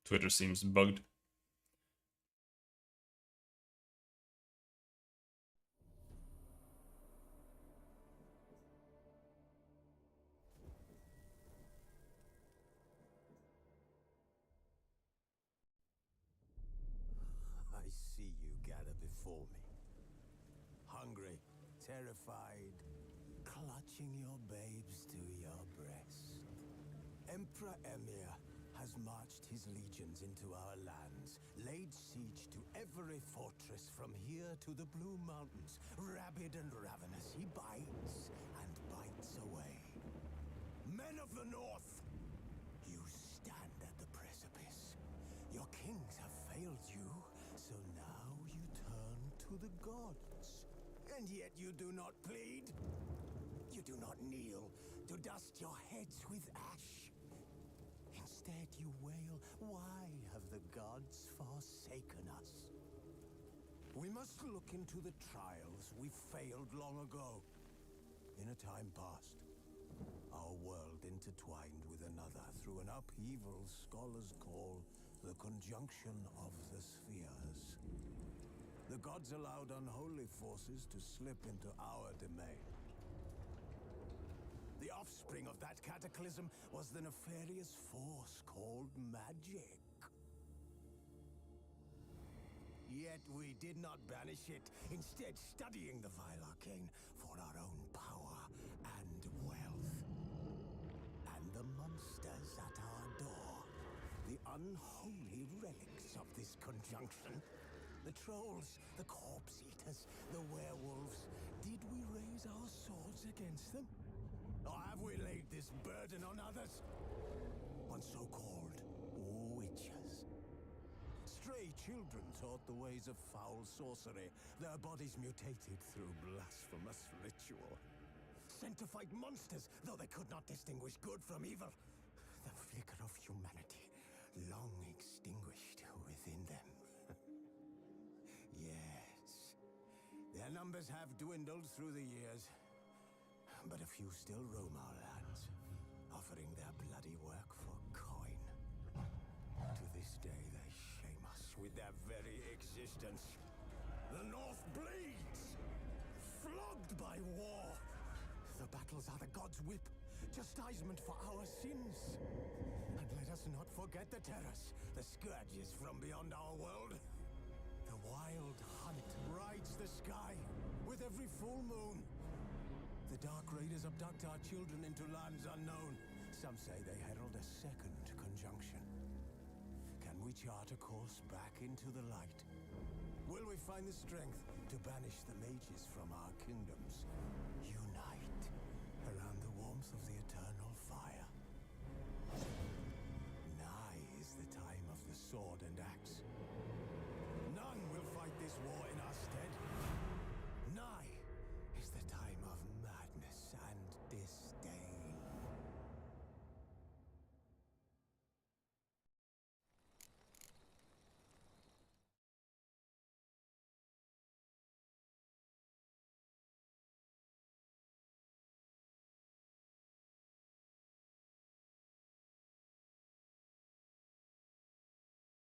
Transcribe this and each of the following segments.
Twitter seems bugged. I see you gather before me. Hungry, terrified, clutching your babes to your breast. Emperor Emir has marched his legions into our lands, laid siege to every fortress from here to the Blue Mountains. Rabid and ravenous, he bites and bites away. Men of the North, you stand at the precipice. Your kings have failed you, so now you turn to the gods. And yet you do not plead. You do not kneel to dust your heads with ash. Instead you wail, why have the gods forsaken us? We must look into the trials we failed long ago. In a time past, our world intertwined with another through an upheaval scholars call the conjunction of the spheres. The gods allowed unholy forces to slip into our domain. The offspring of that cataclysm was the nefarious force called magic. Yet we did not banish it, instead studying the vile arcane for our own power and wealth. And the monsters at our door, the unholy relics of this conjunction. The trolls, the corpse eaters, the werewolves. Did we raise our swords against them? Or have we laid this burden on others? On so-called witches. Stray children taught the ways of foul sorcery, their bodies mutated through blasphemous ritual. Sent to fight monsters, though they could not distinguish good from evil. The flicker of humanity, long extinguished within them. Yes, their numbers have dwindled through the years, but a few still roam our lands, offering their bloody work for coin. To this day, they shame us with their very existence. The North bleeds, flogged by war. The battles are the gods' whip, chastisement for our sins. And let us not forget the terrors, the scourges from beyond our world. The wild hunt rides the sky with every full moon. The Dark Raiders abduct our children into lands unknown. Some say they herald a second conjunction. Can we chart a course back into the light? Will we find the strength to banish the mages from our kingdoms? Unite around the warmth of the eternal fire. Nigh is the time of the sword and axe. None will fight this war in our stead. Nigh is the time of madness and disdain.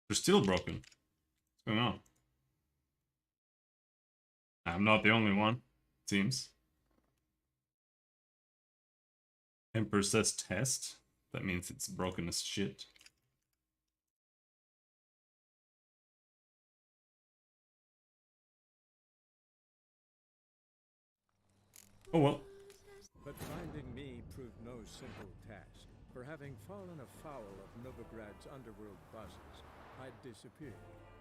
They're still broken. What's going on? I'm not the only one, it seems. Emperor says test. That means it's broken as shit. Oh well. But finding me proved no simple task. For having fallen afoul of Novigrad's underworld bosses, I'd disappeared.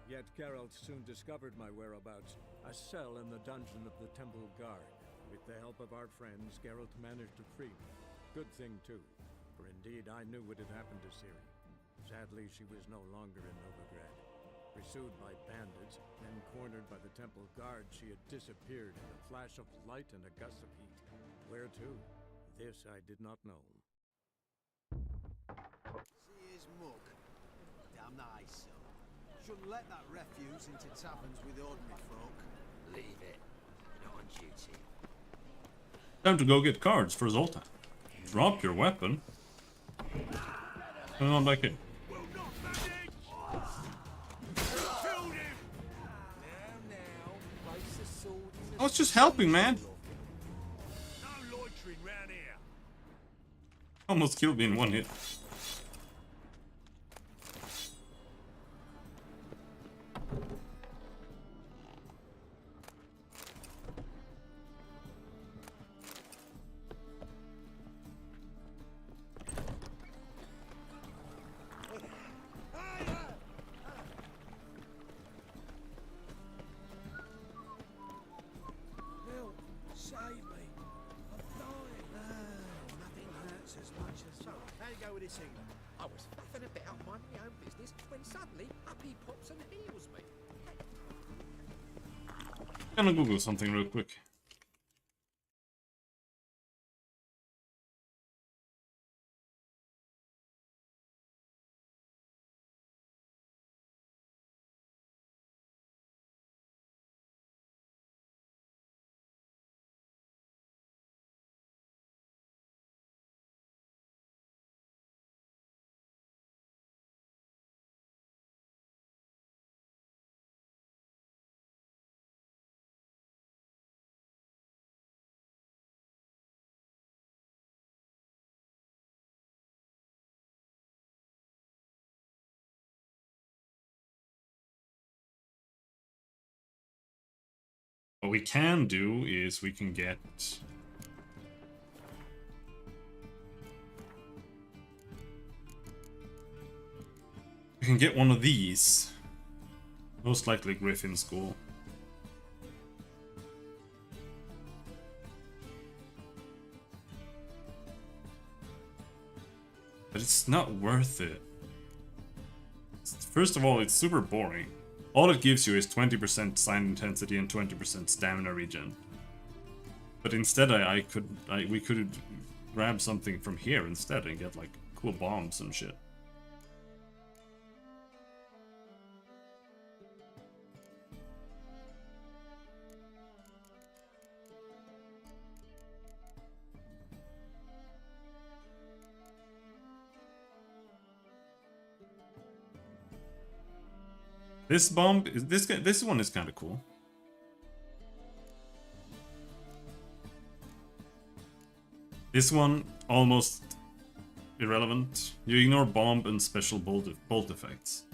Yet Geralt soon discovered my whereabouts, a cell in the dungeon of the Temple Guard. With the help of our friends, Geralt managed to free me. Good thing too, for indeed I knew what had happened to Ciri. Sadly, she was no longer in Novigrad. Pursued by bandits, then cornered by the Temple Guard, she had disappeared in a flash of light and a gust of heat. Where to? This I did not know. See his mug. Damn nice, son. Shouldn't let that refuse into taverns with ordinary folk. Leave it. You're not on duty. Time to go get cards for Zoltan. Drop your weapon. Come on back in. I was just helping, man. No loitering round here. Almost killed me in one hit. Help! Save me! I'm dying! Nothing hurts as much as... So, how you go with this healer? I was faffing about minding my own business when suddenly up he pops and heals me. Gonna Google something real quick. What we can do is we can get... We can get one of these. Most likely Griffin School. But it's not worth it. First of all, it's super boring. All it gives you is 20% sign intensity and 20% stamina regen. But instead we could grab something from here instead and get like cool bombs and shit. This bomb is this one is kind of cool. This one almost irrelevant. You ignore bomb and special bolt effects.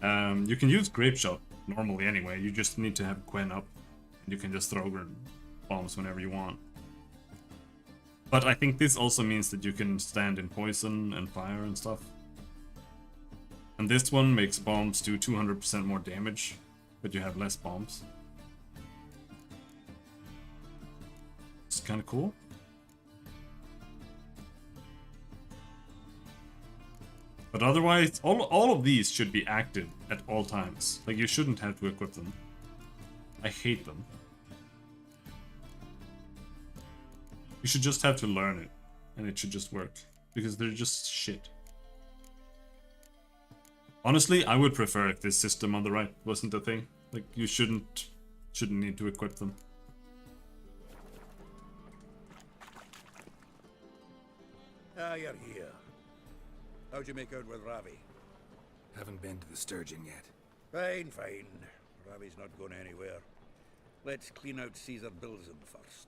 You can use grape shot normally anyway. You just need to have Gwen up. You can just throw bombs whenever you want. But I think this also means that you can stand in poison and fire and stuff. And this one makes bombs do 200% more damage, but you have less bombs. It's kind of cool. But otherwise, all of these should be active at all times. Like, you shouldn't have to equip them. I hate them. You should just have to learn it, and it should just work. Because they're just shit. Honestly, I would prefer if this system on the right wasn't a thing. Like, you shouldn't need to equip them. Ah, you're here. How'd you make out with Ravi? Haven't been to the Sturgeon yet. Fine, fine. Ravi's not going anywhere. Let's clean out Caesar Bilzen first.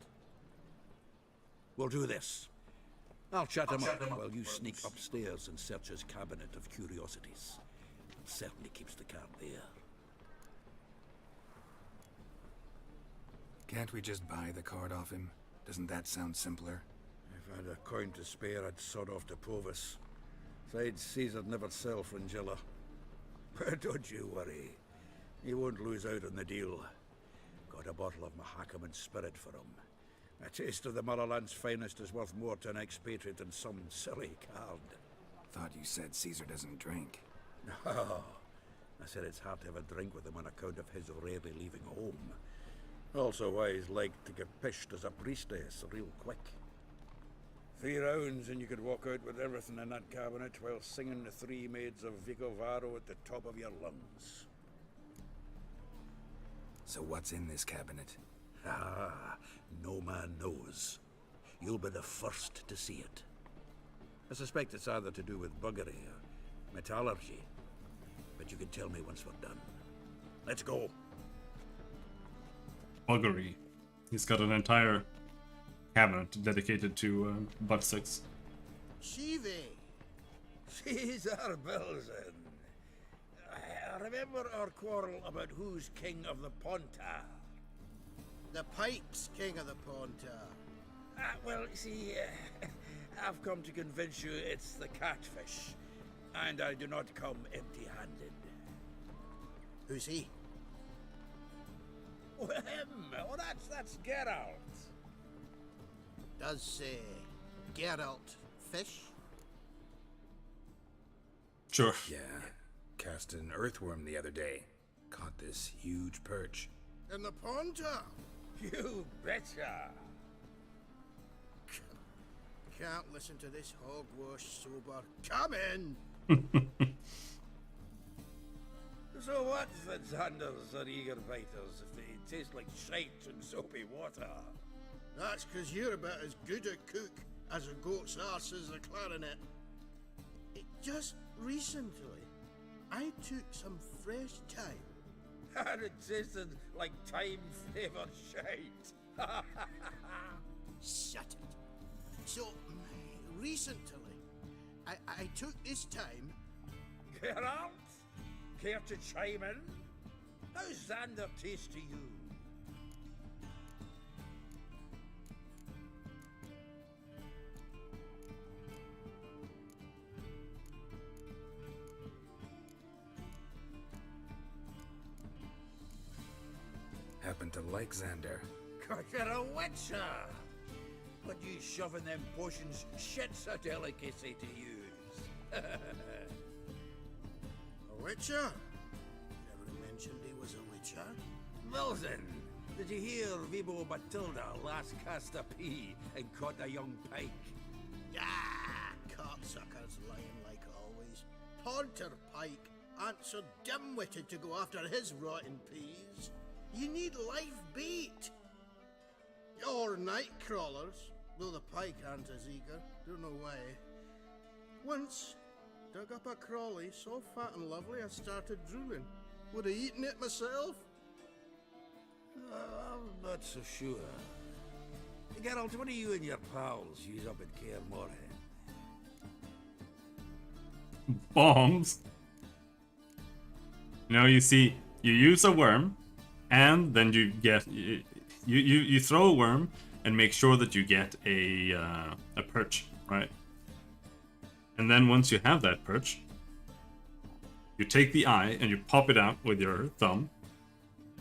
We'll do this. I'll chat him up while you sneak upstairs and search his cabinet of curiosities. Certainly keeps the cat there. Can't we just buy the card off him? Doesn't that sound simpler? If I had a coin to spare, I'd sod off to Provis. Besides, Caesar'd never sell Fringilla. But don't you worry. He won't lose out on the deal. Got a bottle of Mahakaman spirit for him. A taste of the motherland's finest is worth more to an expatriate than some silly card. Thought you said Caesar doesn't drink. No, I said it's hard to have a drink with him on account of his rarely leaving home. Also why he's like to get pished as a priestess real quick. 3 rounds and you could walk out with everything in that cabinet while singing the 3 maids of Vicovaro at the top of your lungs. So what's in this cabinet? Ah, no man knows. You'll be the first to see it. I suspect it's either to do with buggery or metallurgy. But you can tell me once we're done. Let's go. Buggery. He's got an entire cabinet dedicated to butt sticks. Shivi. Caesar Belzen. Remember our quarrel about who's king of the Pontar? The Pike's king of the Pontar. Well, see, I've come to convince you it's the catfish, and I do not come empty-handed. Who's he? Oh, him! Oh, that's Geralt. Does say Geralt fish? Sure. Yeah. Cast an earthworm the other day. Caught this huge perch. In the Pontar? You betcha! Can't listen to this hogwash sober. Come in! So what's the Xanders or eager biters if they taste like shite and soapy water? That's 'cause you're about as good a cook as a goat's arse is a clarinet. Just recently, I took some fresh thyme. And it tasted like time-flavoured shite. Shut it. So, recently, I took this time. Geralt? Care to chime in? How's Xander taste to you? Happen to like Xander. 'Cause you're a witcher! But you shoving them potions shit's a delicacy to use. A witcher? Never mentioned he was a witcher. Wilson, did you hear Vibo Matilda last cast a pea and caught a young pike? Ah, cocksuckers lying like always. Pontar Pike aren't so dim-witted to go after his rotten peas. You need live bait. Or night crawlers, though the pike aren't as eager. Don't know why. Once, dug up a crawly so fat and lovely I started drooling. Would have eaten it myself. I'm not so sure. Geralt, what do you and your pals use up at Kaer Morhen? Bombs. You know, you see, you use a worm, and then you get you throw a worm and make sure that you get a perch, right? And then once you have that perch, you take the eye and you pop it out with your thumb,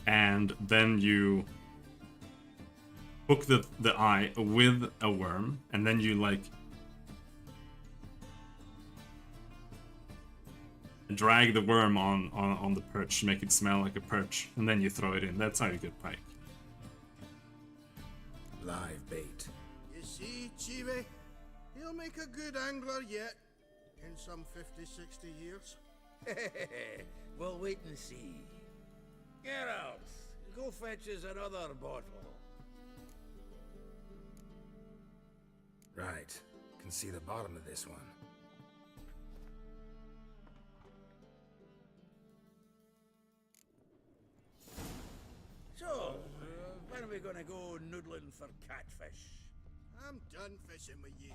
and then you hook the eye with a worm, and then you like drag the worm on the perch to make it smell like a perch, and then you throw it in. That's how you get pike. Live bait. You see, Chibi? He'll make a good angler yet. In some 50, 60 years. We'll wait and see. Geralt, go fetch us another bottle. Right. Can see the bottom of this one. So, when are we gonna go noodling for catfish? I'm done fishing with you. You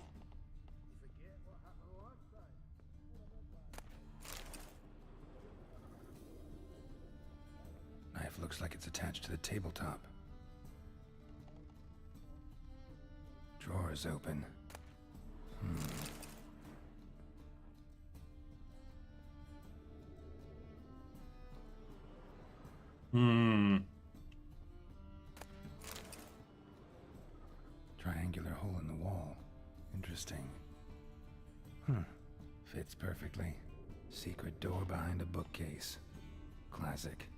forget what happened last time? Knife looks like it's attached to the tabletop. Drawer is open. Triangular hole in the wall. Interesting. Fits perfectly. Secret door behind a bookcase. Classic.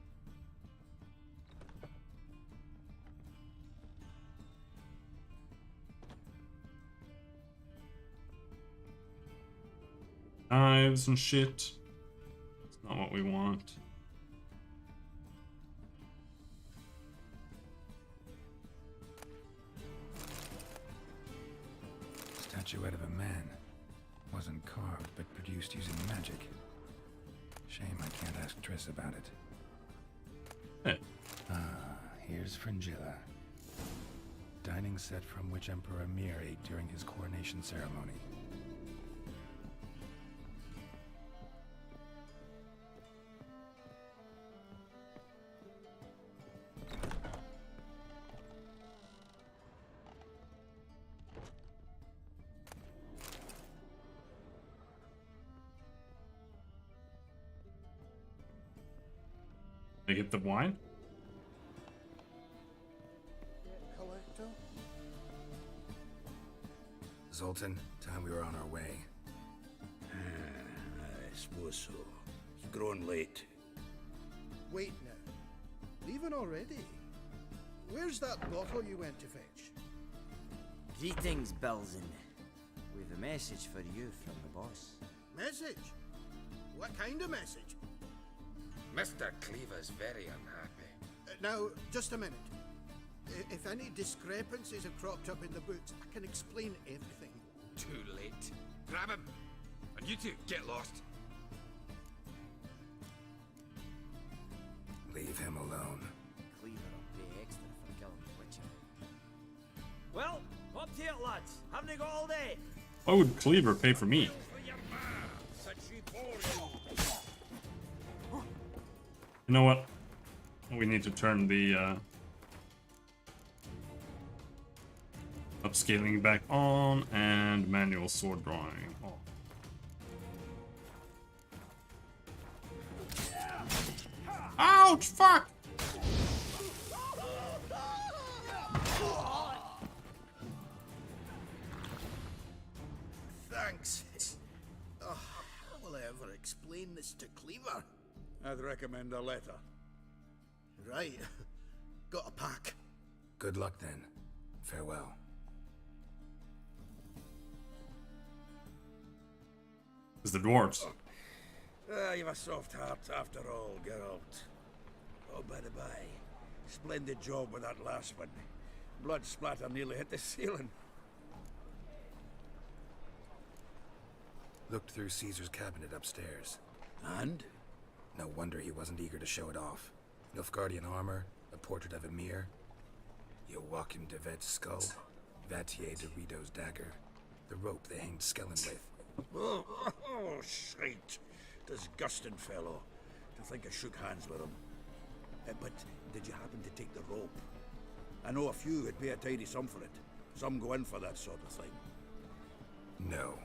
Knives and shit. It's not what we want. Statuette of a man. Wasn't carved, but produced using magic. Shame I can't ask Triss about it. Hey. Here's Fringilla. dining set from which Emperor Mir ate during his coronation ceremony. I get the wine? Collector? Zoltan, time we were on our way. I suppose so. It's growing late. Wait now. Leaving already? Where's that bottle you went to fetch? Greetings, Belzen. We've a message for you from the boss. Message? What kind of message? Mr. Cleaver's very unhappy. Now, just a minute. If any discrepancies have cropped up in the books, I can explain everything. Too late. Grab him. And you two, get lost. Leave him alone. Cleaver will pay extra for killing the Witcher. Well, up to it, lads. Haven't they got all day? Why would Cleaver pay for me? You know what? We need to turn the upscaling back on and manual sword drawing off. Ouch! Fuck! Thanks. Oh, how will I ever explain this to Cleaver? I'd recommend a letter. Right. Got a pack. Good luck then. Farewell. It's the dwarves. You've a soft heart after all, Geralt. Oh, by the by, splendid job with that last one. Blood splatter nearly hit the ceiling. Looked through Caesar's cabinet upstairs. And? No wonder he wasn't eager to show it off. Nilfgaardian armor, a portrait of Emir, Joachim de Vet's skull, Vatier de Rideau's dagger, the rope they hanged Skellen with. Oh, shite. Disgusting fellow. To think I shook hands with him. But did you happen to take the rope? I know a few would pay a tidy sum for it. Some go in for that sort of thing. No.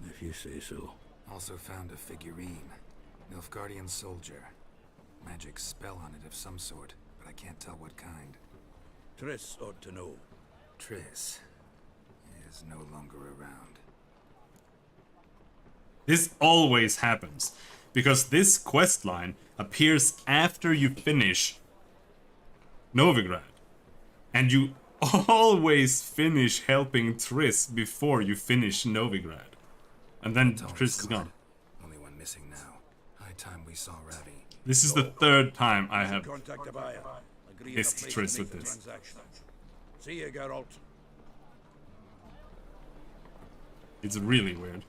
If you say so. Also found a figurine. Nilfgaardian soldier. Magic spell on it of some sort, but I can't tell what kind. Triss ought to know. Triss is no longer around. This always happens, because this quest line appears after you finish Novigrad. And you always finish helping Triss before you finish Novigrad. And then Triss is gone. Only one missing now. High time we saw Ravi. This is the third time I have Contact the buyer. Agree Hissed on a place Triss to with make the this. transaction. See you, Geralt. It's really weird.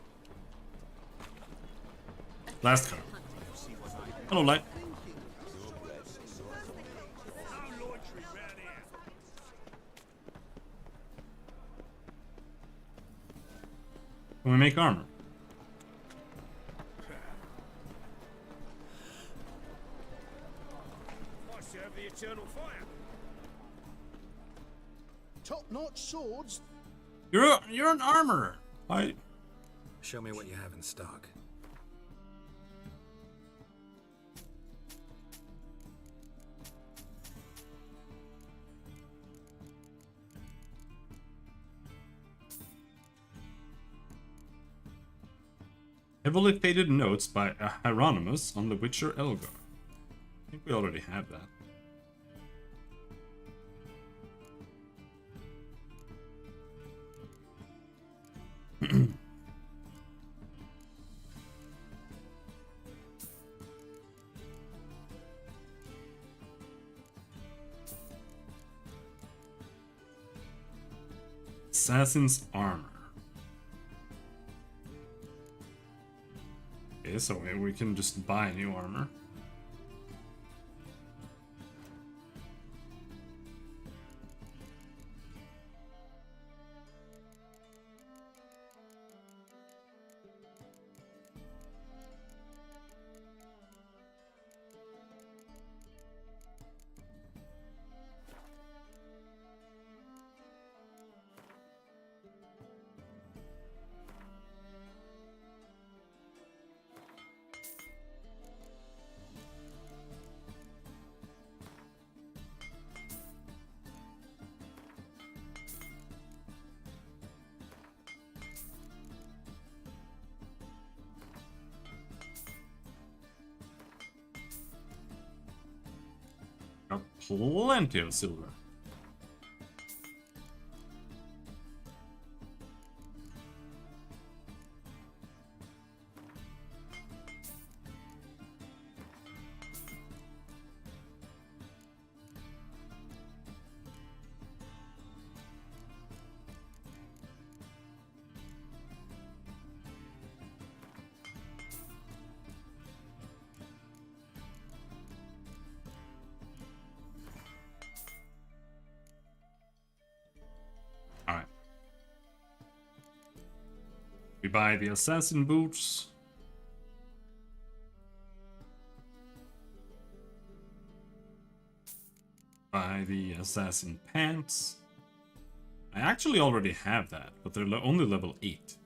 Last card. Hello, Light. Can we make armor? Top-notch swords? You're an armorer. Show me what you have in stock. Heavily faded notes by Hieronymus on the Witcher Elgar. I think we already have that. Assassin's armor. Okay, so maybe we can just buy new armor. plenty of silver. Alright. We buy the assassin boots. Buy the assassin pants. I actually already have that, but they're only level 8.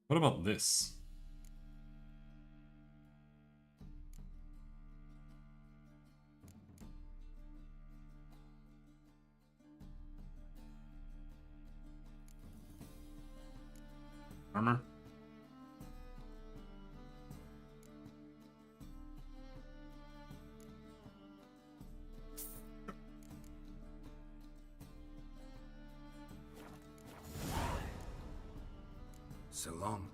What about this? Armor? So long.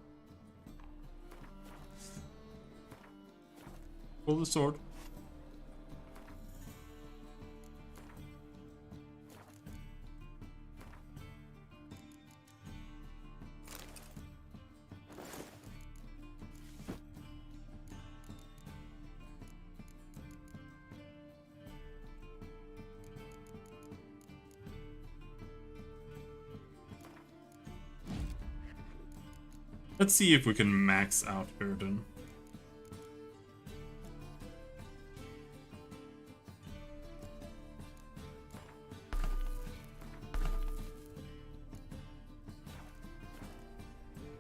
Pull the sword. Let's see if we can max out Burden.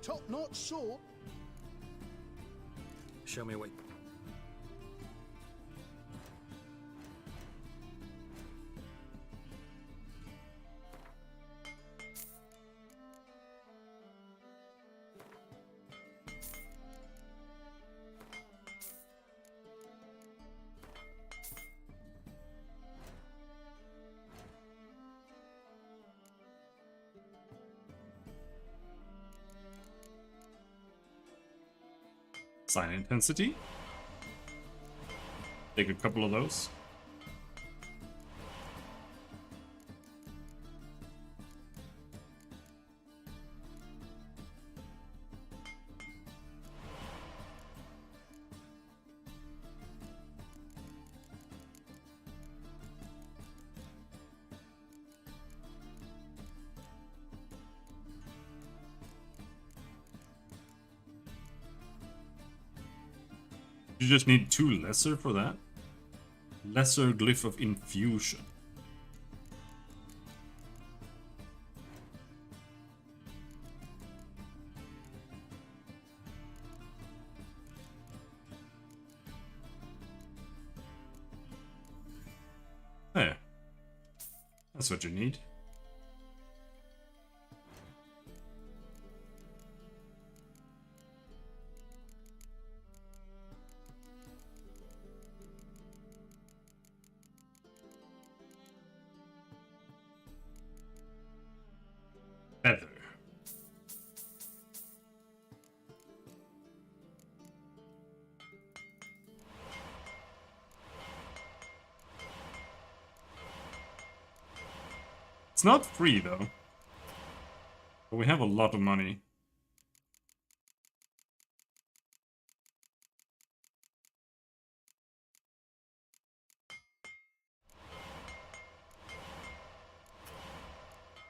Top-notch sword. Show me a way. Sign intensity. Take a couple of those. You just need 2 lesser for that. Lesser glyph of infusion. There. That's what you need. Feather. It's not free though. But we have a lot of money.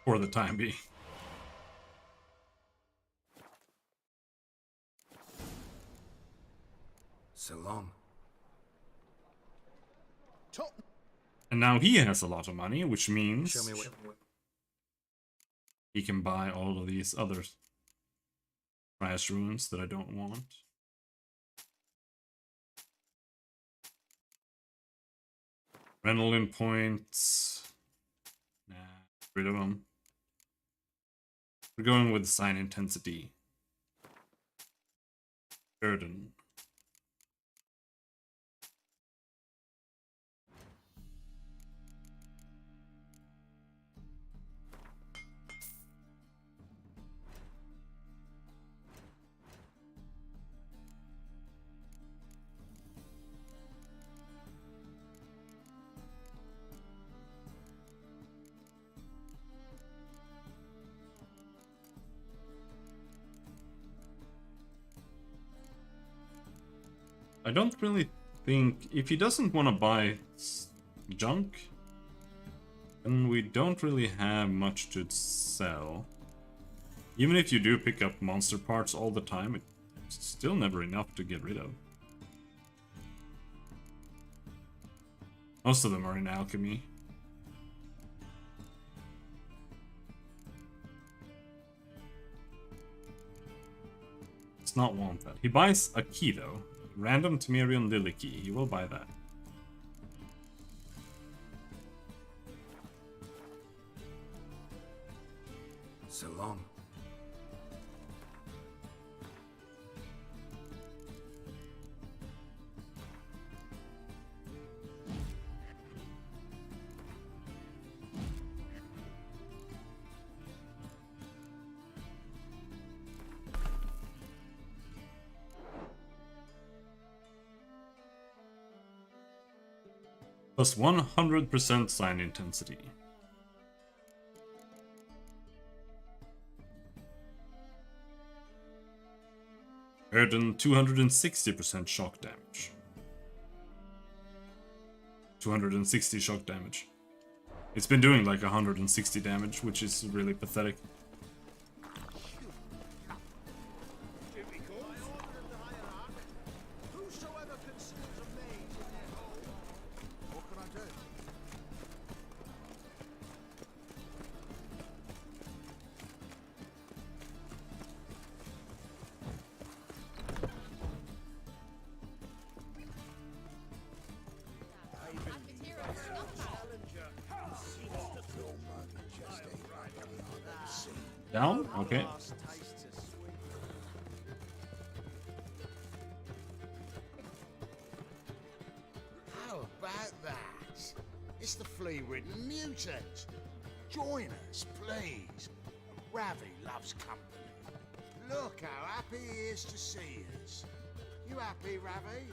For the time being. So long. Top. And now he has a lot of money, which means Show me a way. he can buy all of these other trash runes that I don't want. Adrenaline points. Nah, rid of them. We're going with sign intensity. Erden. I don't really think... If he doesn't want to buy junk, then we don't really have much to sell. Even if you do pick up monster parts all the time, it's still never enough to get rid of. Most of them are in alchemy. It's not want that. He buys a key though. Random Temerian Lily key. He will buy that. So long. Plus 100% sign intensity. Erden 260% shock damage. 260 shock damage. It's been doing like 160 damage, which is really pathetic. Whosoever conceals a maze in their hole. What can I do? Down? Okay. How about that? It's the flea-ridden mutant. Join us, please. Ravi loves company. Look how happy he is to see us. You happy, Ravi?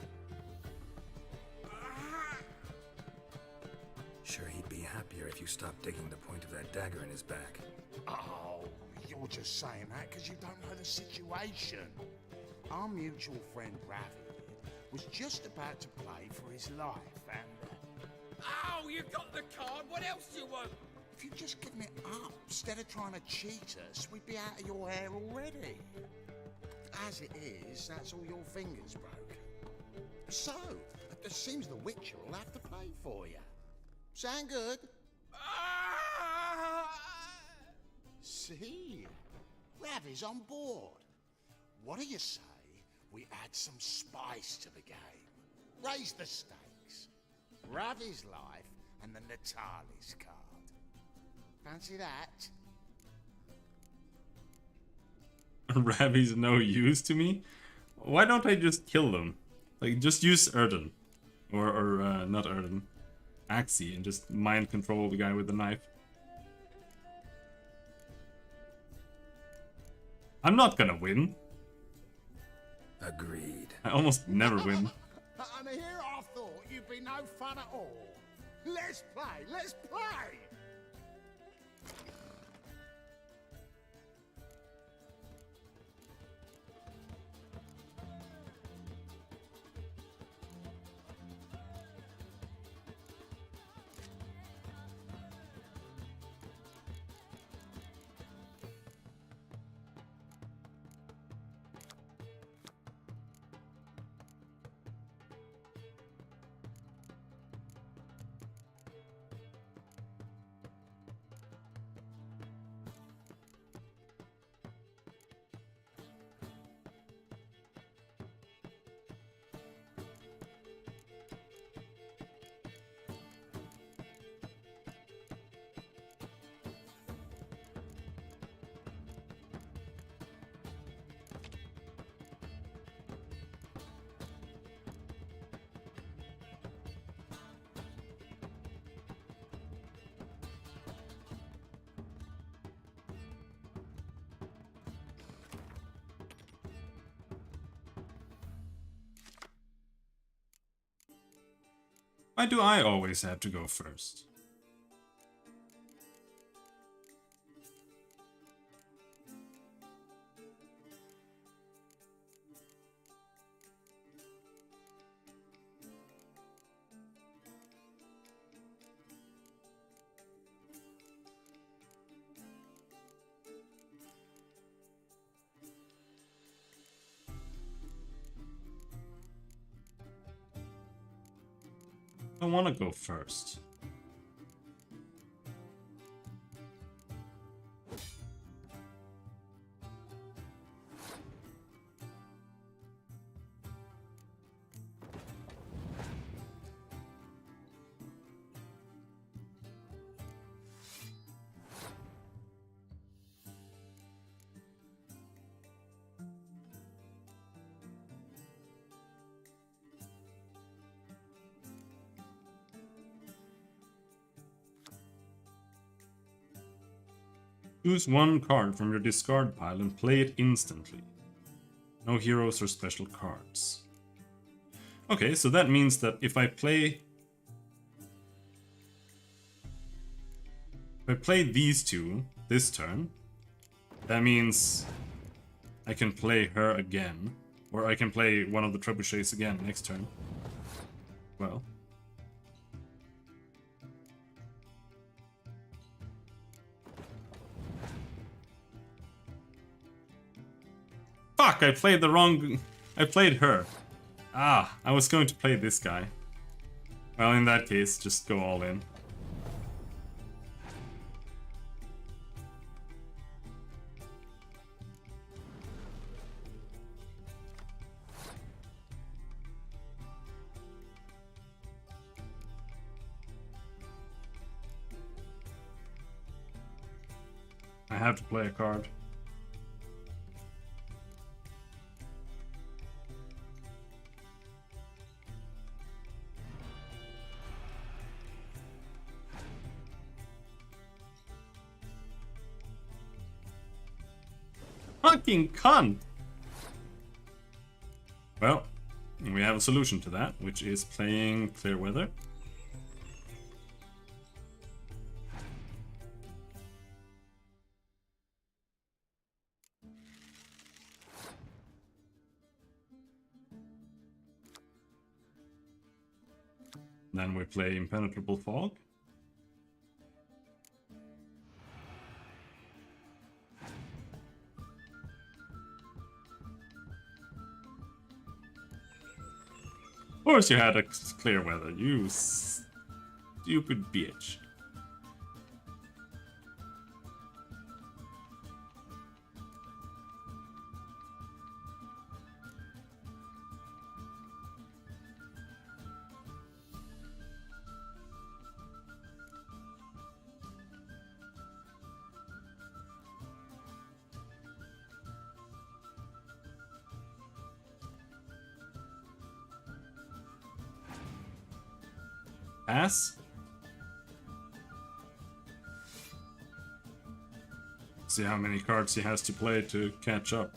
Sure, he'd be happier if you stopped digging the point of that dagger in his back. Oh, you're just saying that because you don't know the situation. Our mutual friend Ravi was just about to play for his life, and Oh, you got the card. What else do you want? if you'd just given it up instead of trying to cheat us, we'd be out of your hair already. As it is, that's all your fingers broke. So, it seems the Witcher will have to pay for you. Sound good? Ah! See? Ravi's on board. What do you say we add some spice to the game? Raise the stakes. Ravi's life and the Natalis card. Fancy that? Ravi's no use to me? Why don't I just kill them? Like, just use Erden. Or not Erden. Axii, and just mind control the guy with the knife. I'm not gonna win. Agreed. I almost never win. And here I thought you'd be no fun at all. Let's play, let's play! Why do I always have to go first? I want to go first. Choose one card from your discard pile and play it instantly. No heroes or special cards. Okay, so that means that if I play these two this turn, that means I can play her again. Or I can play one of the trebuchets again next turn. Well. Fuck, I played the wrong... I played her. Ah, I was going to play this guy. Well, in that case, just go all in. I have to play a card. Fucking cunt! Well, we have a solution to that, which is playing Clearweather. Then we play Impenetrable Fog. Of course you had a Clearweather, you stupid bitch. Pass. See how many cards he has to play to catch up.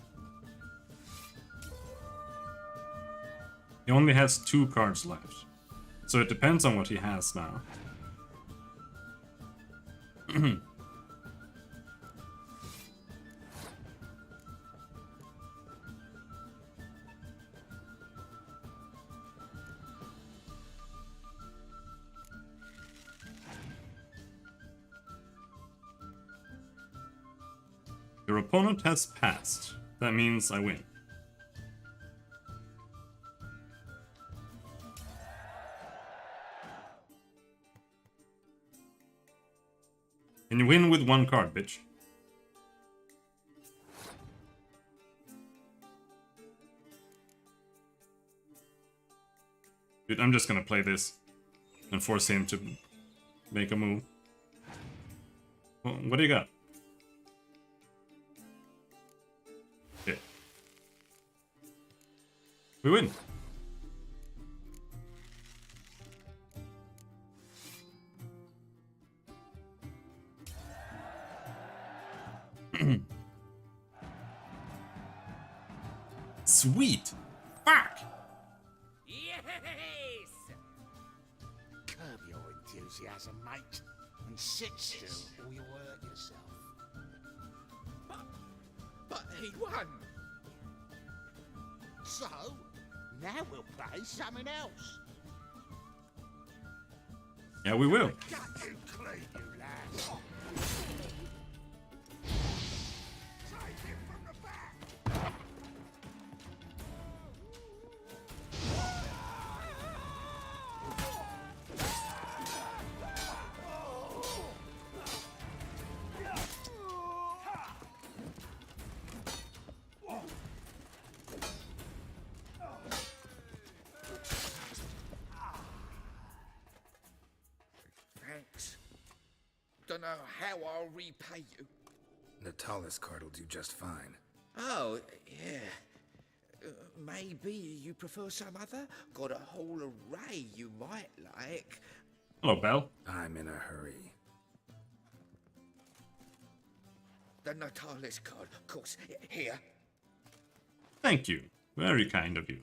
He only has 2 cards left. So it depends on what he has now. Your opponent has passed. That means I win. And you win with 1 card, bitch. Dude, I'm just gonna play this and force him to make a move. Well, what do you got? Okay. We win. Sweet. Fuck. Yes! enthusiasm, mate. And sit still, or you'll hurt yourself. But he won. So, now we'll play something else. Yeah, we will. Got you clean, you lads. Take him from the back. Thanks. Don't know how I'll repay you. Natalis card will do just fine. Oh, yeah. Maybe you prefer some other? Got a whole array you might like. Hello, Belle. I'm in a hurry. The Natalis card, of course. Here. Thank you. Very kind of you.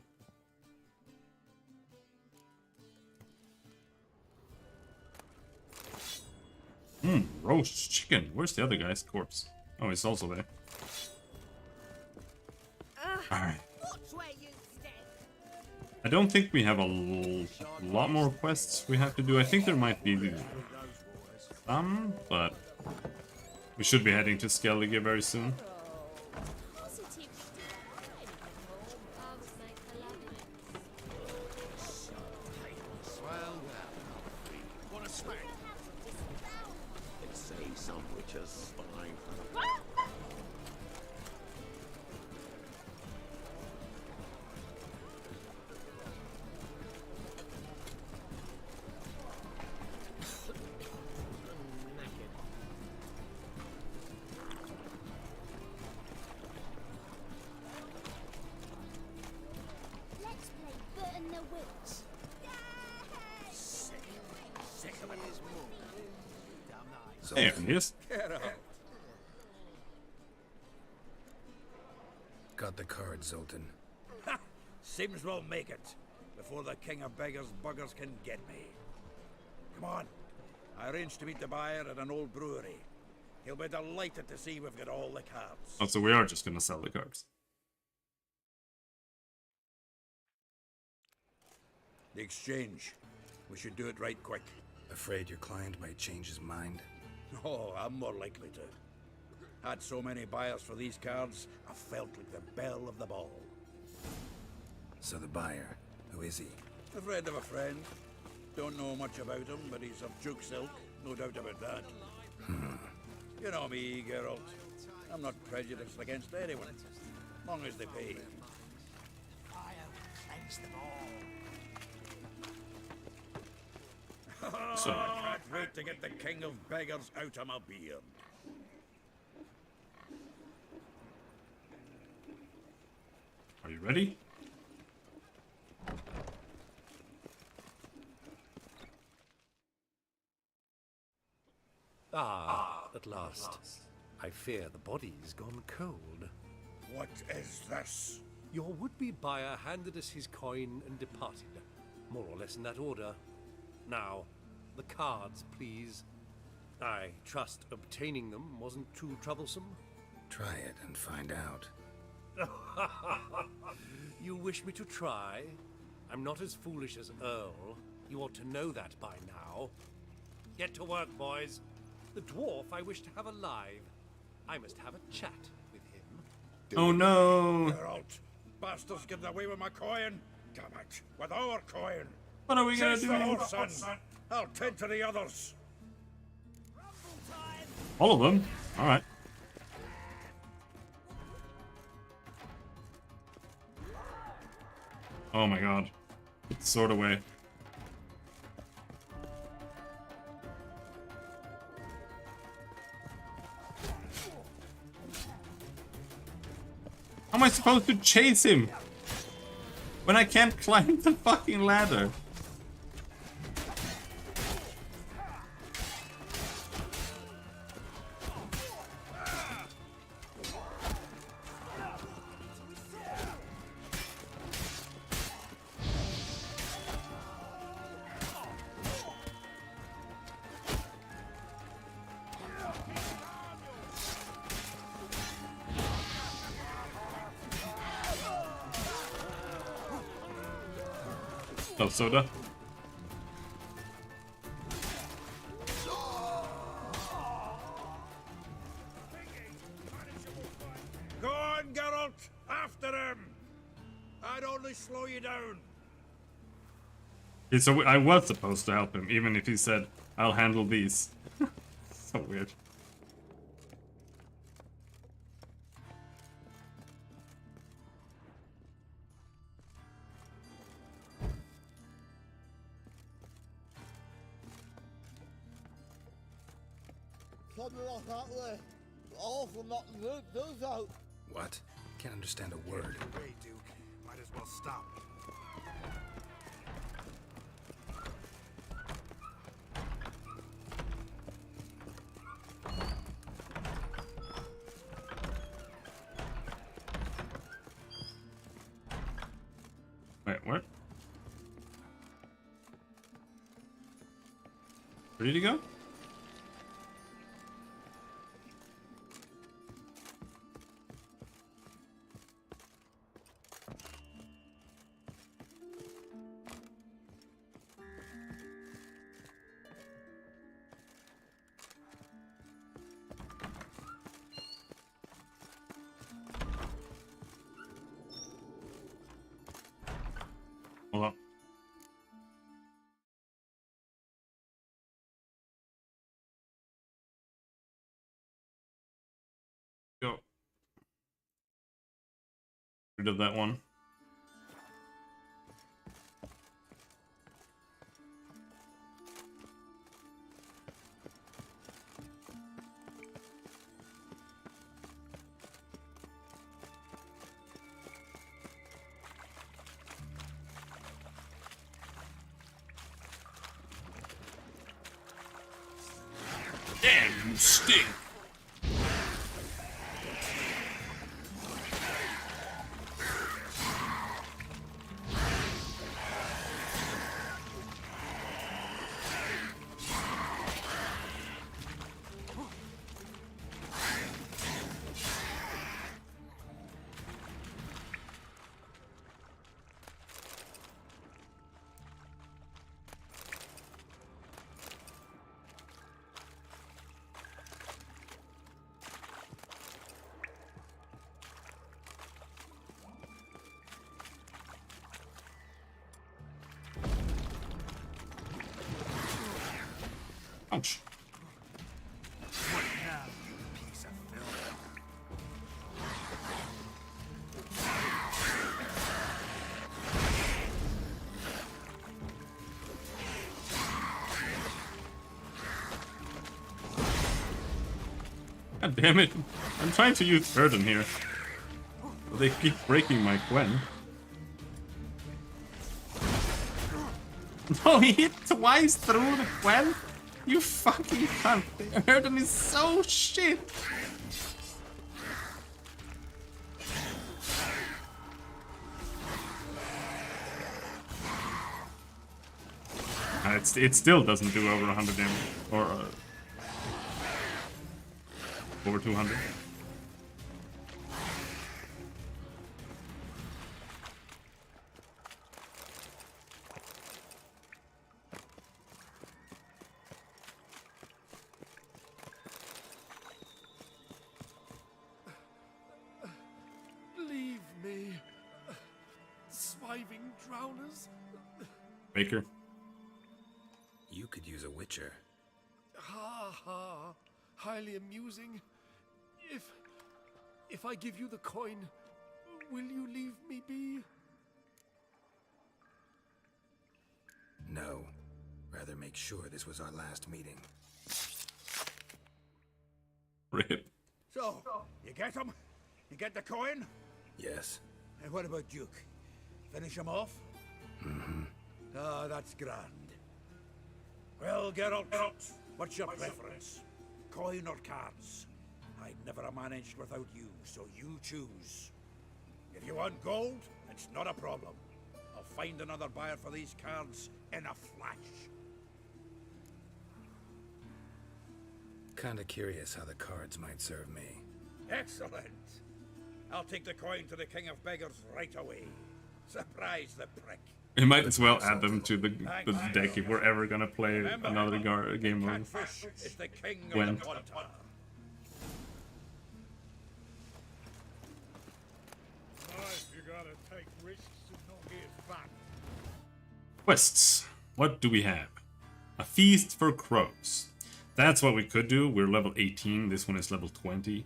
Roast chicken. Where's the other guy's corpse? Oh, he's also there. Alright. I don't think we have a lot more quests we have to do. I think there might be some, but we should be heading to Skellige very soon. There he is. Got the card, Zoltan. Seems we'll make it before the king of beggars buggers can get me. Come on. I arranged to meet the buyer at an old brewery. He'll be delighted to see we've got all the cards. Oh, so we are just gonna sell the cards. The exchange. We should do it right quick. Afraid your client might change his mind? Oh, I'm more likely to. Had so many buyers for these cards, I felt like the belle of the ball. So the buyer, who is he? A friend of a friend. Don't know much about him, but he's of Duke Silk, no doubt about that. You know me, Geralt. I'm not prejudiced against anyone, as long as they pay. Cleanse them all. So, I can't wait to get the king of beggars out of my beard. are you ready? At last. I fear the body's gone cold. What is this? Your would-be buyer handed us his coin and departed. More or less in that order. Now, the cards, please. I trust obtaining them wasn't too troublesome. Try it and find out. You wish me to try? I'm not as foolish as Earl. You ought to know that by now. Get to work, boys. The dwarf I wish to have alive. I must have a chat with him. Oh no! Geralt, bastards getting away with my coin. Damn it, with our coin. What are we gonna Chase do? the horse, son. I'll tend to the others. All of them? Alright. Oh my god. Put the sword away. How am I supposed to chase him when I can't climb the fucking ladder? Oh, soda. Go on, Geralt! After him! I'd only slow you down. Okay, so I was supposed to help him, even if he said, I'll handle these. So weird. Something like that way. All from knocking those out. What? Can't understand a word. Hey, Duke. Might as well stop. Wait, what? Where did he go? Hold on. Go. Rid of that one. Damn, you stink! Ouch. Piece of filth. God damn it. I'm trying to use Burden here. But they keep breaking my Gwen. No, he hit twice through the Gwen? You fucking cunt. Burden is so shit. It still doesn't do over 100 damage. Or over 200. Leave me, swiving drowners. Baker. You could use a witcher. Ha ha, highly amusing. If I give you the coin, will you leave me be? No. Rather make sure this was our last meeting. Rip. So, you get him? You get the coin? Yes. And what about Duke? Finish him off? Mm-hmm. Ah, that's grand. Well, Geralt, what's your preference? Coin or cards? I'd never have managed without you, so you choose. If you want gold, it's not a problem. I'll find another buyer for these cards in a flash. Kinda curious how the cards might serve me. Excellent. I'll take the coin to the King of Beggars right away. Surprise the prick. We might as well add them to the deck if we're ever gonna play another game of Catfish is the king of Gwent. the water. Life, you gotta take risks and not get fat. Quests. What do we have? A feast for crows. That's what we could do. We're level 18. This one is level 20.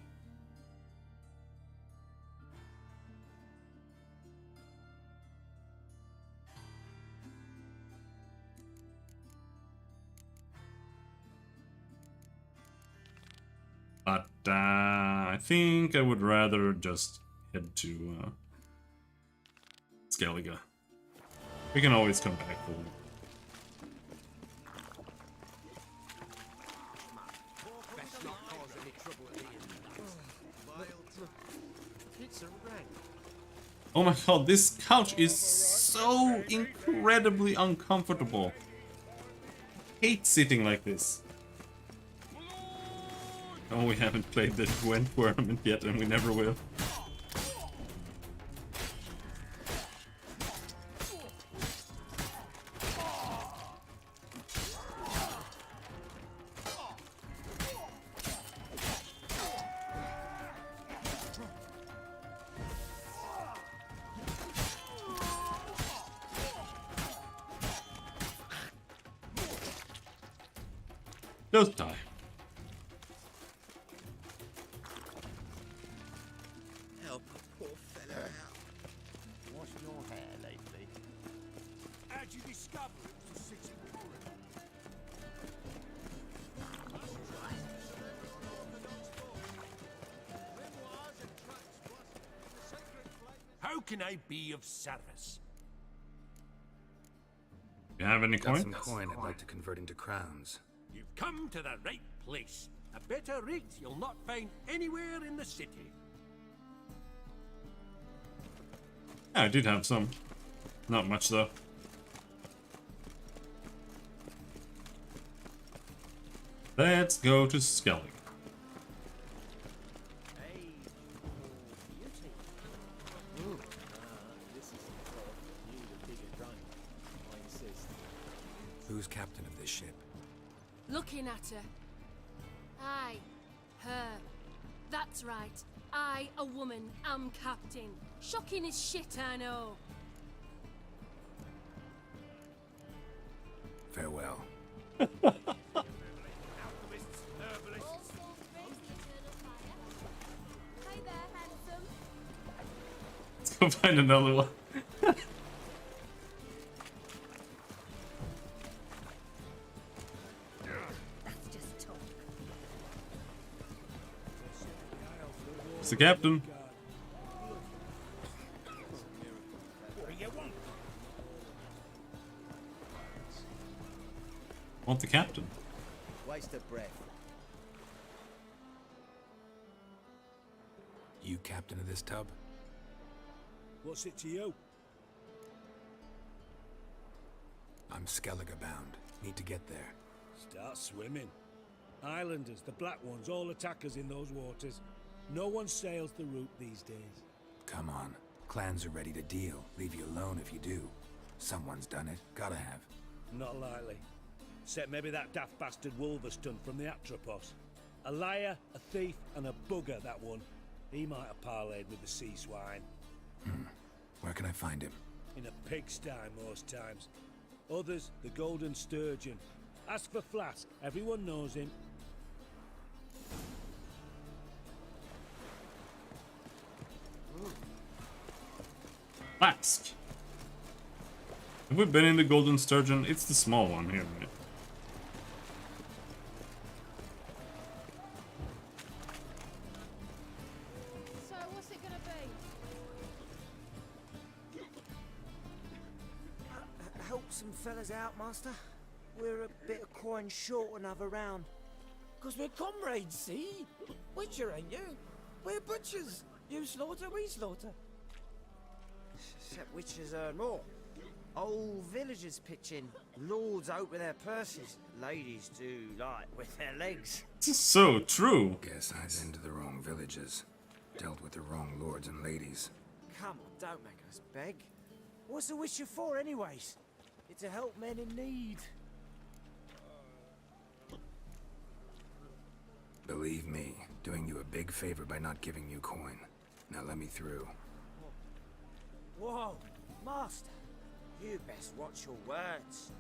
But I think I would rather just head to Skellige. We can always come back for Oh my god, this couch is so incredibly uncomfortable. Hate sitting like this. Oh, we haven't played the Gwent tournament yet, and we never will. Just die. Help a poor fellow out. What's your hair lately? How'd you discover it was a city warrior? How can I be of service? You have any Got coins? some coin I'd like to convert into crowns. You've come to the right place. A better rate you'll not find anywhere in the city. Yeah, I did have some. Not much though. Let's go to Skellige. Who's captain of this ship? Looking at her. Aye, her. That's right. I, a woman, am captain. Shocking as shit, I know. Farewell. Hi there, handsome. Let's go find another one. That's just talk. It's the captain. Want the captain? Waste of breath. You captain of this tub? What's it to you? I'm Skellige bound. Need to get there. Start swimming. Islanders, the black ones, all attackers in those waters. No one sails the route these days. Come on. Clans are ready to deal. Leave you alone if you do. Someone's done it. Gotta have. Not likely. Except maybe that daft bastard Wolverston from the Atropos. A liar, a thief, and a bugger, that one. He might have parlayed with the sea swine. Where can I find him? In a pigsty most times. Others, the Golden Sturgeon. As for Flask, everyone knows him. Flask. Have we been in the Golden Sturgeon? It's the small one here, right? So, what's it gonna be? Help some fellas out, Master. We're a bit of coin short another round. 'Cause we're comrades, see? Witcher, ain't you? We're butchers. You slaughter, we slaughter. Except witchers earn more. Old villagers pitch in. Lords out with their purses. Ladies do like with their legs. This is so true. Guess I've been to the wrong villages. Dealt with the wrong lords and ladies. Come on, don't make us beg. What's a Witcher for, anyways? It's to help men in need. Believe me, doing you a big favor by not giving you coin. Now let me through. Whoa, Master. You best watch your words.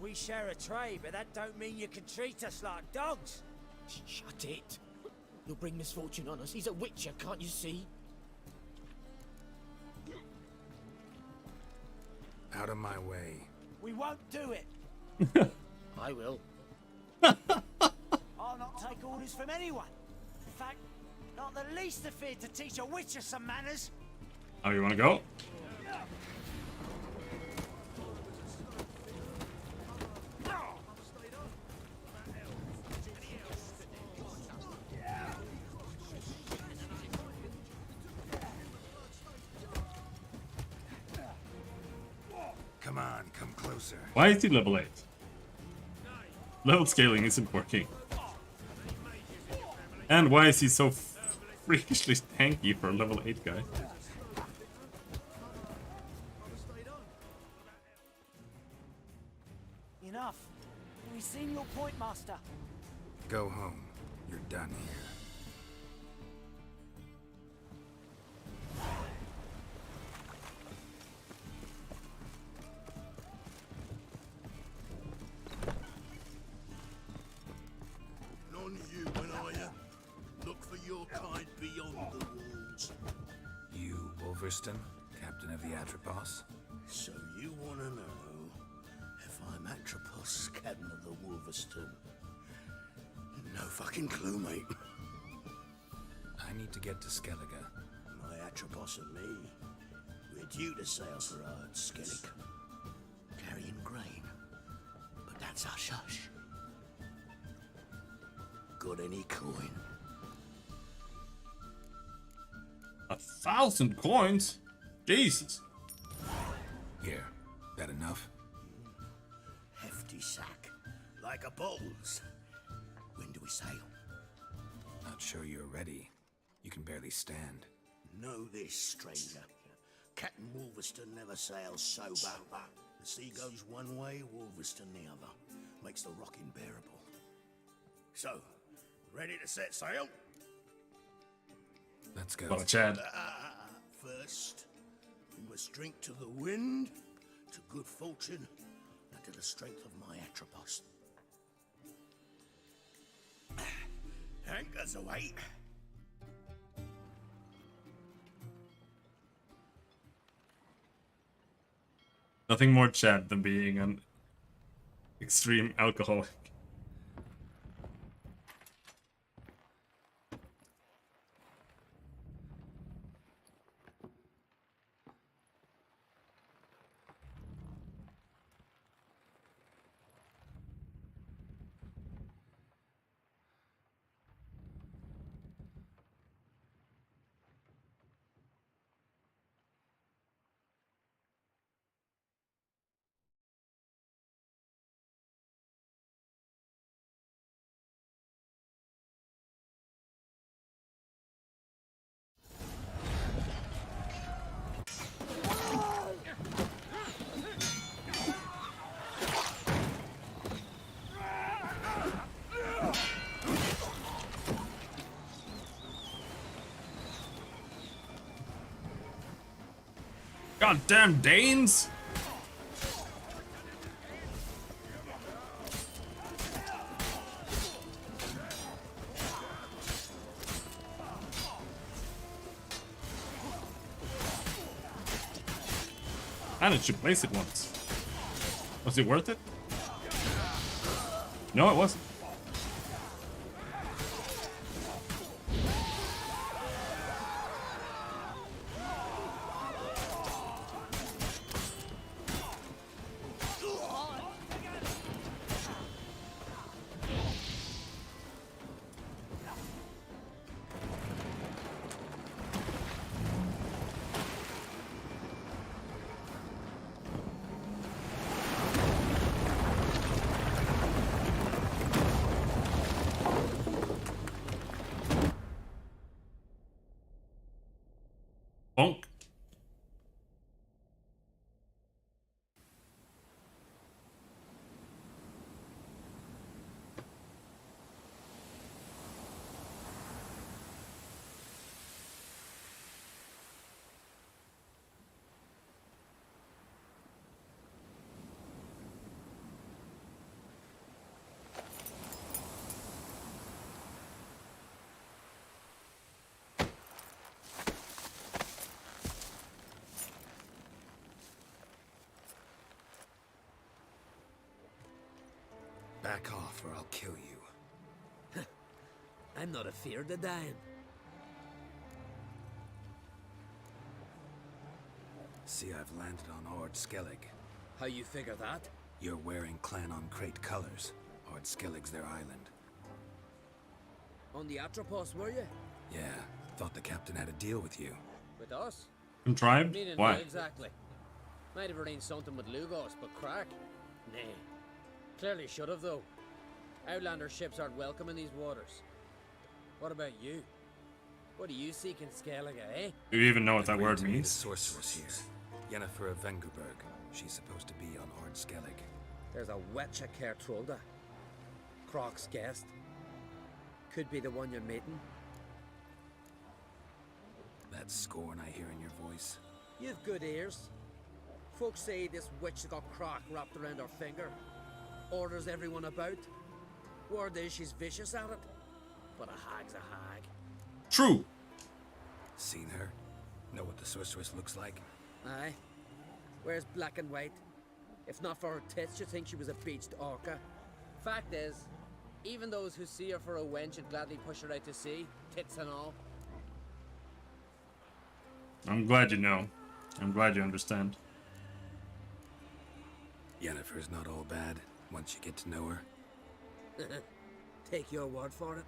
We share a trade, but that don't mean you can treat us like dogs. Shut it. You'll bring misfortune on us. He's a Witcher, can't you see? Out of my way. We won't do it. I will. I'll not take orders from anyone. In fact, not the least afraid to teach a Witcher some manners. Oh, you wanna go? Come on, come closer. Why is he level 8? Level scaling isn't working. And why is he so freakishly tanky for a level 8 guy? Enough. We've seen your point, Master. Go home. You're done here. None human, are you? Look for your kind beyond the walls. You, Wolverston, captain of the Atropos? So you want to know if I'm Atropos, captain of the Wolverston? No fucking clue, mate. I need to get to Skellige. My Atropos and me, we're due to sail for Ard Skellig, carrying grain. But that's hush hush. Got any coin? 1,000 coins? Jesus. Here, that enough? Hefty sack, like a bull's. When do we sail? Not sure you're ready. You can barely stand. Know this, stranger. Captain Wolverston never sails sober. The sea goes one way, Wolverston the other. Makes the rocking bearable. So, ready to set sail? Let's go. Oh, Chad. First, we must drink to the wind, to good fortune, and to the strength of my Atropos. Anchors away. Nothing more Chad than being an extreme alcoholic. Goddamn Danes! Managed to place it once. Was it worth it? No, it wasn't. or I'll kill you. I'm not afeard of dying. See, I've landed on Ord Skellig. How you figure that? You're wearing Clan on Crate colors. Ord Skellig's their island. On the Atropos, were you? Yeah, thought the captain had a deal with you. With us? Contrived? Meaning Why? what exactly? Might have arranged something with Lugos, but crack? Nay. Clearly should have, though. Outlander ships aren't welcome in these waters. What about you? What do you seek in Skellige, eh? Do you even know what that word The means? sorceress here, Yennefer of Vengerberg. She's supposed to be on Ord Skellig. There's a wetcha Kertrolda. Croc's guest. Could be the one you're meeting. That scorn I hear in your voice. You've good ears. Folks say this witch has got Croc wrapped around her finger. Orders everyone about. Word is she's vicious at it. But a hag's a hag. True. Seen her? Know what the sorceress looks like? Aye. Wears black and white. If not for her tits, you'd think she was a beached orca. Fact is, even those who see her for a wench would gladly push her out to sea, tits and all. I'm glad you know. I'm glad you understand. Yennefer's not all bad once you get to know her. Take your word for it.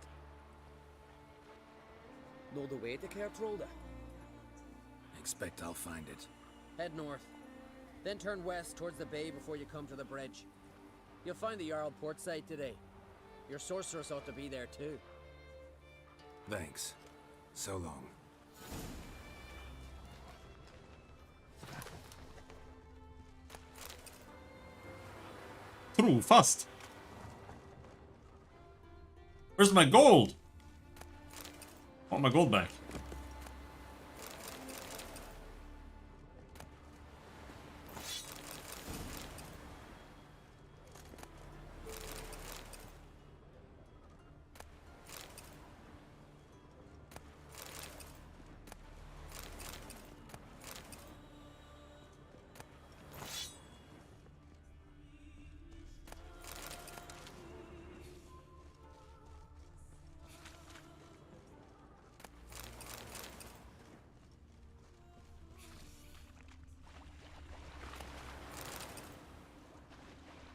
Know the way to Kertrolda? Expect I'll find it. Head north. Then turn west towards the bay before you come to the bridge. You'll find the Jarl port site today. Your sorceress ought to be there too. Thanks. So long. Trofast. Where's my gold? I want my gold back.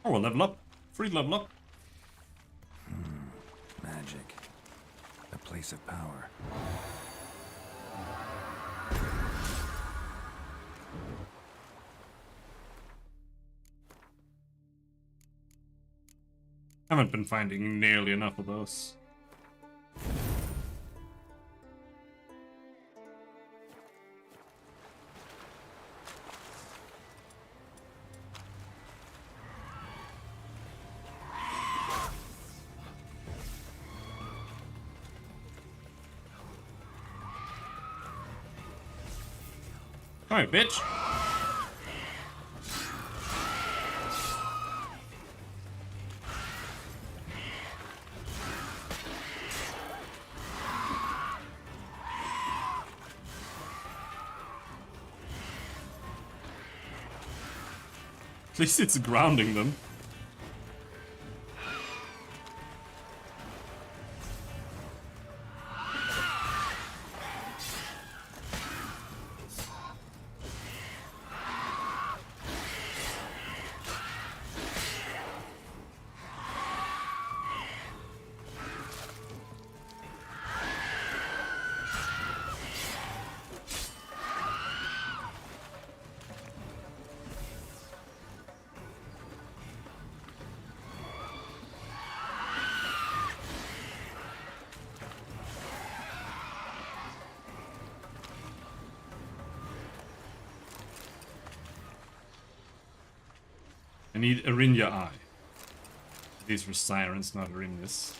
Oh, we'll level up. Free level up. Magic. A place of power. Haven't been finding nearly enough of those. Alright, bitch. At least it's grounding them. I need Arinya Eye. These were sirens, not Arinyas.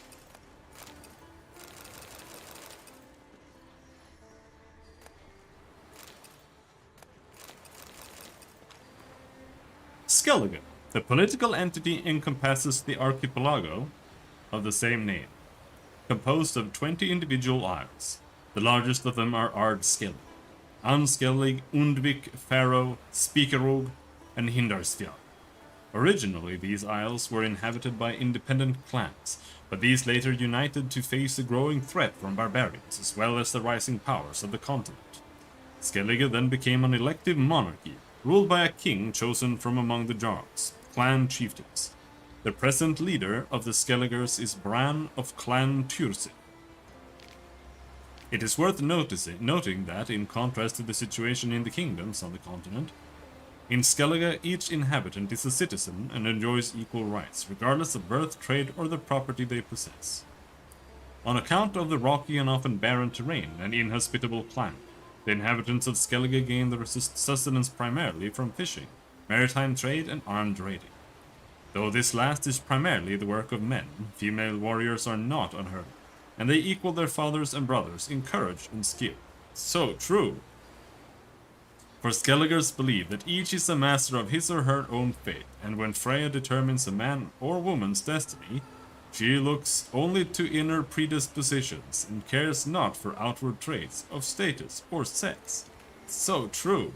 Skellige. The political entity encompasses the archipelago of the same name, composed of 20 individual isles. The largest of them are Ard Skellig, Anskellig, Undvik, Faro, Spikerog, and Hindarsfjall. Originally, these isles were inhabited by independent clans, but these later united to face a growing threat from barbarians, as well as the rising powers of the continent. Skellige then became an elective monarchy, ruled by a king chosen from among the Jarls, clan chieftains. The present leader of the Skelligers is Bran of Clan Tyrse. It is worth noting that, in contrast to the situation in the kingdoms on the continent, in Skellige each inhabitant is a citizen and enjoys equal rights, regardless of birth, trade, or the property they possess. On account of the rocky and often barren terrain and inhospitable climate, the inhabitants of Skellige gain their sustenance primarily from fishing, maritime trade, and armed raiding. Though this last is primarily the work of men, female warriors are not unheard of, and they equal their fathers and brothers in courage and skill. So true! For Skelligers believe that each is a master of his or her own fate, and when Freya determines a man or woman's destiny, she looks only to inner predispositions and cares not for outward traits of status or sex. So true!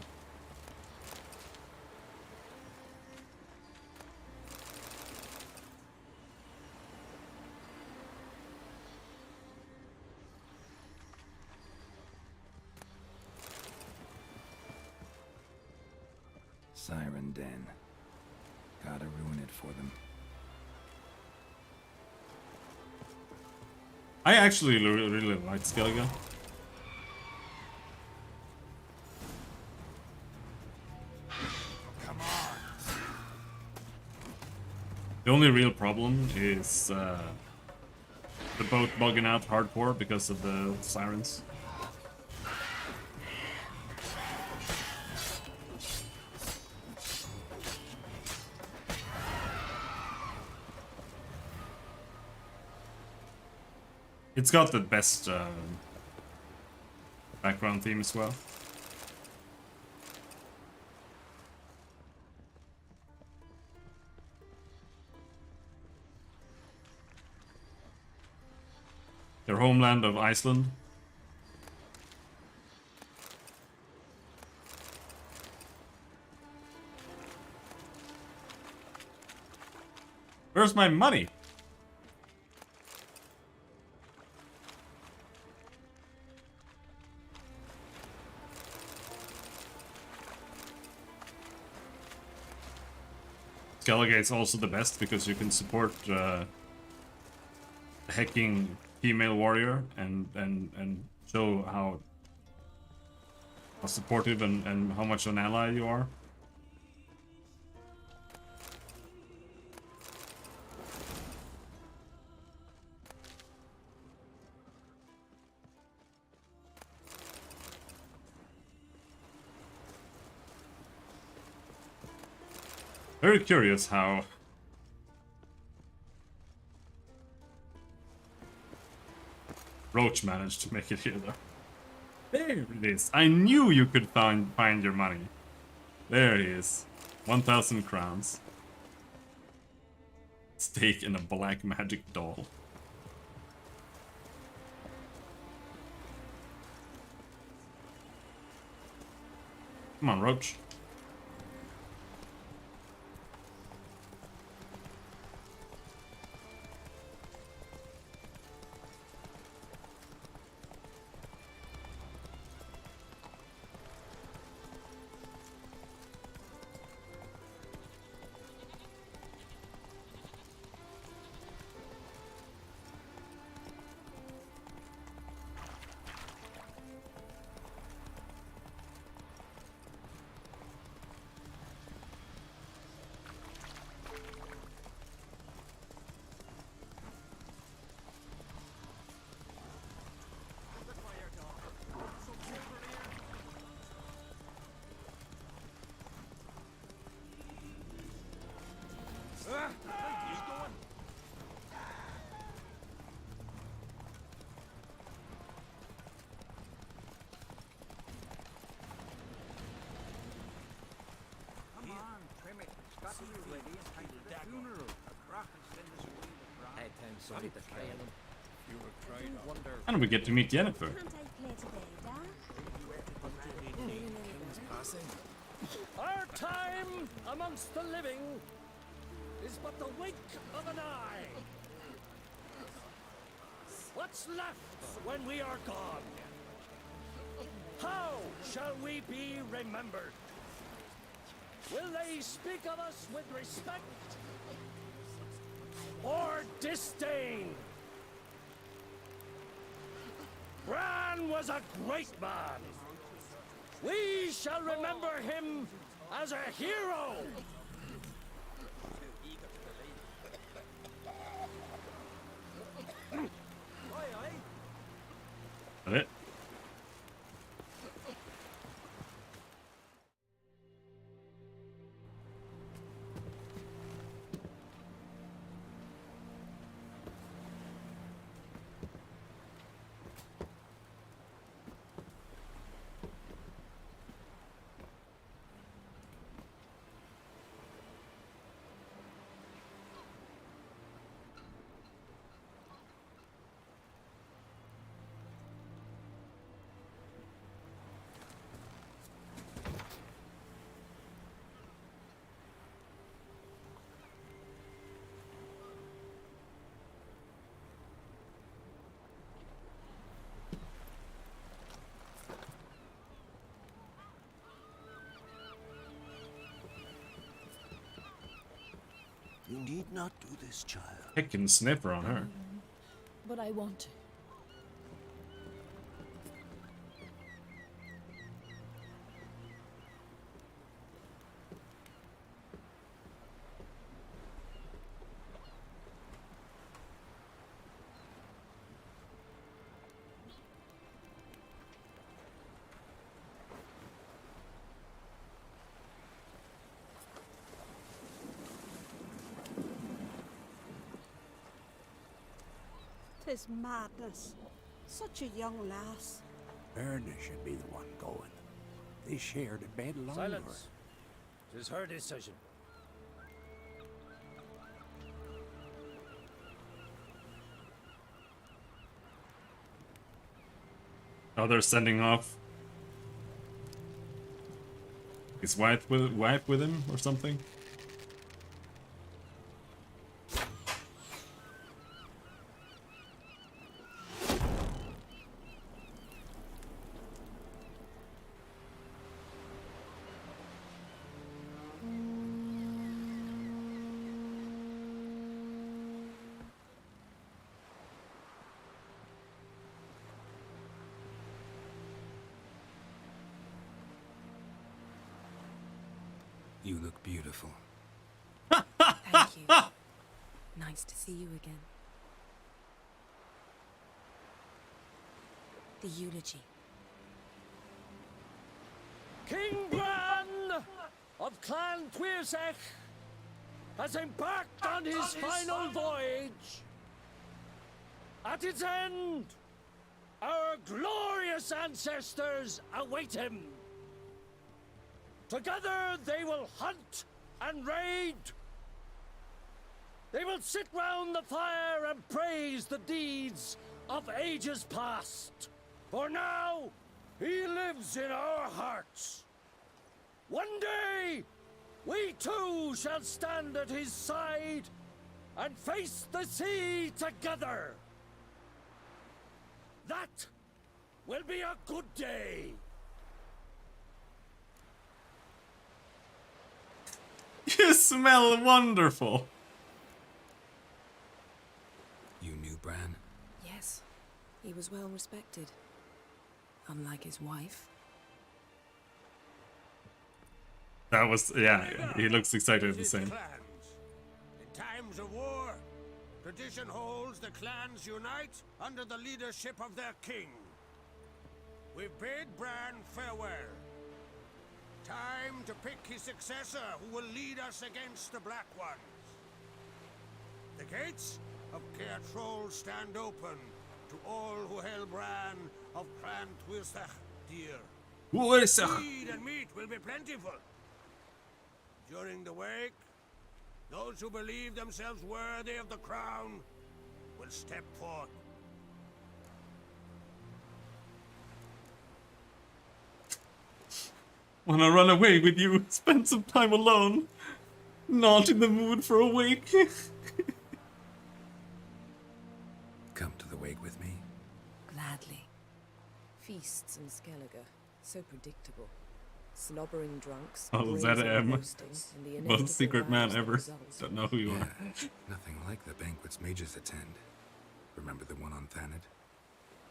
Siren Den. Gotta ruin it for them. I actually really like Skellige. Come on. The only real problem is the boat bugging out hardcore because of the sirens. It's got the best background theme as well. Their homeland of Iceland. Where's my money? Skellige is also the best because you can support a hacking female warrior and show how supportive and how much an ally you are. Very curious how Roach managed to make it here, though. There it is. I knew you could find your money. There he is. 1,000 crowns. Stake in a black magic doll. Come on, Roach. And we get to meet Yennefer. Our time amongst the living is but the wink of an eye. What's left when we are gone? How shall we be remembered? Will they speak of us with respect or disdain? Bran was a great man. We shall remember him as a hero. Got it? You need not do this, child. Picking sniffer on her. But I want to. Tis madness. Such a young lass. Erna should be the one going. They shared a bed long Silence. It is her decision. Oh, they're sending off his wife with him or something. You look beautiful. Thank you. Nice to see you again. The eulogy. King Bran of Clan Tuirsech has embarked on his final voyage. At its end, our glorious ancestors await him. Together they will hunt and raid. They will sit round the fire and praise the deeds of ages past. For now, he lives in our hearts. One day, we too shall stand at his side and face the sea together. That will be a good day. You smell wonderful. You knew Bran? Yes, he was well respected. Unlike his wife. That was, yeah, he looks exactly the same. Clans. In times of war, tradition holds the clans unite under the leadership of their king. We've bid Bran farewell. Time to pick his successor who will lead us against the Black Ones. The gates of Caer Troll stand open to all who held Bran of Clan Tuirsech dear. Feed and meat will be plentiful. During the wake, those who believe themselves worthy of the crown will step forth. Wanna run away with you? Spend some time alone. Not in the mood for a wake. Come to the wake with me? Gladly. Feasts in Skellige, so predictable. Slobbering drunks, Oh, brazen ZM. roasting, and the Most inevitable secret man battles that ever. result. Don't know who you are. Nothing like the banquets mages attend. Remember the one on Thanet?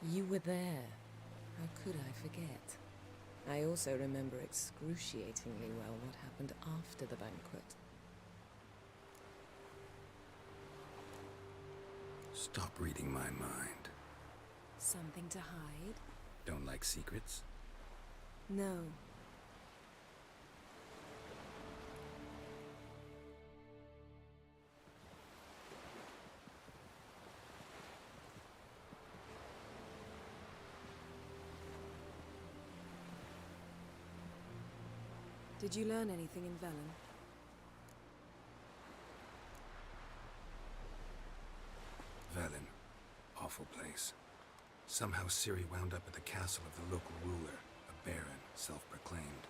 You were there. How could I forget? I also remember excruciatingly well what happened after the banquet. Stop reading my mind. Something to hide? Don't like secrets? No. Did you learn anything in Velen? Velen. Awful place. Somehow Ciri wound up at the castle of the local ruler, a baron, self-proclaimed.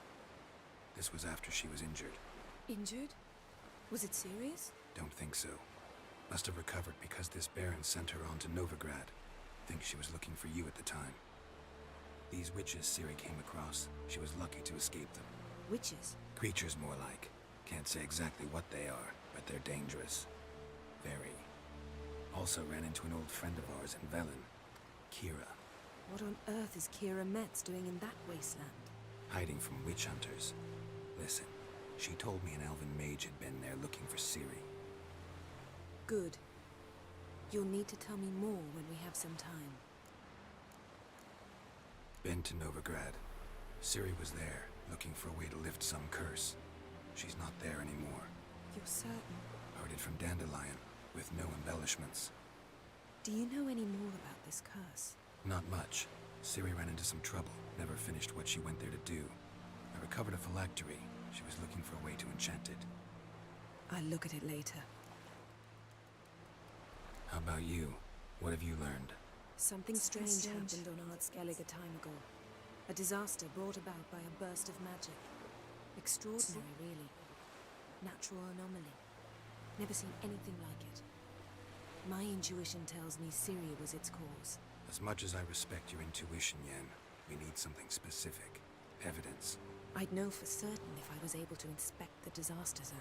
This was after she was injured. Injured? Was it serious? Don't think so. Must have recovered because this baron sent her on to Novigrad. Think she was looking for you at the time. These witches Ciri came across, she was lucky to escape them. Witches? Creatures more like. Can't say exactly what they are, but they're dangerous. Very. Also ran into an old friend of ours in Velen, Kira. What on earth is Kira Metz doing in that wasteland? Hiding from witch hunters. Listen, she told me an elven mage had been there looking for Ciri. Good. You'll need to tell me more when we have some time. Been to Novigrad. Ciri was there, looking for a way to lift some curse. She's not there anymore. You're certain? Heard it from Dandelion, with no embellishments. Do you know any more about this curse? Not much. Ciri ran into some trouble, never finished what she went there to do. I recovered a phylactery. She was looking for a way to enchant it. I'll look at it later. How about you? What have you learned? Something strange happened on Ard Skellige a time ago. A disaster brought about by a burst of magic. Extraordinary, really. Natural anomaly. Never seen anything like it. My intuition tells me Ciri was its cause. As much as I respect your intuition, Yen, we need something specific. Evidence. I'd know for certain if I was able to inspect the disaster zone.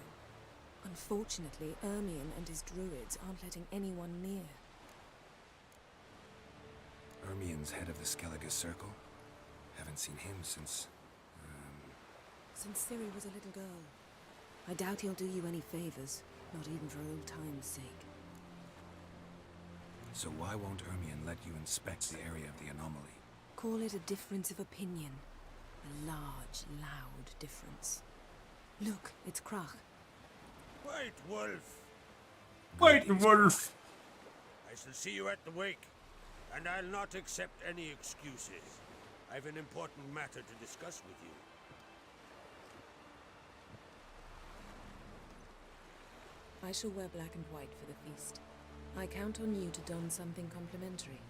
Unfortunately, Ermion and his druids aren't letting anyone near. Ermion's head of the Skellige Circle? Haven't seen him since... Since Ciri was a little girl. I doubt he'll do you any favors, not even for old time's sake. So why won't Ermion let you inspect the area of the anomaly? Call it a difference of opinion. A large, loud difference. Look, it's Krach. White Wolf! White Wolf! I shall see you at the wake, and I'll not accept any excuses. I've an important matter to discuss with you. I shall wear black and white for the feast. I count on you to don something complimentary.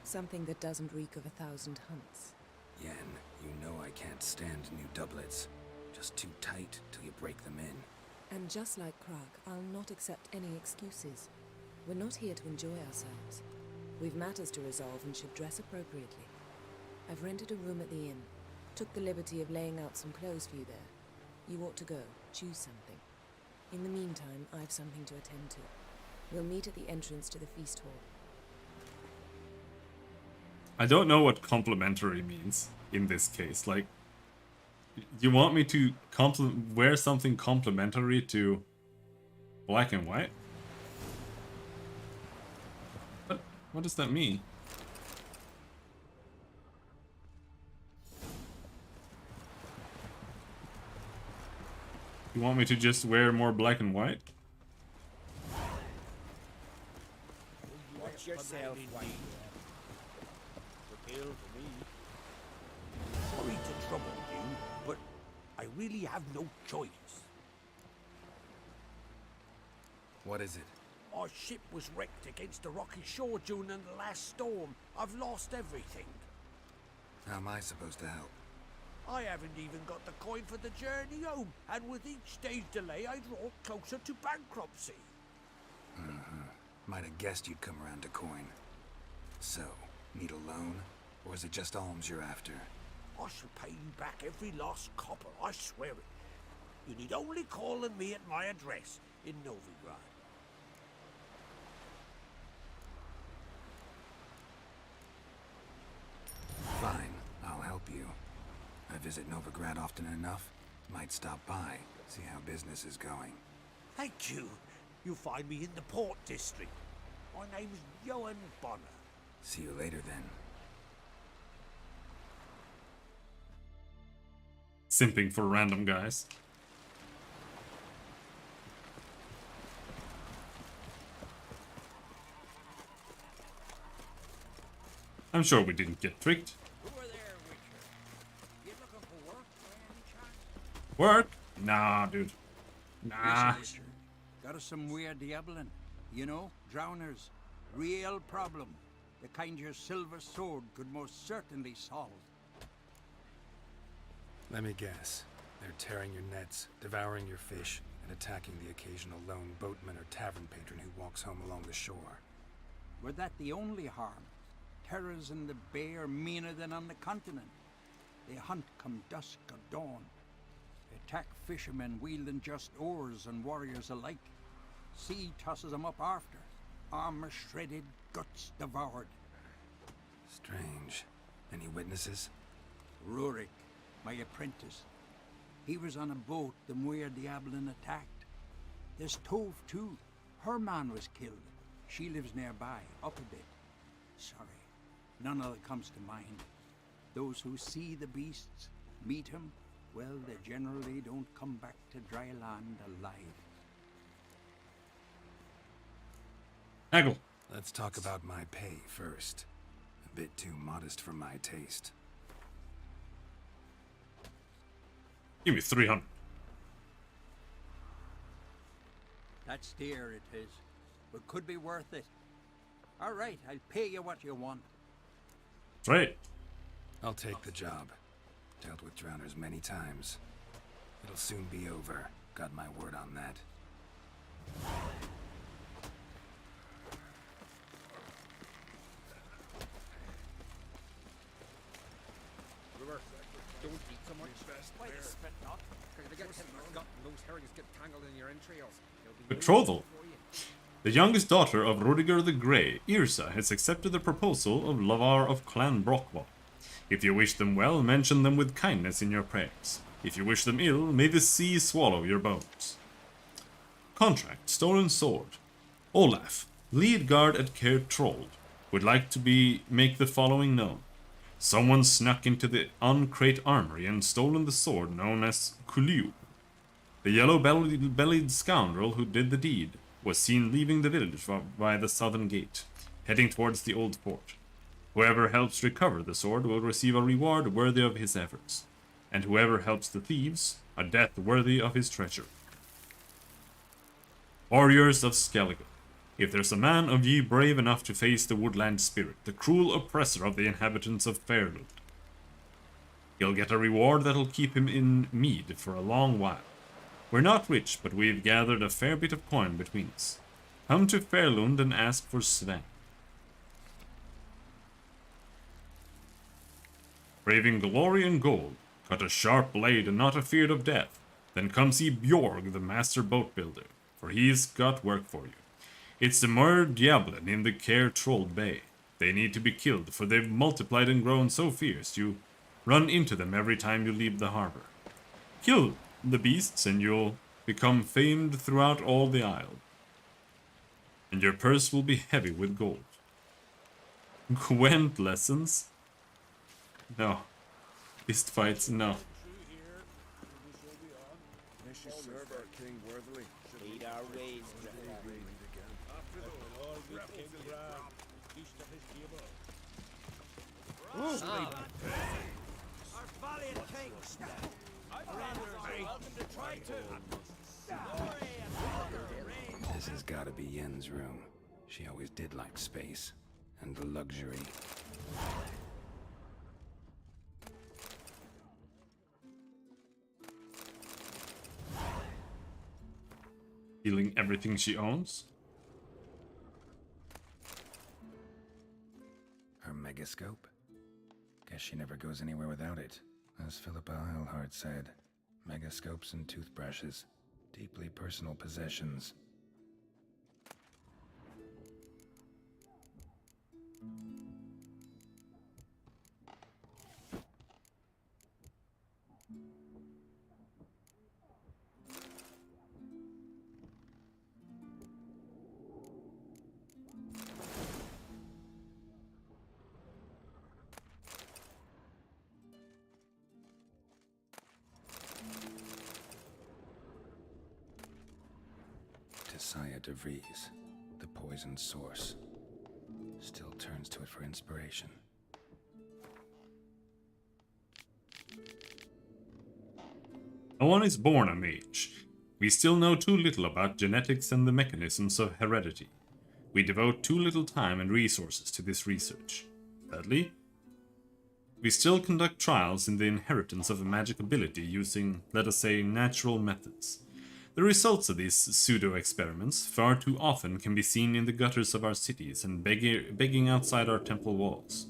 Something that doesn't reek of 1,000 hunts. Yen, you know I can't stand new doublets. Just too tight till you break them in. And just like Krach, I'll not accept any excuses. We're not here to enjoy ourselves. We've matters to resolve and should dress appropriately. I've rented a room at the inn. Took the liberty of laying out some clothes for you there. You ought to go. Choose something. In the meantime, I've something to attend to. We'll meet at the entrance to the feast hall. I don't know what complimentary means in this case. Like, you want me to wear something complementary to black and white? What does that mean? You want me to just wear more black and white? Watch yourself, White. Appeal to me. Sorry to trouble you, but I really have no choice. What is it? Our ship was wrecked against a rocky shore during the last storm. I've lost everything. How am I supposed to help? I haven't even got the coin for the journey home, and with each day's delay, I draw closer to bankruptcy. Might have guessed you'd come around to coin. So, need a loan? Or is it just alms you're after? I shall pay you back every last copper, I swear it. You need only call on me at my address in Novigrad. Fine, I'll help you. I visit Novigrad often enough. Might stop by, see how business is going. Thank you. You'll find me in the Port District. My name's Johan Bonner. See you later then. Simping for random guys. I'm sure we didn't get tricked. Work? Nah, dude. Nah. Listen, Richard. Got us some weird diabling. You know, drowners. Real problem. The kind your silver sword could most certainly solve. Let me guess. They're tearing your nets, devouring your fish, and attacking the occasional lone boatman or tavern patron who walks home along the shore. Were that the only harm? Terrors in the bay are meaner than on the continent. They hunt come dusk or dawn. They attack fishermen wielding just oars and warriors alike. Sea tosses them up after. Armor shredded, guts devoured. Strange. Any witnesses? Rurik, my apprentice. He was on a boat the Muir Diablin attacked. There's Tove too. Her man was killed. She lives nearby, up a bit. Sorry, none other comes to mind. Those who see the beasts, meet him, well, they generally don't come back to dry land alive. Haggle. Let's talk about my pay first. A bit too modest for my taste. Give me 300. That's dear, it is. But could be worth it. All right, I'll pay you what you want. Right. I'll take the job. Dealt with drowners many times. It'll soon be over. Got my word on that. Don't eat so much. Why you spit not? Because they get hit in the gut and those herrings get tangled in your entrails. Betrothal. The youngest daughter of Rudiger the Grey, Yrsa, has accepted the proposal of Lavar of Clan Brockwall. If you wish them well, mention them with kindness in your prayers. If you wish them ill, may the sea swallow your bones. Contract, stolen sword. Olaf, lead guard at Caer Trold, would like to make the following known. Someone snuck into the Uncrate armory and stolen the sword known as Kuliu. The yellow-bellied scoundrel who did the deed was seen leaving the village by the southern gate, heading towards the old fort. Whoever helps recover the sword will receive a reward worthy of his efforts, and whoever helps the thieves, a death worthy of his treasure. Warriors of Skellige, if there's a man of ye brave enough to face the woodland spirit, the cruel oppressor of the inhabitants of Faerlund, he'll get a reward that'll keep him in mead for a long while. We're not rich, but we've gathered a fair bit of coin between us. Come to Faerlund and ask for Sven. Craving glory and gold, cut a sharp blade and not afeard of death, then come see Bjorg, the master boat builder, for he's got work for you. It's the Muir Diablin in the Caer Trold Bay. They need to be killed, for they've multiplied and grown so fierce you run into them every time you leave the harbor. Kill the beasts and you'll become famed throughout all the isle. And your purse will be heavy with gold. Gwent lessons? No. Fist fights? No. Serve our king worthily. Lead our ways, Our valiant king. Welcome to try This has gotta be Yen's room. She always did like space. And luxury. stealing everything she owns. Her megascope? Guess she never goes anywhere without it. As Philippa Eilhart said, megascopes and toothbrushes. Deeply personal possessions. Tisaya DeVries, the poisoned source, still turns to it for inspiration. No one is born a mage. We still know too little about genetics and the mechanisms of heredity. We devote too little time and resources to this research. Sadly, we still conduct trials in the inheritance of a magic ability using, let us say, natural methods. The results of these pseudo-experiments far too often can be seen in the gutters of our cities and begging outside our temple walls.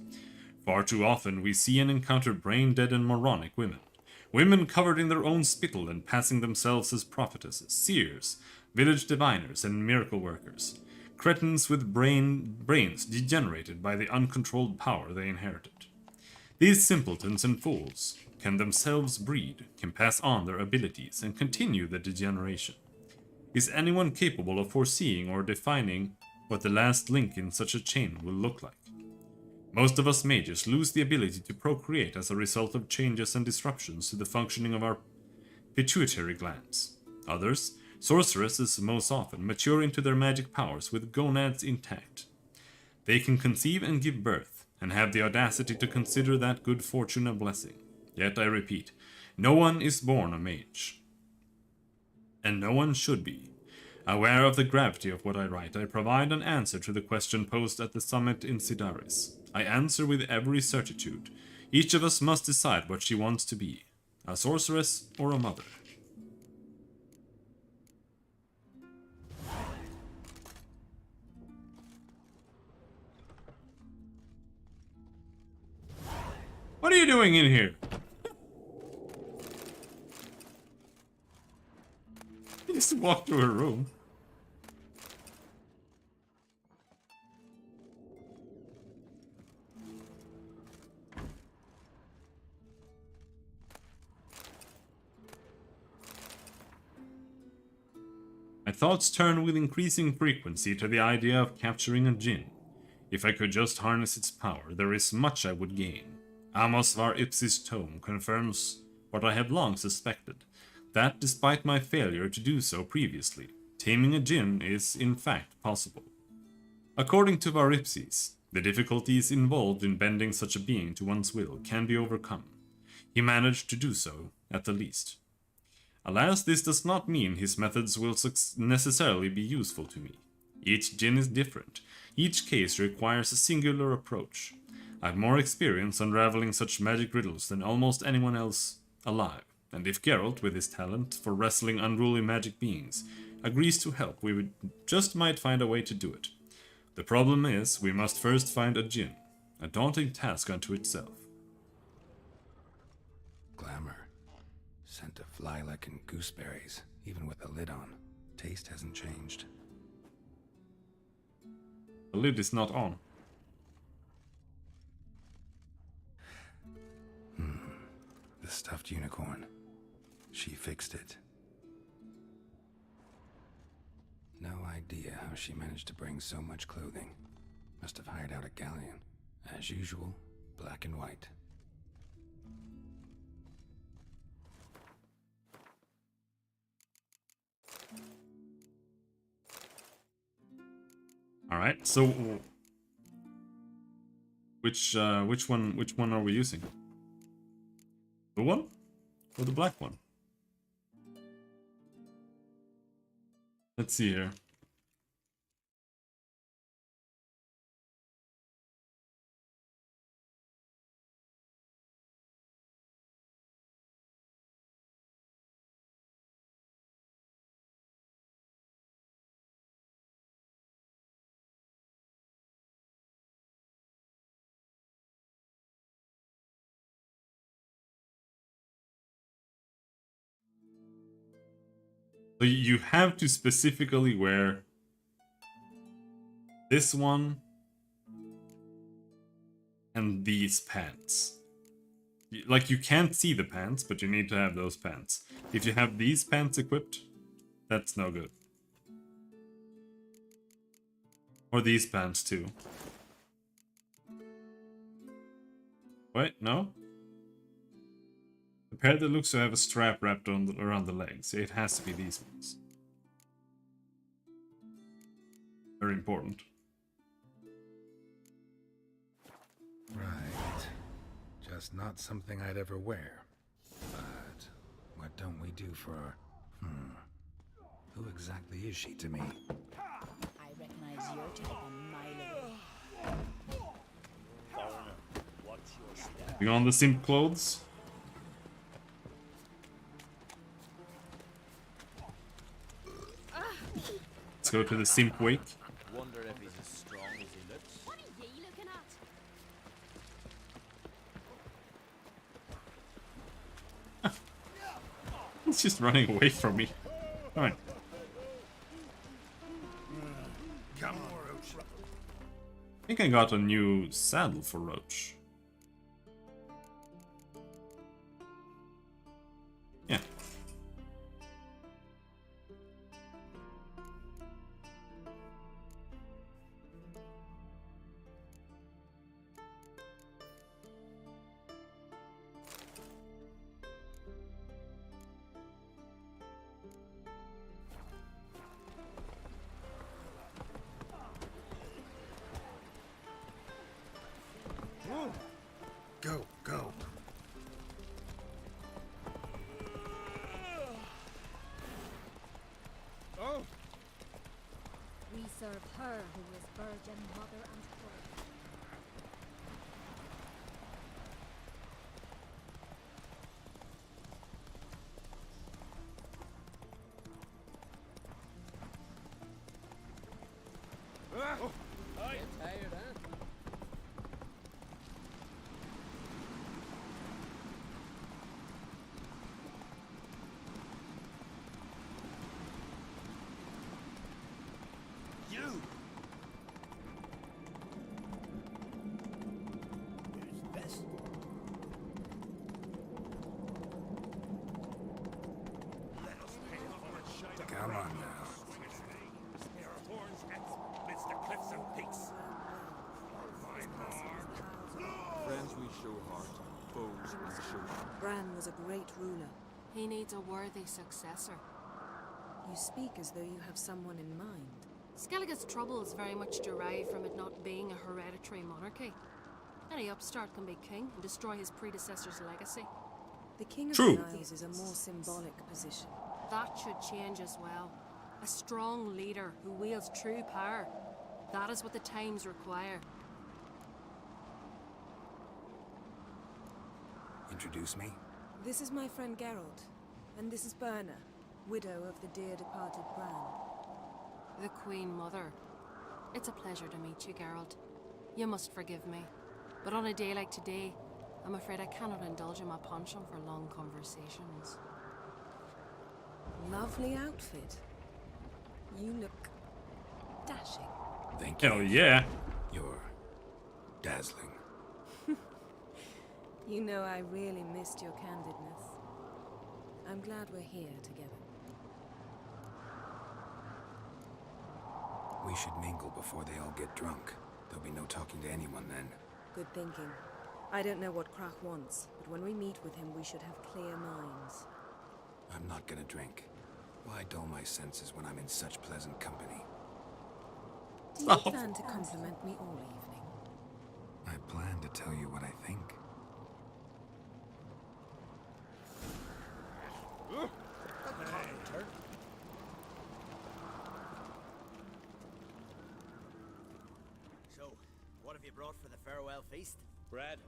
Far too often we see and encounter brain-dead and moronic women. Women covered in their own spittle and passing themselves as prophetesses, seers, village diviners, and miracle workers. Cretins with brains degenerated by the uncontrolled power they inherited. These simpletons and fools can themselves breed, can pass on their abilities, and continue the degeneration. Is anyone capable of foreseeing or defining what the last link in such a chain will look like? Most of us mages lose the ability to procreate as a result of changes and disruptions to the functioning of our pituitary glands. Others, sorceresses most often, mature into their magic powers with gonads intact. They can conceive and give birth, and have the audacity to consider that good fortune a blessing. Yet I repeat, no one is born a mage. And no one should be. Aware of the gravity of what I write, I provide an answer to the question posed at the summit in Sidaris. I answer with every certitude. Each of us must decide what she wants to be, a sorceress or a mother. What are you doing in here? You just walked through her room. My thoughts turn with increasing frequency to the idea of capturing a djinn. If I could just harness its power, there is much I would gain. Amos var Ipsis tome confirms what I have long suspected, that despite my failure to do so previously, taming a djinn is in fact possible. According to var Ipsis, the difficulties involved in bending such a being to one's will can be overcome. He managed to do so, at the least. Alas, this does not mean his methods will necessarily be useful to me. Each djinn is different. Each case requires a singular approach. I have more experience unraveling such magic riddles than almost anyone else alive, and if Geralt, with his talent for wrestling unruly magic beings, agrees to help, we might find a way to do it. The problem is, we must first find a djinn, a daunting task unto itself. Glamour. Scent of lilac and gooseberries, even with the lid on. Taste hasn't changed. The lid is not on. The stuffed unicorn. She fixed it. No idea how she managed to bring so much clothing. Must have hired out a galleon. As usual, black and white. All right. So, which one are we using? The one or the black one? Let's see here. So you have to specifically wear this one and these pants. Like, you can't see the pants, but you need to have those pants. If you have these pants equipped, that's no good. Or these pants too. Wait, no? The pair that looks to have a strap wrapped around the legs. It has to be these ones. Very important. Right. Just not something I'd ever wear. But what don't we do for... Who exactly is she to me? I recognize your type a mile away. What's your step? You on the simp clothes? Let's go to the simp wake. Wonder if he's as strong as he looks. What are ye looking at? He's just running away from me. Alright. Come on, Roach. I think I got a new saddle for Roach. Yeah. Go, go. Oh! We serve her who is virgin, mother, and queen. Get tired, huh? You! Who's this? Come on now. Your horns amidst the cliffs and peaks. Friends we show heart, foes we show fear. Bran was a great ruler. He needs a worthy successor. You speak as though you have someone in mind. Skellige's troubles very much derive from it not being a hereditary monarchy. Any upstart can be king and destroy his predecessor's legacy. The King of True. the Isles is a more symbolic position. That should change as well. A strong leader who wields true power. That is what the times require. Introduce me? This is my friend Geralt, and this is Berna, widow of the dear departed Bran. The Queen Mother. It's a pleasure to meet you, Geralt. You must forgive me. But on a day like today, I'm afraid I cannot indulge in my penchant for long conversations. Lovely outfit. You look dashing. Thank you. Hell yeah. You're dazzling. You know I really missed your candidness. I'm glad we're here together. We should mingle before they all get drunk. There'll be no talking to anyone then. Good thinking. I don't know what Krach wants, but when we meet with him, we should have clear minds. I'm not gonna drink. Why dull my senses when I'm in such pleasant company? Do you plan to compliment me all evening? I plan to tell you what I think. So, what have you brought for the farewell feast? Bread,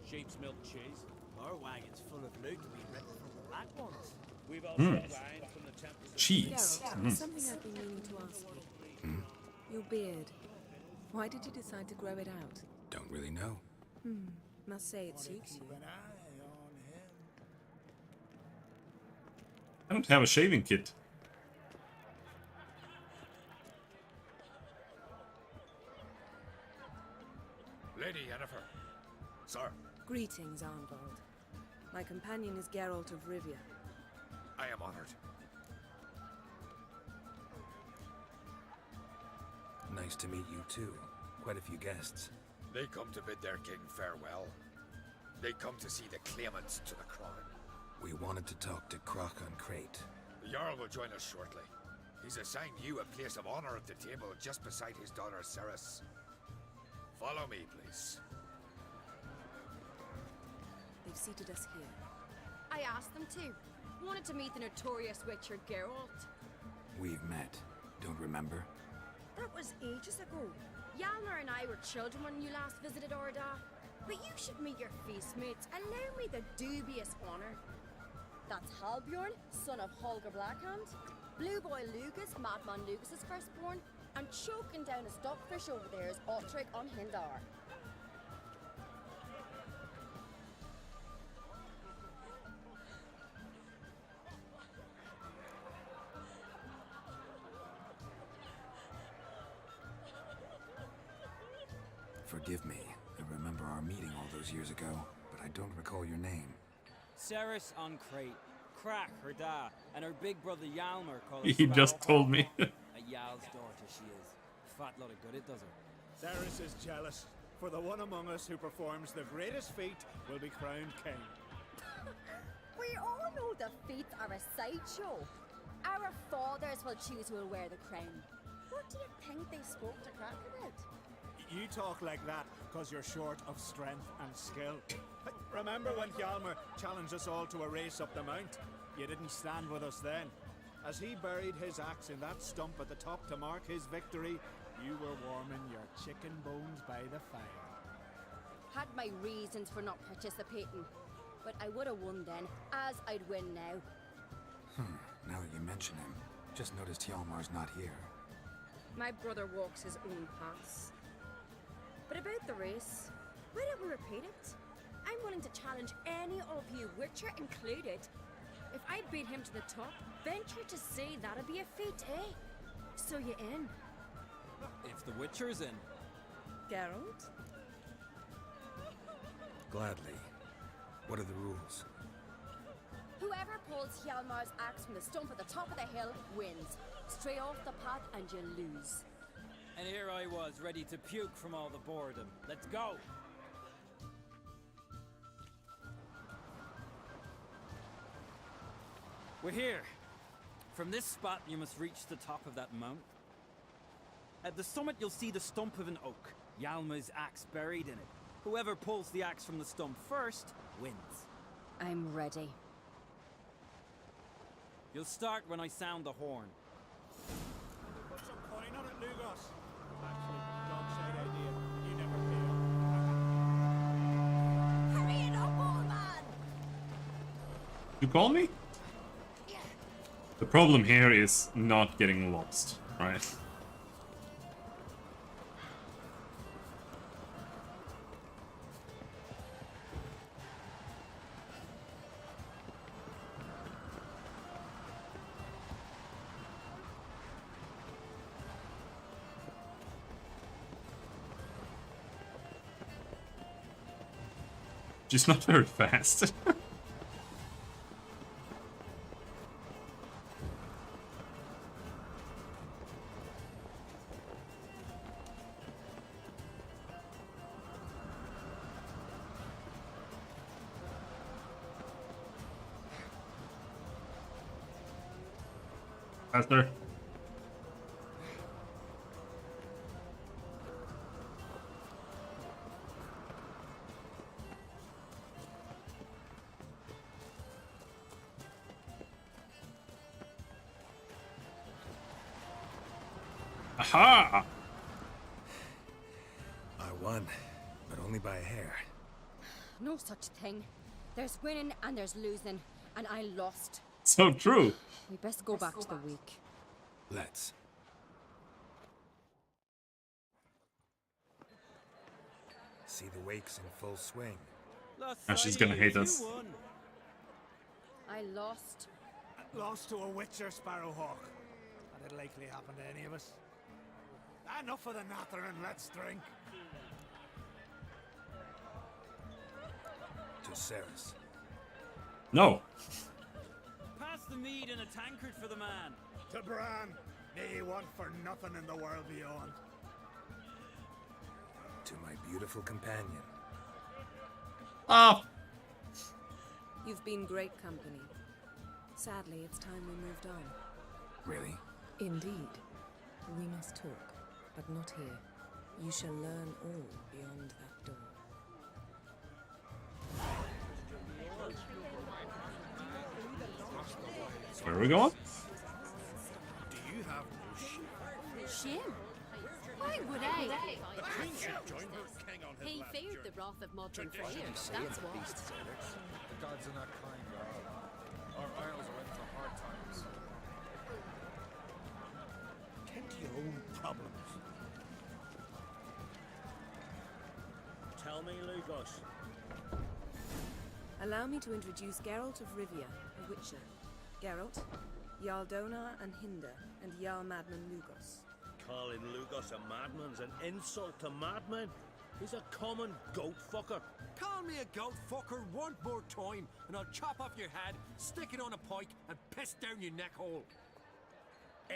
sheep's milk cheese. Our wagon's full of loot to be ripped from the black ones. We've also wine from the temples. Cheese. Geralt, something I've been meaning to ask you. Your beard. Why did you decide to grow it out? Don't really know. Must say it suits you. I don't have a shaving kit. Greetings, Arnvald. My companion is Geralt of Rivia. I am honored. Nice to meet you too. Quite a few guests. They come to bid their king farewell. They come to see the claimants to the crown. We wanted to talk to Crachon Crate. The Jarl will join us shortly. He's assigned you a place of honor at the table just beside his daughter Ceres. Follow me, please. They've seated us here. I asked them to. Wanted to meet the notorious witcher Geralt. We've met. Don't remember? That was ages ago. Hjalmar and I were children when you last visited Orda. But you should meet your feast mates. Allow me the dubious honor. That's Halbjorn, son of Holger Blackhand. Blue Boy Lugas, Madman Lugas' firstborn. And choking down a stockfish over there is Otric on Hindar. Forgive me. I remember our meeting all those years ago, but I don't recall your name. Ceres on Crate. Crack, her da, and her big brother Hjalmar called He just told me. A Jarl's daughter she is. Fat lot of good it does her. Ceres is jealous, for the one among us who performs the greatest feat will be crowned king. We all know the feats are a sideshow. Our fathers will choose who will wear the crown. What do you think they spoke to Crack about? You talk like that because you're short of strength and skill. Remember when Hjalmar challenged us all to a race up the mount? You didn't stand with us then. As he buried his axe in that stump at the top to mark his victory, you were warming your chicken bones by the fire. Had my reasons for not participating, but I would have won then, as I'd win now. Now that you mention him, just noticed Hjalmar's not here. My brother walks his own paths. But about the race, why don't we repeat it? I'm willing to challenge any of you, Witcher included. If I beat him to the top, venture to say that'd be a feat, eh? So you in? If the Witcher's in. Geralt? Gladly. What are the rules? Whoever pulls Hjalmar's axe from the stump at the top of the hill wins. Stray off the path and you lose. And here I was, ready to puke from all the boredom. Let's go! We're here. From this spot, you must reach the top of that mount. At the summit, you'll see the stump of an oak. Hjalmar's axe buried in it. Whoever pulls the axe from the stump first, wins. I'm ready. You'll start when I sound the horn. Put some coin on it, Lugos. Actually, dog side idea. You never Hurry it up, old man! You call me? The problem here is not getting lost, right? She's not very fast. Faster. Aha! I won, but only by a hair. No such thing. There's winning and there's losing, and I lost. So true. We best go back to the week. Let's. See the wakes in full swing. And she's gonna hate us. I lost. Lost to a Witcher, Sparrowhawk. That'd likely happen to any of us. Enough of the nattering, let's drink. To Ceres. No. Pass the mead in a tankard for the man. To Bran, may he want for nothing in the world beyond. To my beautiful companion. Ah. You've been great company. Sadly, it's time we moved on. Really? Indeed. We must talk, but not here. You shall learn all beyond that door. Where are we going? Do you have no shame? Shame? Why would I? The queen should join her king on his He last feared journey. the wrath of modern Tradition fire, say that's the what. beasts say it. The gods are not kind, Jarl. Our isles are in for hard times. Tend to your own problems. Tell me, Lugos. Allow me to introduce Geralt of Rivia, a witcher. Geralt, Jarl Donar and Hinder, and Jarl Madman Lugos. Calling Lugos a madman's an insult to madmen. He's a common goat fucker. Call me a goat fucker one more time, and I'll chop off your head, stick it on a pike, and piss down your neck hole.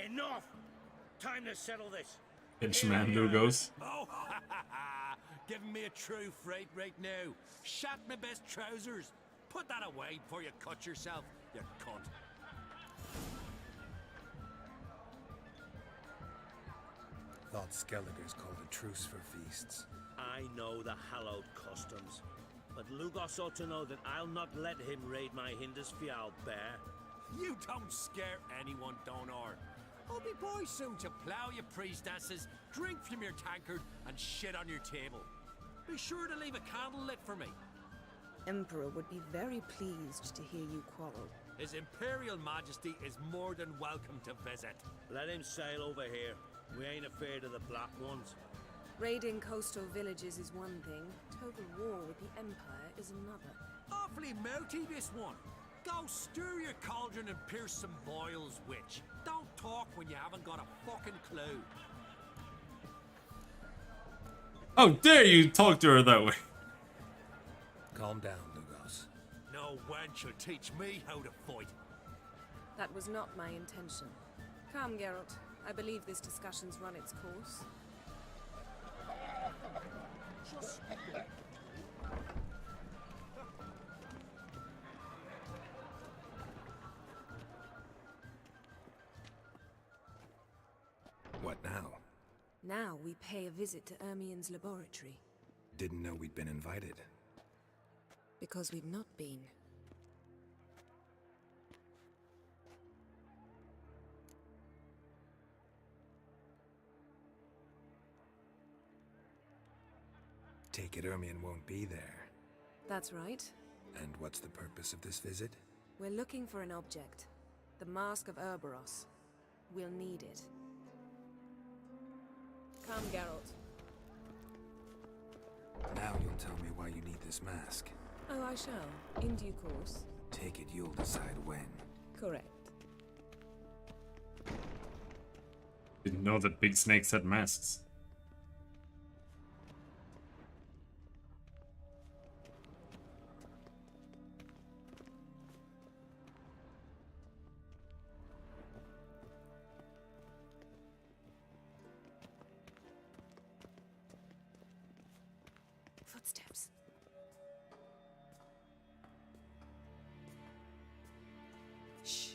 Enough! Time to settle this. Henchman Lugos. Oh, giving me a true fright right now. Shat my best trousers. Put that away before you cut yourself, you cunt. Thought Skelliger's called a truce for feasts. I know the hallowed customs, but Lugos ought to know that I'll not let him raid my Hindisfial bear. You don't scare anyone, Donar. I'll be boy soon to plough your priestesses, drink from your tankard, and shit on your table. Be sure to leave a candle lit for me. Emperor would be very pleased to hear you quarrel. His Imperial Majesty is more than welcome to visit. Let him sail over here. We ain't afraid of the Black Ones. Raiding coastal villages is one thing. Total war with the Empire is another. Awfully mouty, this one. Go stir your cauldron and pierce some boils, witch. Don't talk when you haven't got a fucking clue. How dare you talk to her that way? Calm down, Lugos. No wench will teach me how to fight. That was not my intention. Come, Geralt. I believe this discussion's run its course. What now? Now we pay a visit to Ermien's laboratory. Didn't know we'd been invited. Because we've not been. Take it Ermien won't be there. That's right. And what's the purpose of this visit? We're looking for an object. The Mask of Urboros. We'll need it. Come, Geralt. Now you'll tell me why you need this mask. Oh, I shall. In due course. Take it you'll decide when. Correct. Didn't know that big snakes had masks. Footsteps. Shh.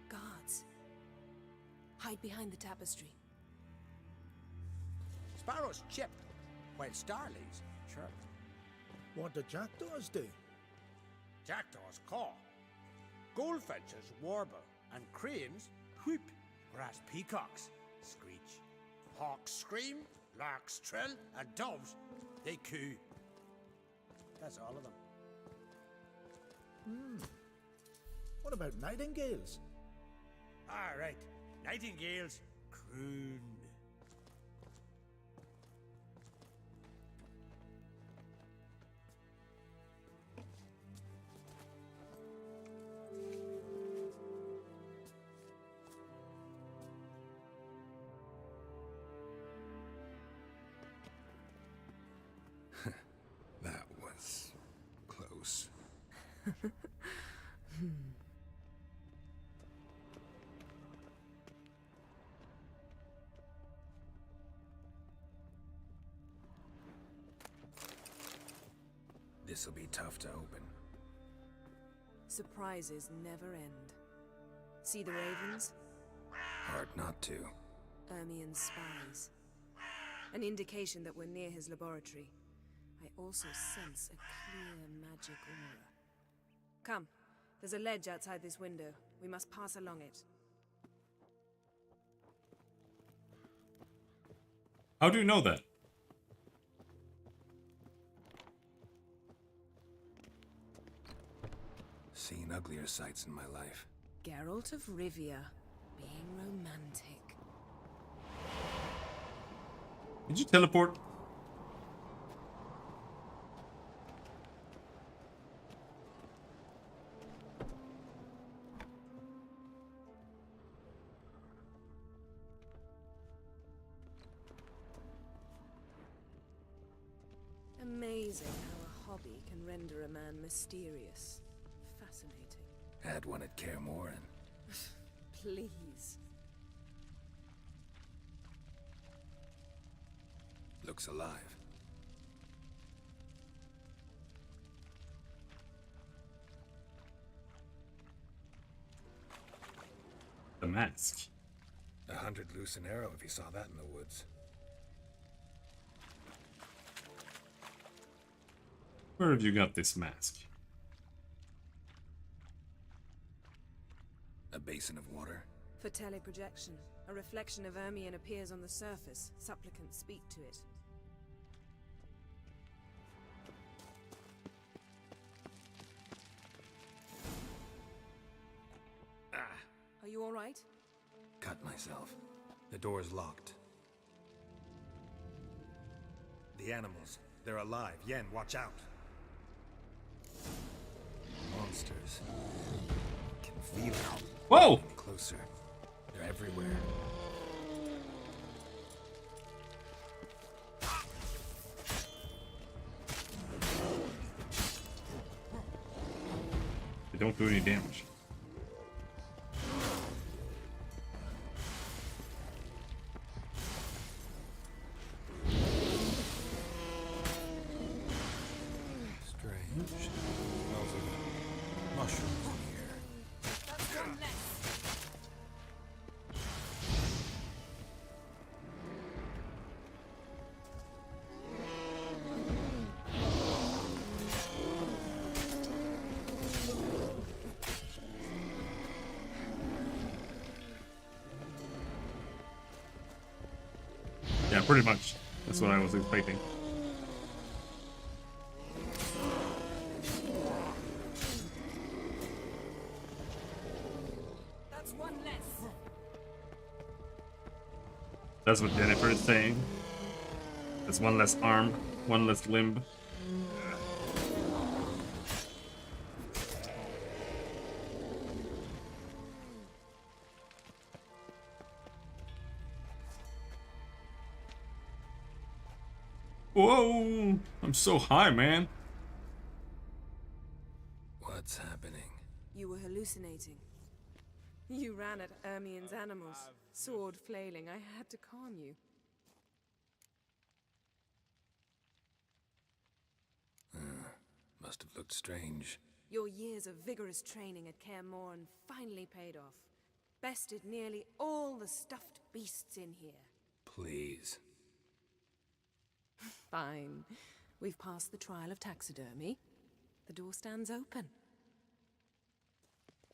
Guards. Hide behind the tapestry. Sparrows chip, while starlings chirp. What do jackdaws do? Jackdaws caw. Goldfinches warble, and cranes whoop, whereas peacocks screech. Hawks scream, larks trill, and doves, they coo. That's all of them. What about nightingales? All right, nightingales croon. That was close. This'll be tough to open. Surprises never end. See the ravens? Hard not to. Ermien's spies. An indication that we're near his laboratory. I also sense a clear magic aura. Come, there's a ledge outside this window. We must pass along it. How do you know that? Seen uglier sights in my life. Geralt of Rivia, being romantic. Did you teleport? Amazing how a hobby can render a man mysterious. Fascinating. Had one at Kaer Morhen. Please. Looks alive. The mask. 100 loose an arrow if you saw that in the woods. Where have you got this mask? A basin of water. For teleprojection, a reflection of Ermien appears on the surface. Supplicants speak to it. Are you all right? Cut myself. The door's locked. The animals. They're alive. Yen, watch out. Monsters. Can feel them. Whoa! Getting closer. They're everywhere. They don't do any damage. Strange. Smells of mushrooms in here. Yeah, pretty much. That's what I was expecting. That's one less. That's what Jennifer is saying. There's one less arm, one less limb. Whoa! I'm so high, man. What's happening? You were hallucinating. You ran at Ermien's animals, sword flailing. I had to calm you. Must have looked strange. Your years of vigorous training at Kaer Morhen finally paid off. Bested nearly all the stuffed beasts in here. Please. Fine. We've passed the trial of taxidermy. The door stands open.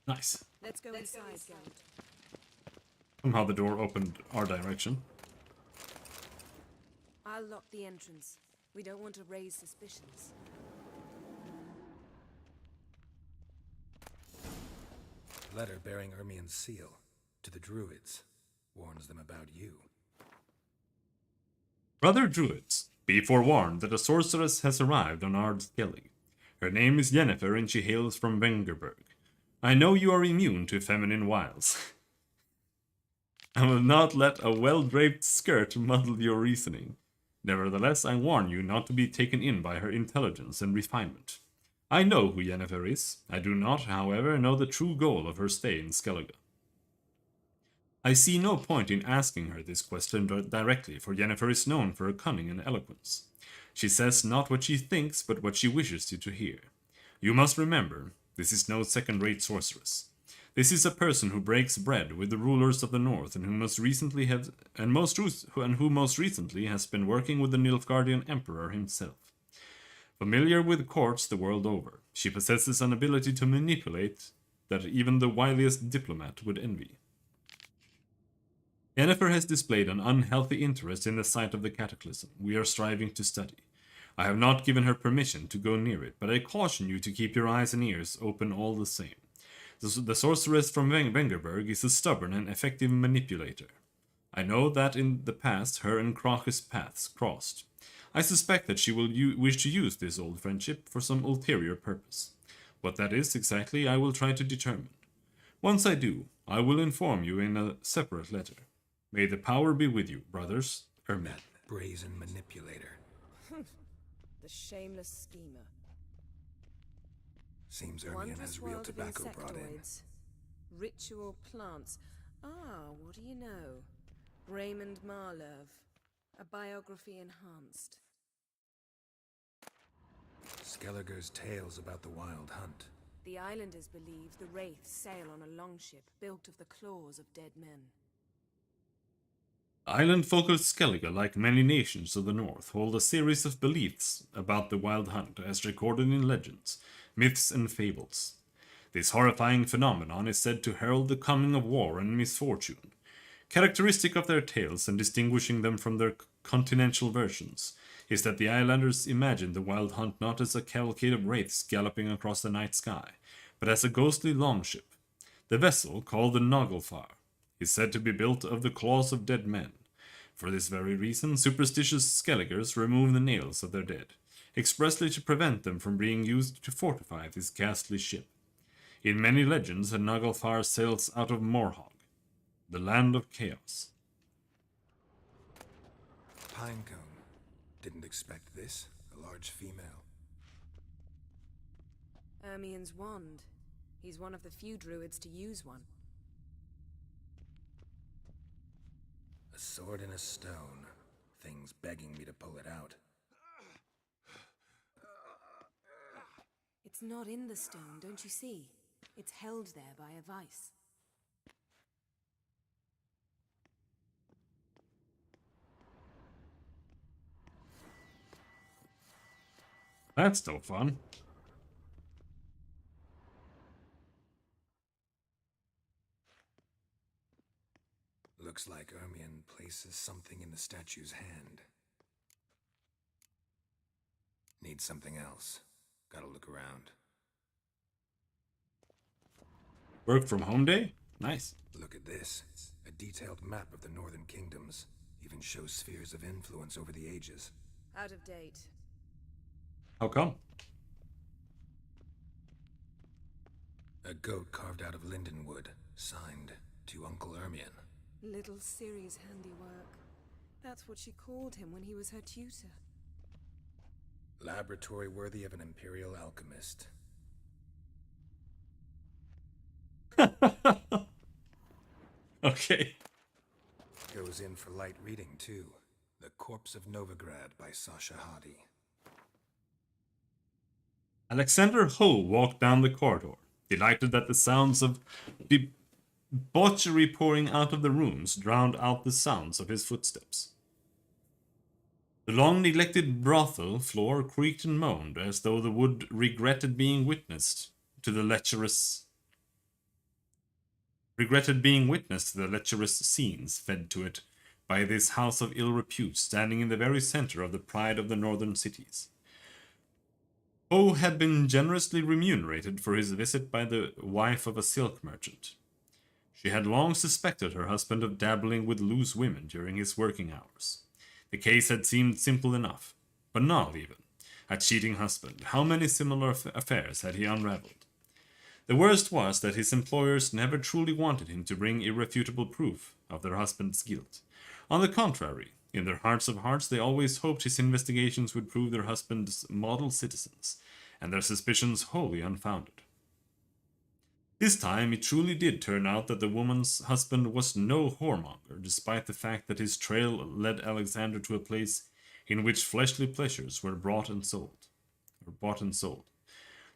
Nice. Let's go inside, Geralt. Somehow the door opened our direction. I'll lock the entrance. We don't want to raise suspicions. Letter bearing Ermien's seal to the druids. Warns them about you. Brother Druids, be forewarned that a sorceress has arrived on Ardskillig. Her name is Yennefer and she hails from Vengerberg. I know you are immune to feminine wiles. I will not let a well-draped skirt muddle your reasoning. Nevertheless, I warn you not to be taken in by her intelligence and refinement. I know who Yennefer is. I do not, however, know the true goal of her stay in Skellige. I see no point in asking her this question directly, for Yennefer is known for her cunning and eloquence. She says not what she thinks, but what she wishes you to hear. You must remember, this is no second-rate sorceress. This is a person who breaks bread with the rulers of the north, and who most recently has been working with the Nilfgaardian Emperor himself. Familiar with courts the world over, she possesses an ability to manipulate that even the wiliest diplomat would envy. Yennefer has displayed an unhealthy interest in the site of the cataclysm we are striving to study. I have not given her permission to go near it, but I caution you to keep your eyes and ears open all the same. The sorceress from Vengerberg is a stubborn and effective manipulator. I know that in the past her and Krach's paths crossed. I suspect that she will wish to use this old friendship for some ulterior purpose. What that is exactly I will try to determine. Once I do, I will inform you in a separate letter. May the power be with you, brothers. Ermin. That brazen manipulator. The shameless schemer. Seems Ermion has real tobacco brought in. Ritual plants. Ah, what do you know? Raymond Marlev. A biography enhanced. Skellige's tales about the Wild Hunt. The islanders believe the wraiths sail on a longship built of the claws of dead men. Island folk of Skellige, like many nations of the north, hold a series of beliefs about the Wild Hunt as recorded in legends, myths and fables. This horrifying phenomenon is said to herald the coming of war and misfortune. Characteristic of their tales and distinguishing them from their continental versions is that the islanders imagine the Wild Hunt not as a cavalcade of wraiths galloping across the night sky, but as a ghostly longship. The vessel, called the Naglfar, is said to be built of the claws of dead men. For this very reason, superstitious Skelligers remove the nails of their dead, expressly to prevent them from being used to fortify this ghastly ship. In many legends, a Naglfar sails out of Morhog, the land of chaos. Pinecone. Didn't expect this. A large female. Ermion's wand. He's one of the few druids to use one. A sword and a stone. Thing's begging me to pull it out. It's not in the stone, don't you see? It's held there by a vice. That's still fun. Looks like Ermion places something in the statue's hand. Need something else. Gotta look around. Work from home day? Nice. Look at this. A detailed map of the Northern Kingdoms. Even shows spheres of influence over the ages. Out of date. How come? A goat carved out of linden wood. Signed, to Uncle Ermion. Little Ciri's handiwork. That's what she called him when he was her tutor. Laboratory worthy of an imperial alchemist. Okay. Goes in for light reading, too. The Corpse of Novigrad by Sasha Hadi. Alexander Ho walked down the corridor, delighted that the sounds of debauchery pouring out of the rooms drowned out the sounds of his footsteps. The long-neglected brothel floor creaked and moaned as though the wood regretted being witness to the lecherous scenes fed to it by this house of ill repute standing in the very center of the pride of the northern cities. Ho had been generously remunerated for his visit by the wife of a silk merchant. She had long suspected her husband of dabbling with loose women during his working hours. The case had seemed simple enough, banal even. A cheating husband, how many similar affairs had he unraveled? The worst was that his employers never truly wanted him to bring irrefutable proof of their husband's guilt. On the contrary, in their hearts of hearts they always hoped his investigations would prove their husbands model citizens, and their suspicions wholly unfounded. This time it truly did turn out that the woman's husband was no whoremonger, despite the fact that his trail led Alexander to a place in which fleshly pleasures were bought and sold.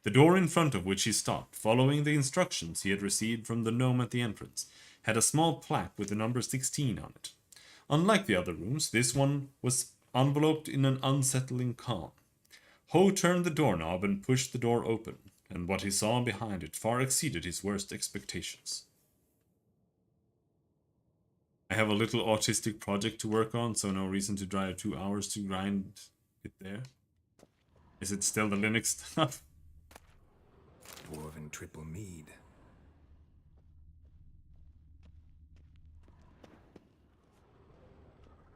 The door in front of which he stopped, following the instructions he had received from the gnome at the entrance, had a small plaque with the number 16 on it. Unlike the other rooms, this one was enveloped in an unsettling calm. Ho turned the doorknob and pushed the door open, and what he saw behind it far exceeded his worst expectations. I have a little autistic project to work on, so no reason to drive 2 hours to grind it there. Is it still the Linux stuff? Dwarven triple mead.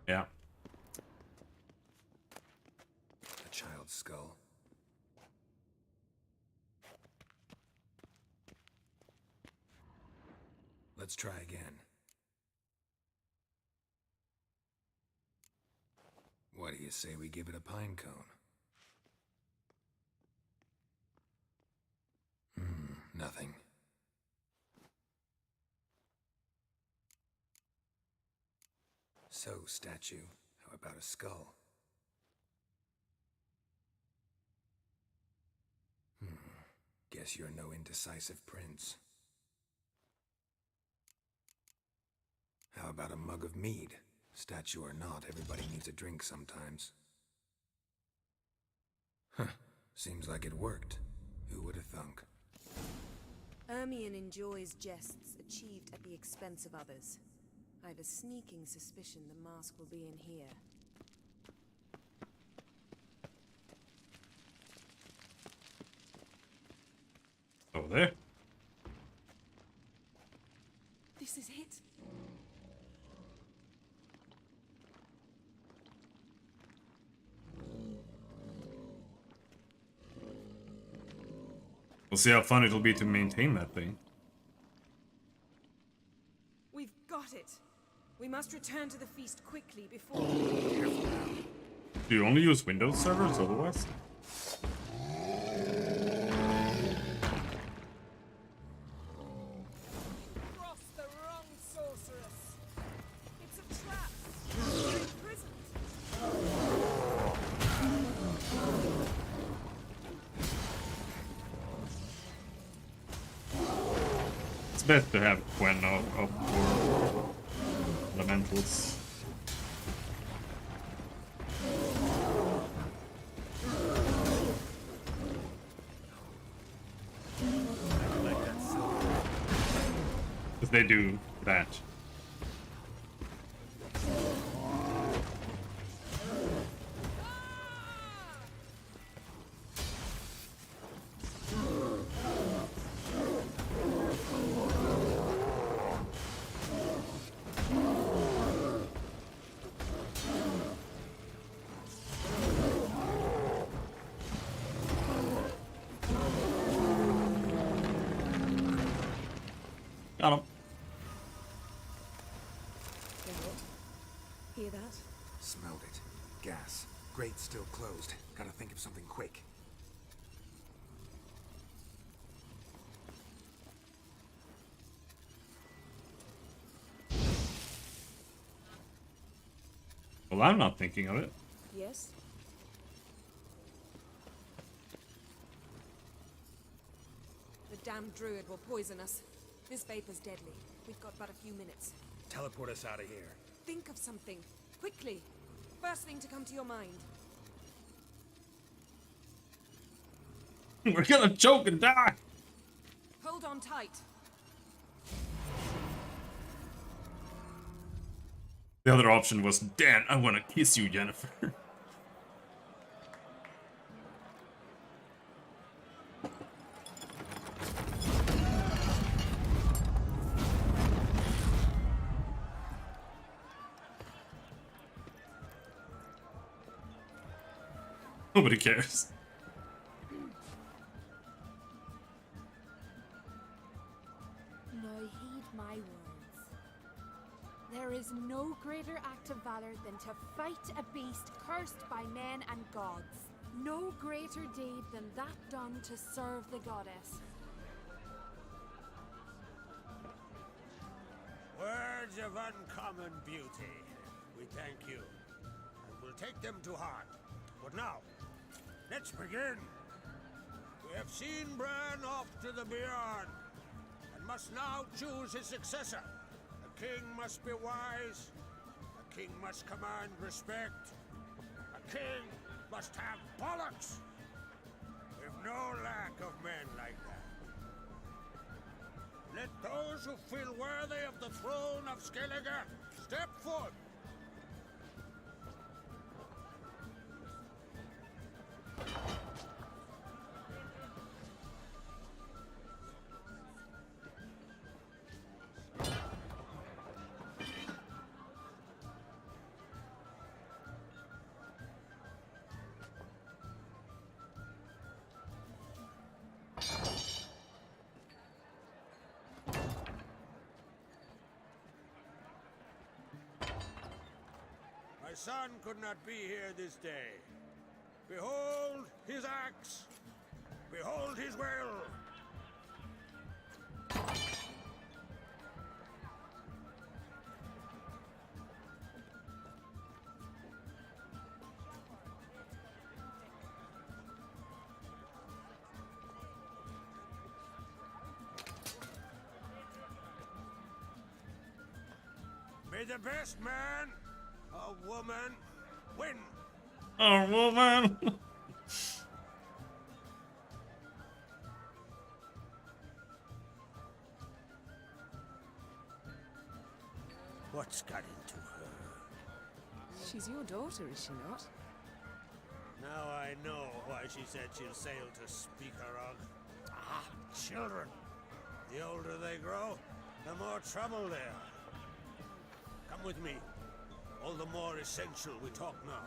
Yeah. A child's skull. Let's try again. What do you say we give it a pine cone? Nothing. So, statue, how about a skull? Guess you're no indecisive prince. How about a mug of mead? Statue or not, everybody needs a drink sometimes. Seems like it worked. Who would have thunk? Ermion enjoys jests achieved at the expense of others. I have a sneaking suspicion the mask will be in here. Over there. This is it. We'll see how fun it'll be to maintain that thing. We've got it. We must return to the feast quickly before... Do you only use Windows servers otherwise? Crossed the wrong sorceress. It's a trap. You're imprisoned. It's best to have Gwen up for elementals. Because they do that. Got him. Hear that? Smelled it. Gas. Grate's still closed. Gotta think of something quick. Well, I'm not thinking of it. Yes? The damned druid will poison us. This vapor's deadly. We've got but a few minutes. Teleport us out of here. Think of something. Quickly. First thing to come to your mind. We're gonna choke and die! Hold on tight. The other option was, Dan, I wanna kiss you, Jennifer. Nobody cares. Now heed my words. There is no greater act of valor than to fight a beast cursed by men and gods. No greater deed than that done to serve the goddess. Words of uncommon beauty. We thank you, and we'll take them to heart. But now, let's begin. We have seen Bran off to the beyond, and must now choose his successor. A king must be wise. A king must command respect. A king must have bollocks. We've no lack of men like that. Let those who feel worthy of the throne of Skellige step forth. My son could not be here this day. Behold his axe. Behold his will. May the best man or woman win. Oh, woman. What's got into her? She's your daughter, is she not? Now I know why she said she'll sail to Speakerog. Ah, children. The older they grow, the more trouble they are. Come with me. All the more essential we talk now.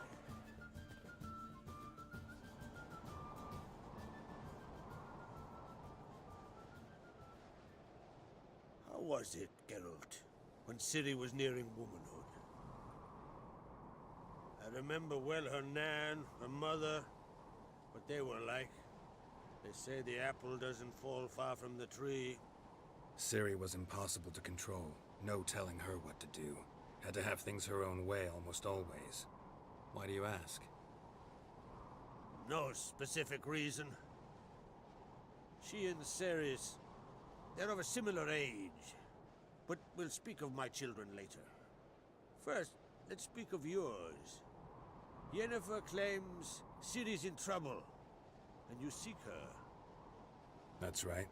How was it, Geralt, when Ciri was nearing womanhood? I remember well her nan, her mother, what they were like. They say the apple doesn't fall far from the tree. Ciri was impossible to control. No telling her what to do. Had to have things her own way almost always. Why do you ask? No specific reason. She and Ceres, they're of a similar age. But we'll speak of my children later. First, let's speak of yours. Yennefer claims Ciri's in trouble, and you seek her. That's right.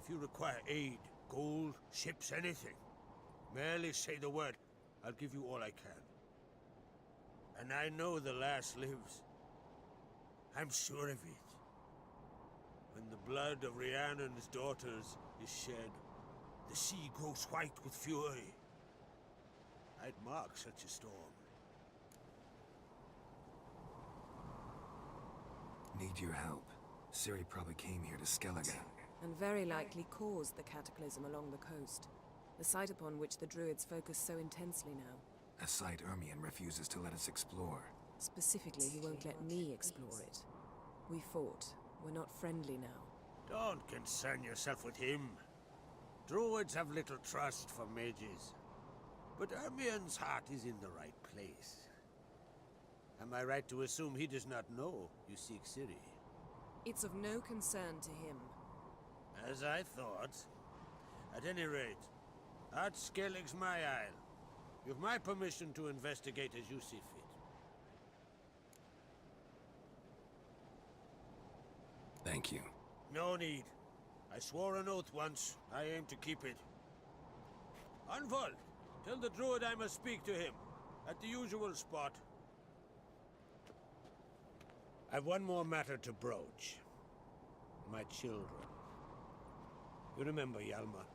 If you require aid, gold, ships, anything, merely say the word. I'll give you all I can. And I know the lass lives. I'm sure of it. When the blood of Rhiannon's daughters is shed, the sea grows white with fury. I'd mark such a storm. Need your help. Ciri probably came here to Skellige. And very likely caused the cataclysm along the coast. The site upon which the Druids focus so intensely now. A site Ermion refuses to let us explore. Specifically, he won't let me explore it. We fought. We're not friendly now. Don't concern yourself with him. Druids have little trust for mages. But Ermion's heart is in the right place. Am I right to assume he does not know you seek Ciri? It's of no concern to him. As I thought. At any rate, Art Skellig's my isle. You've my permission to investigate as you see fit. Thank you. No need. I swore an oath once. I aim to keep it. Unfold, tell the druid I must speak to him. At the usual spot. I've one more matter to broach. My children. You remember Hjalmar?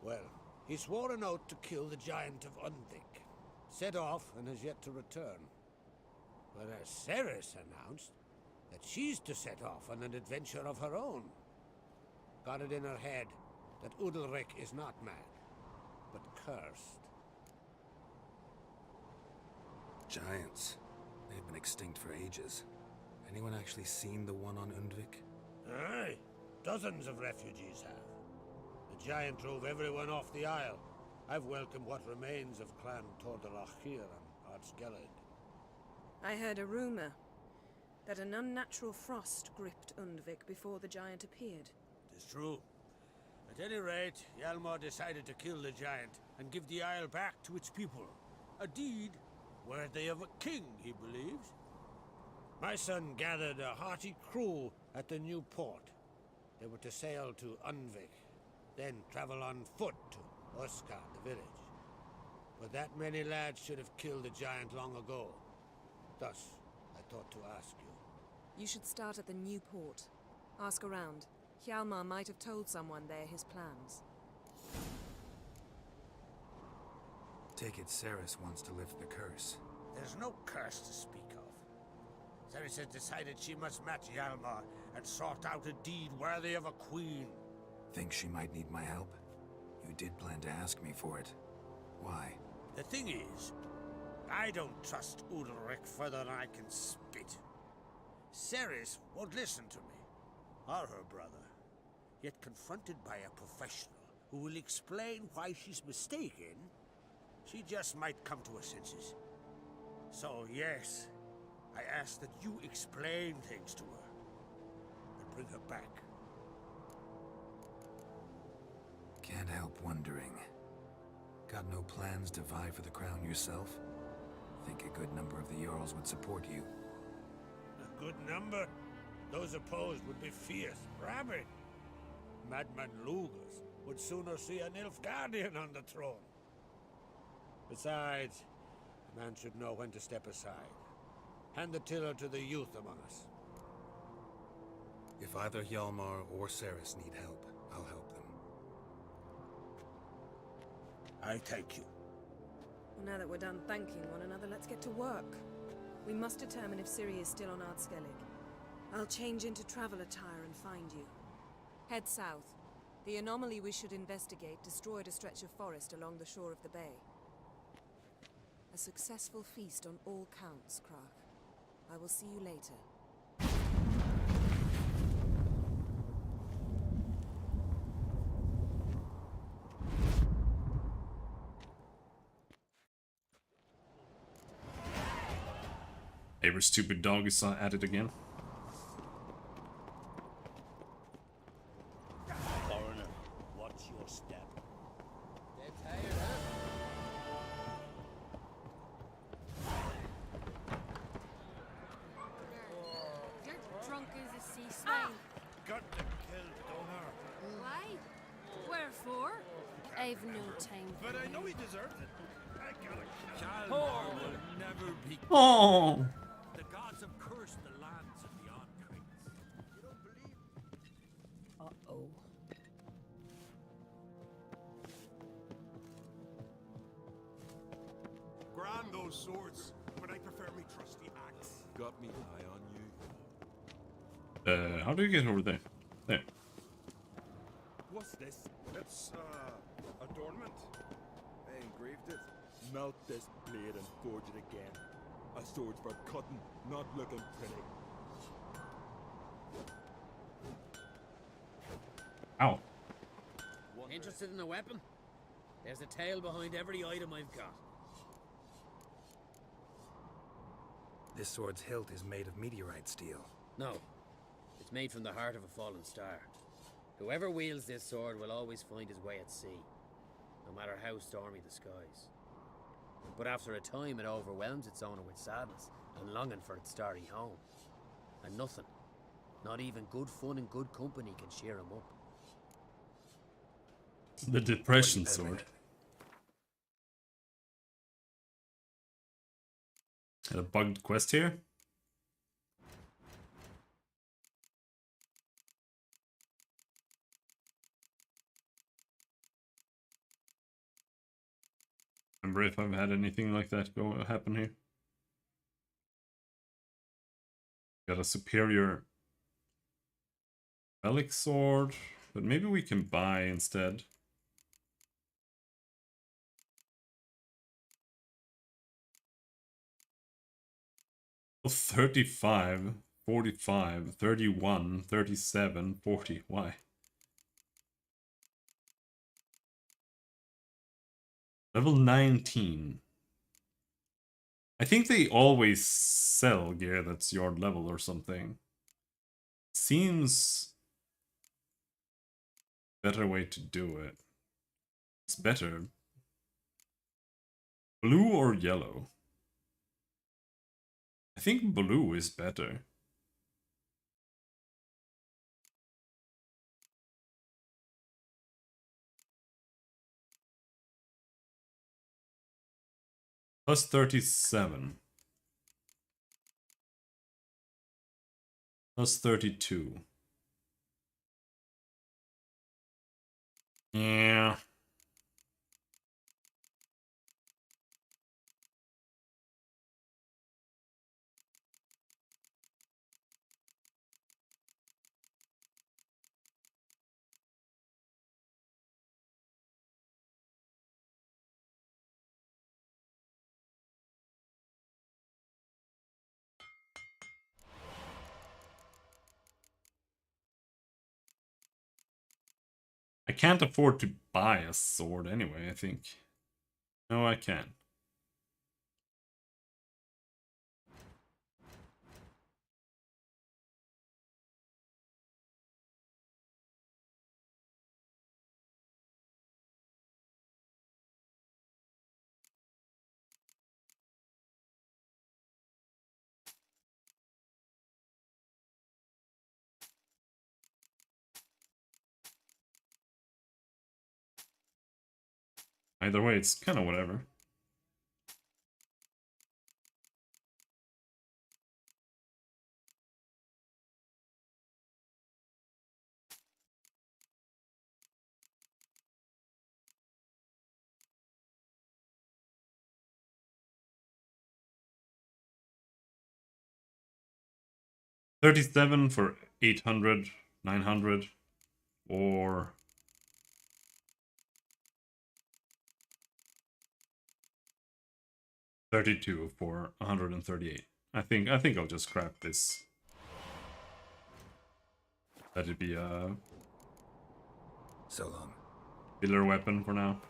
Well, he swore an oath to kill the Giant of Undvik. Set off and has yet to return. Whereas Ceres announced that she's to set off on an adventure of her own. Got it in her head that Udalric is not mad, but cursed. Giants. They've been extinct for ages. Anyone actually seen the one on Undvik? Aye, dozens of refugees have. The giant drove everyone off the isle. I've welcomed what remains of Clan Tordorachir and Ardsgelid. I heard a rumor that an unnatural frost gripped Undvik before the giant appeared. It is true. At any rate, Hjalmar decided to kill the giant and give the isle back to its people. A deed worthy of a king, he believes. My son gathered a hearty crew at the new port. They were to sail to Undvik, then travel on foot to Oskar, the village. But that many lads should have killed the giant long ago. Thus, I thought to ask you. You should start at the new port. Ask around. Hjalmar might have told someone there his plans. Take it Ceres wants to lift the curse. There's no curse to speak of. Ceres has decided she must match Hjalmar and sort out a deed worthy of a queen. Think she might need my help? You did plan to ask me for it. Why? The thing is, I don't trust Udalric further than I can spit. Ceres won't listen to me, or her brother. Yet confronted by a professional who will explain why she's mistaken, she just might come to her senses. So yes, I ask that you explain things to her and bring her back. Can't help wondering. Got no plans to vie for the crown yourself? Think a good number of the Jarls would support you. A good number? Those opposed would be fierce, rabid. Madman Lugus would sooner see an Nilfgaardian on the throne. Besides, a man should know when to step aside. Hand the tiller to the youth among us. If either Hjalmar or Ceres need help, I'll help them. I thank you. Well, now that we're done thanking one another, let's get to work. We must determine if Ciri is still on Ardskellig. I'll change into travel attire and find you. Head south. The anomaly we should investigate destroyed a stretch of forest along the shore of the bay. A successful feast on all counts, Krak. I will see you later. Ever stupid dog is at it again. Foreigner, watch your step. Dead tired, huh? You're drunk as a sea snail. Got to kill Donar. Why? Wherefore? I've no time. But I know he deserved it. I gotta kill Hjalmar will never be. Oh. The gods have cursed the lands of the Oncrates. You don't believe? Uh-oh. Grand those swords, but I prefer me trusty axe. Got me eye on you. How do you get over there? There. What's this? It's, adornment. I engraved it. Melt this blade and forge it again. A sword's for cutting, not looking pretty. Ow. Interested in the weapon? There's a tale behind every item I've got. This sword's hilt is made of meteorite steel. No. It's made from the heart of a fallen star. Whoever wields this sword will always find his way at sea, no matter how stormy the skies. But after a time, it overwhelms its owner with sadness and longing for its starry home. And nothing, not even good fun and good company, can cheer him up. The depression sword. Got a bugged quest here. Remember if I've had anything like that happen here. Got a superior relic sword, but maybe we can buy instead. Oh, 35 45, 31, 37, 40. Why? Level 19. I think they always sell gear that's your level or something. Seems better way to do it. It's better. Blue or yellow? I think blue is better. Plus 37. Plus 32. Yeah. I can't afford to buy a sword anyway, I think. No, I can't. Either way, it's kind of whatever. $37 for 800, 900, or $32 for 138. I think I'll just scrap this. That'd be a so long filler weapon for now.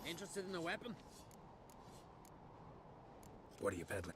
Interested in the weapon? What are you peddling?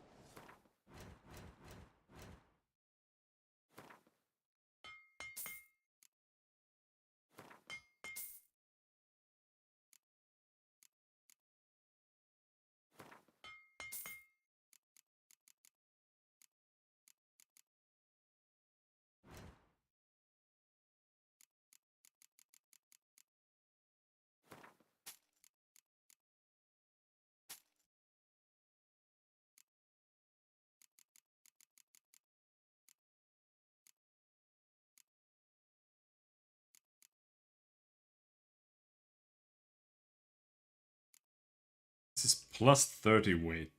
This is plus 30 weight.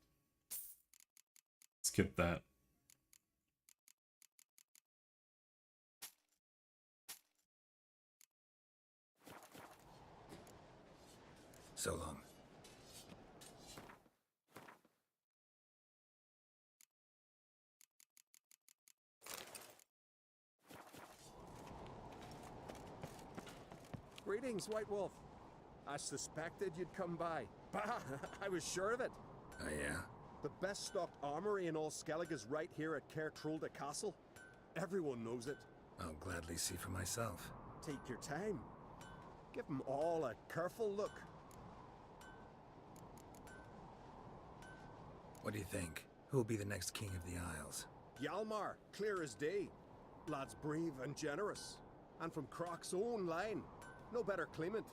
Skip that. So long. Greetings, White Wolf. I suspected you'd come by. Bah! I was sure of it. Oh, yeah? The best stocked armory in all Skellig is right here at Caer Trolde Castle. Everyone knows it. I'll gladly see for myself. Take your time. Give them all a careful look. What do you think? Who'll be the next king of the Isles? Hjalmar, clear as day. Lad's brave and generous. And from Croc's own line. No better claimant.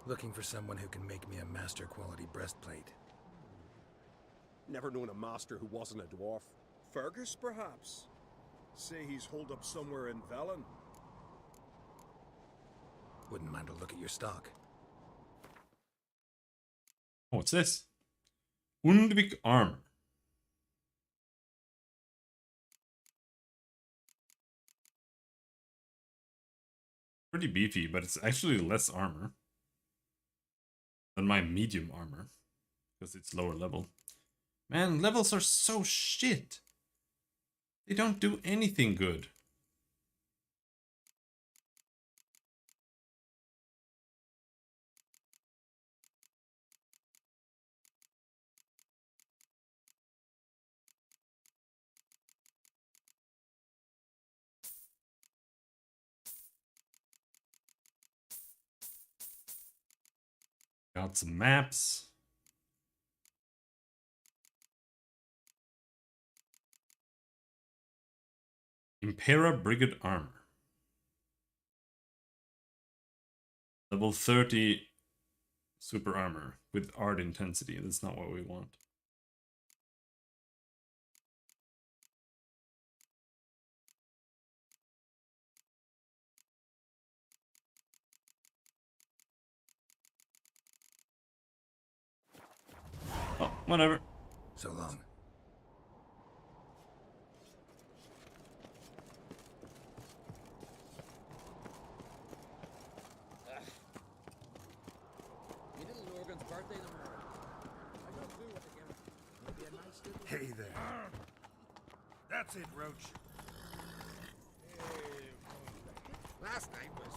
Looking for someone who can make me a master quality breastplate. Never known a master who wasn't a dwarf. Fergus, perhaps? Say he's holed up somewhere in Velen. Wouldn't mind a look at your stock. Oh, what's this? Undvik armor. Pretty beefy, but it's actually less armor than my medium armor because it's lower level. Man, levels are so shit. They don't do anything good. Got some maps. Impera Brigade Armor. Level 30 super armor with art intensity. That's not what we want. Oh, whatever. So long. Your little Lorgan's birthday tomorrow. I got to do what to give him. Maybe a nice little... Hey there. That's it, Roach. Last night was...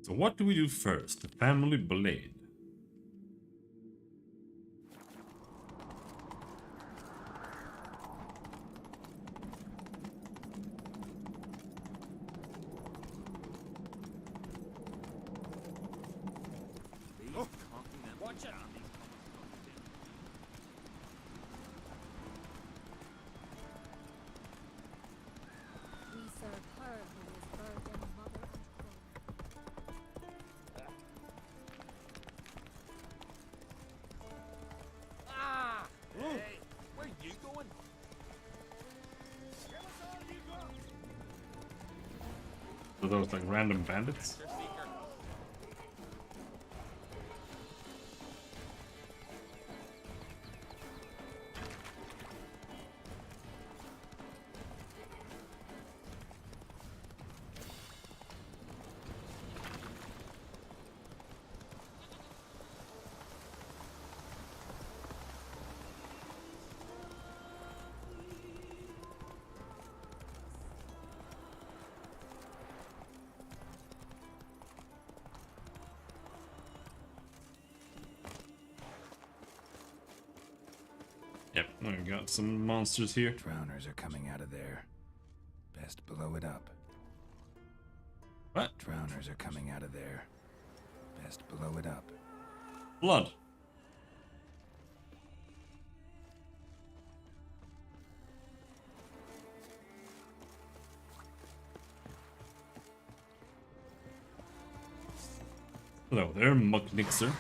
So what do we do first? The family blade. Oh. Watch out. We serve her who is virgin mother and Ah! Hey, where you going? So those like random bandits? Yep, we got some monsters here. Drowners are coming out of there. Best blow it up. What? Drowners are coming out of there. Best blow it up. Blood. Hello there, Mucknixer.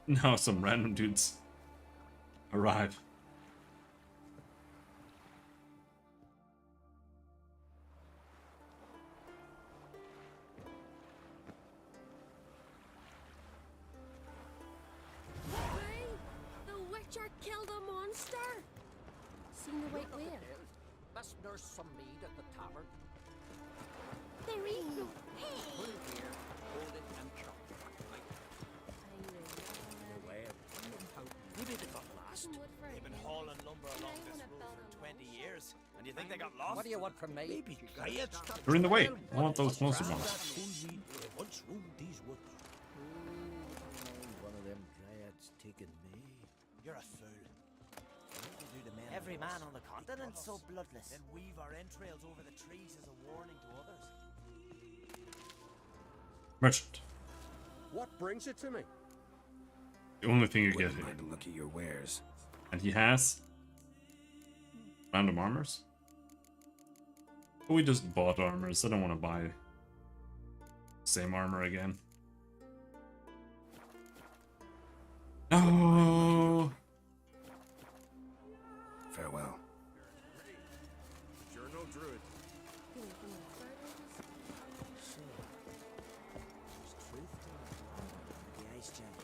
Now some random dudes arrive. The Witcher killed a monster! thirst some mead at the tavern? There is no Put it here, hold it, and chop. Maybe they got lost. They've been hauling lumber along this road for 20 years, and you think they got lost? What do you want from me? Maybe You're in the way. I want those closer ones. Once roamed these woods. One of them dryads taking me. You're a fool. Every man on the continent so bloodless. Then weave our entrails over the trees as a warning to others. Merchant. What brings it to me? The only thing you get Wouldn't here. mind a look at your wares. And he has random armors. But we just bought armors. I don't want to buy same armor again. No. Farewell. You're no druid. So, there's truth to the ice giant.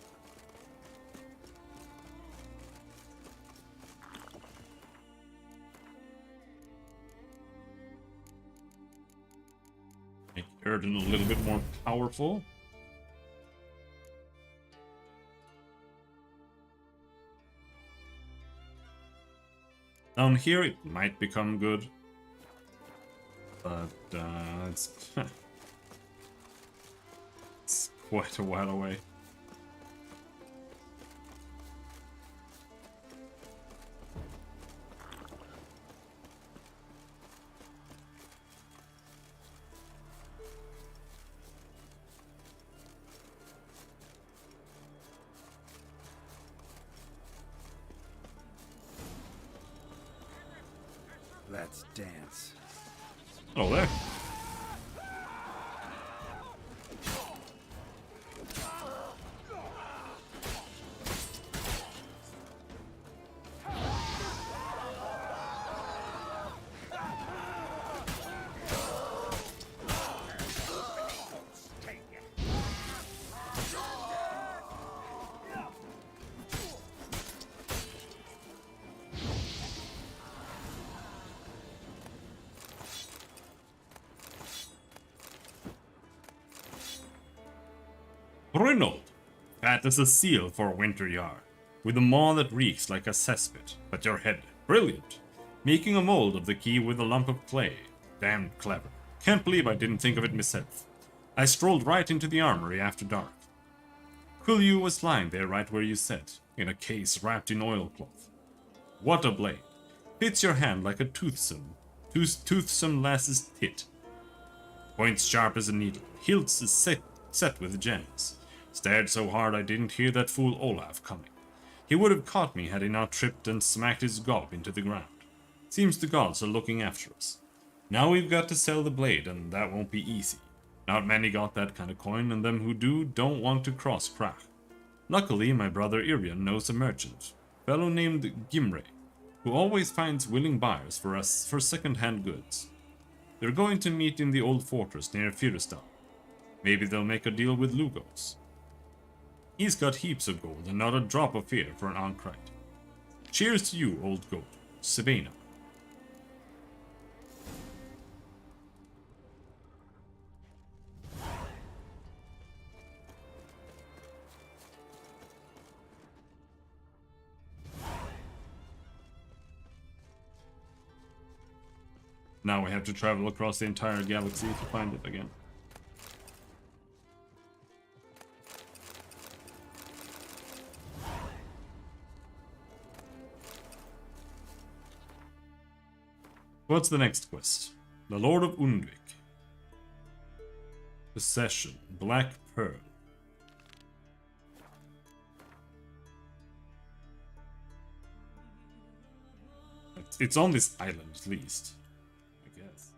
Make Erden a little bit more powerful. Down here it might become good. But it's it's quite a while away. Let's dance. Oh, there. Brynnold. That is a seal for Winter Yard, with a maw that reeks like a cesspit, but your head, brilliant. Making a mold of the key with a lump of clay. Damned clever. Can't believe I didn't think of it myself. I strolled right into the armory after dark. Quilyu was lying there right where you said, in a case wrapped in oilcloth. What a blade. Fits your hand like a toothsome lass's tit. Points sharp as a needle, hilts is set with gems. Stared so hard I didn't hear that fool Olaf coming. He would have caught me had he not tripped and smacked his gob into the ground. Seems the gods are looking after us. Now we've got to sell the blade, and that won't be easy. Not many got that kind of coin, and them who do don't want to cross Krach. Luckily, my brother Irian knows a merchant, fellow named Gimre, who always finds willing buyers for us for second-hand goods. They're going to meet in the old fortress near Firistal. Maybe they'll make a deal with Lugos. He's got heaps of gold and not a drop of fear for an Ahn'Krite. Cheers to you, old goat. Sabina. Now we have to travel across the entire galaxy to find it again. What's the next quest? The Lord of Undvik. Possession. Black Pearl. It's on this island, at least. I guess.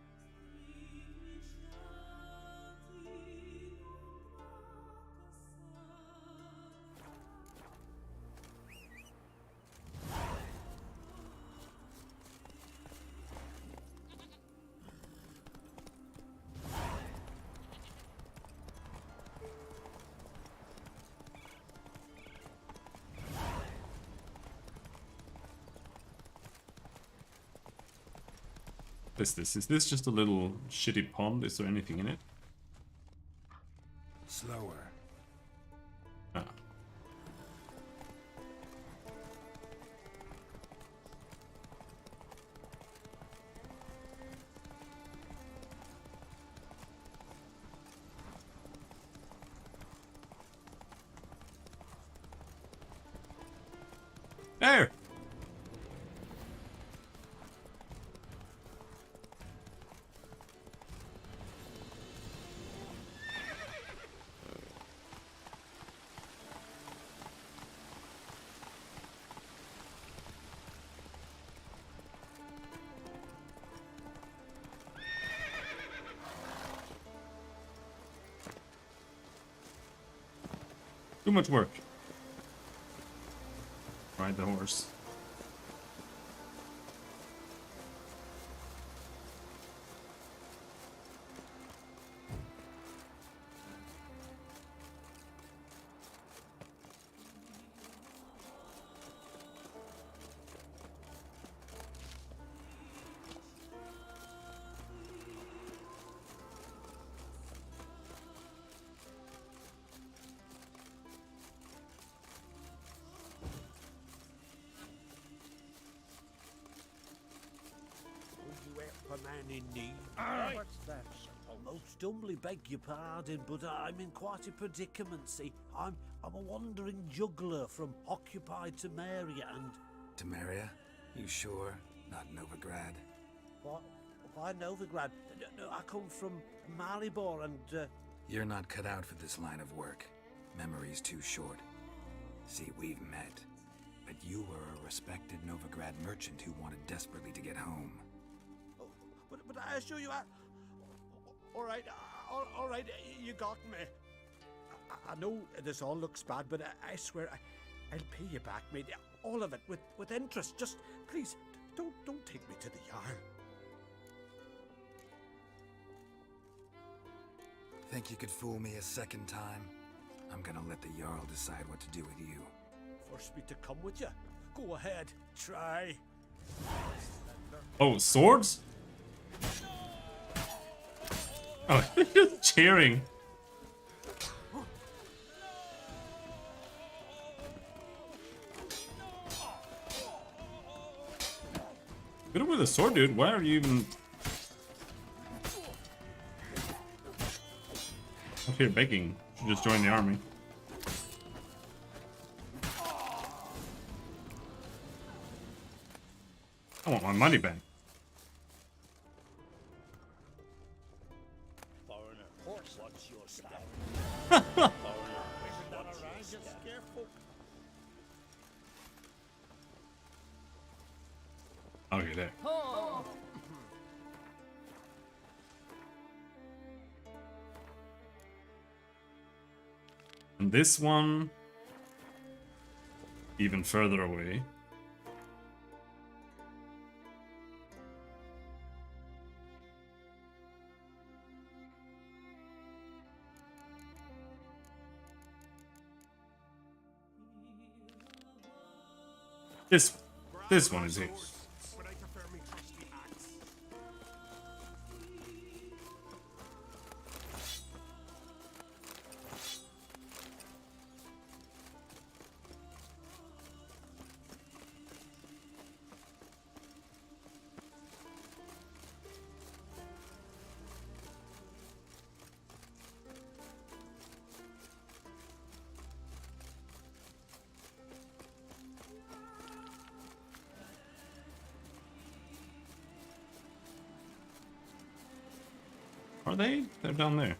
What is this? Is this just a little shitty pond? Is there anything in it? Slower. Ah. There! Too much work. Ride the horse. A man in need. What's that? Most humbly beg your pardon, but I'm in quite a predicament. See, I'm a wandering juggler from occupied Temeria and... Temeria? You sure? Not Novigrad? What? Why Novigrad? No, I come from Maribor and... You're not cut out for this line of work. Memory's too short. See, we've met. But you were a respected Novigrad merchant who wanted desperately to get home. But I assure you, all right, you got me. I know this all looks bad, but I swear I'll pay you back, mate. All of it with interest. Just please, don't take me to the Jarl. Think you could fool me a second time? I'm gonna let the Jarl decide what to do with you. Force me to come with you? Go ahead, try. Oh, swords? Oh, just cheering. Good with a sword, dude. Why are you even up here begging? Should just join the army. I want my money back. Okay, there. And this one, even further away. This one is it. But I prefer me trusty axe. Are they? They're down there.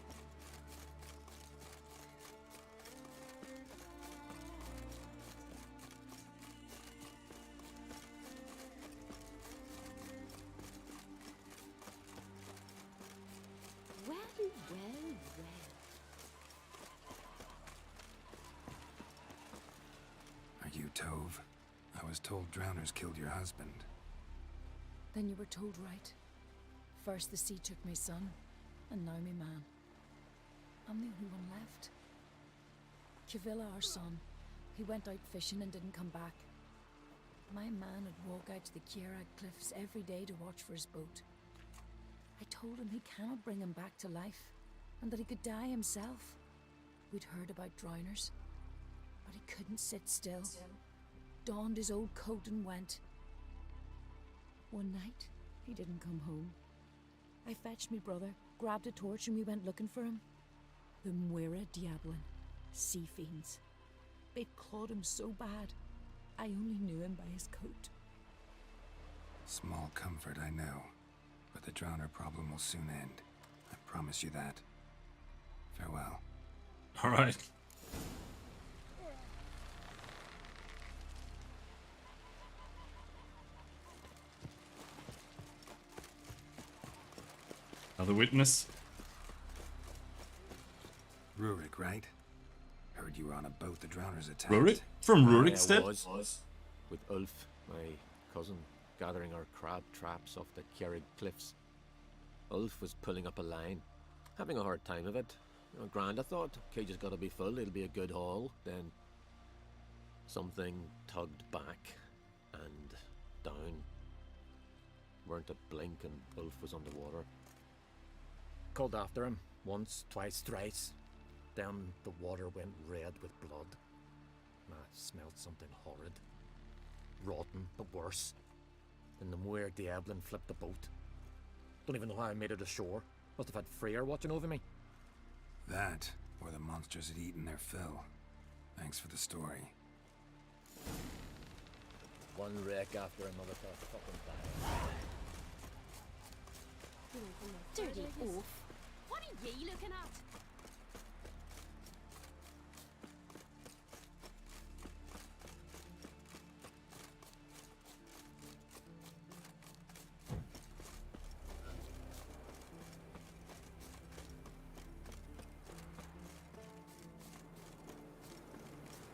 Well. Are you Tove? I was told drowners killed your husband. Then you were told right. First the sea took my son, and now me man. I'm the only one left. Kivilla, our son, he went out fishing and didn't come back. My man would walk out to the Kierag cliffs every day to watch for his boat. I told him he cannot bring him back to life, and that he could die himself. We'd heard about drowners, but he couldn't sit still. Donned his old coat and went. One night, he didn't come home. I fetched me brother, grabbed a torch, and we went looking for him. The Muira Diablin, sea fiends. They'd clawed him so bad, I only knew him by his coat. Small comfort, I know. But the drowner problem will soon end. I promise you that. Farewell. Alright. Another witness. Rurik, right? Heard you were on a boat the drowners attacked. Rurik? From Rurikstead? I was with Ulf, my cousin, gathering our crab traps off the Kjerrig cliffs. Ulf was pulling up a line, having a hard time of it. Grand, I thought. Cage has got to be full, it'll be a good haul. Then something tugged back and down. Weren't a blink and Ulf was underwater. Called after him once, twice, thrice. Then the water went red with blood. I smelled something horrid. Rotten, but worse. Then the Muir Diablin flipped the boat. Don't even know how I made it ashore. Must have had Freyr watching over me. That, or the monsters had eaten their fill. Thanks for the story. One wreck after another to fucking die. Dirty oaf. What are ye looking at?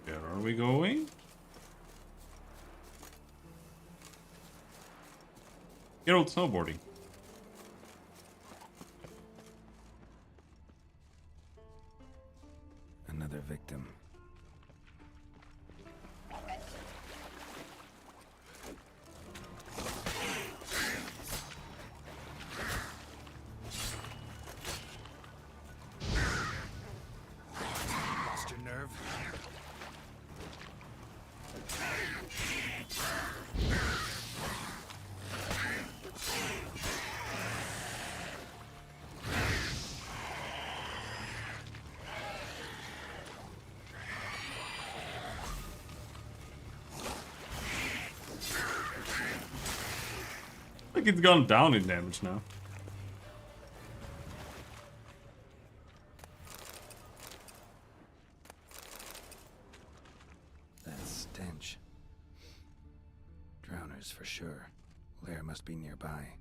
Where are we going? Geralt snowboarding. Another victim. Lost your nerve? Like it's gone down in damage now. That stench. Drowners for sure. Lair must be nearby.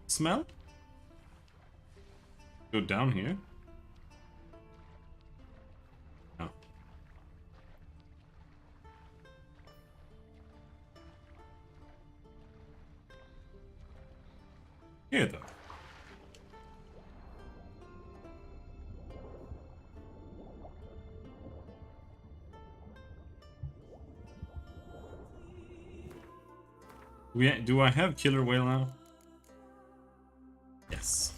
Smell? Go down here. Oh. Here though. Do I have killer whale now? Yes.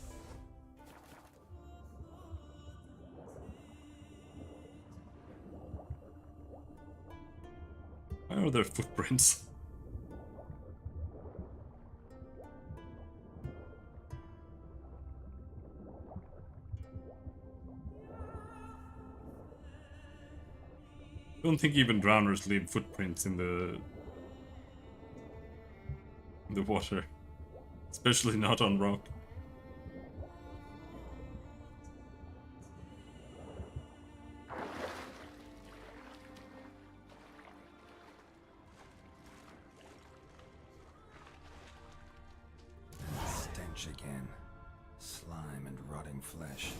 Why are there footprints? I don't think even drowners leave footprints in the water, especially not on rock. stench again. Slime and rotting flesh.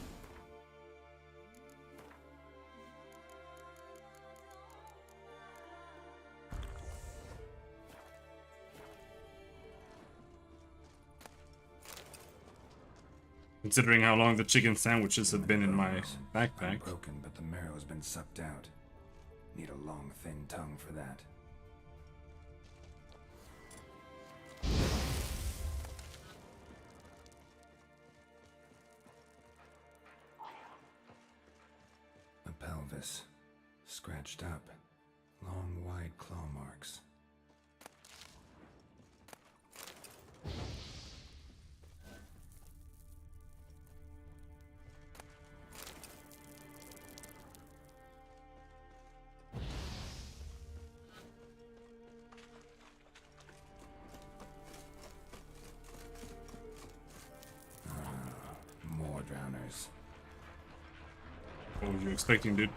Considering how long the chicken sandwiches have been in my backpack. Broken, but the marrow's been sucked out. Need a long, thin tongue for that. A pelvis. Scratched up. Long, wide claw marks. More drowners. What were you expecting, dude?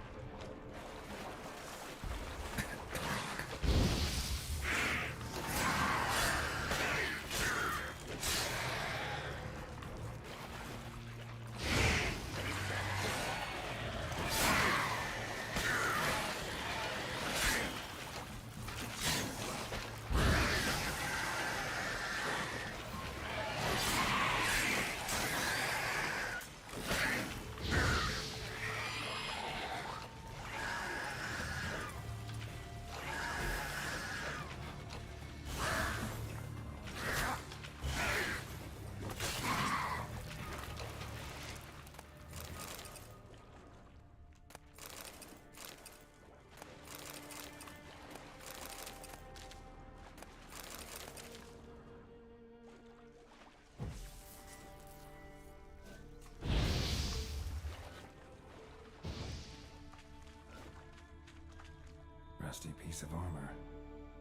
Rusty piece of armor,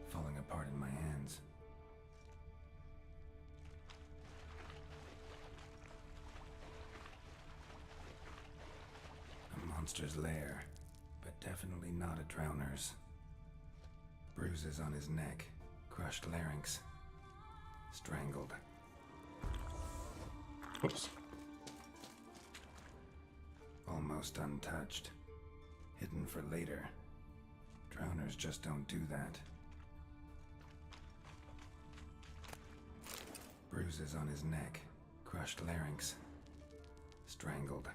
falling apart in my hands. A monster's lair, but definitely not a drowner's. Bruises on his neck, crushed larynx, strangled. Oops. Almost untouched, hidden for later. Drowners just don't do that. Bruises on his neck, crushed larynx, strangled.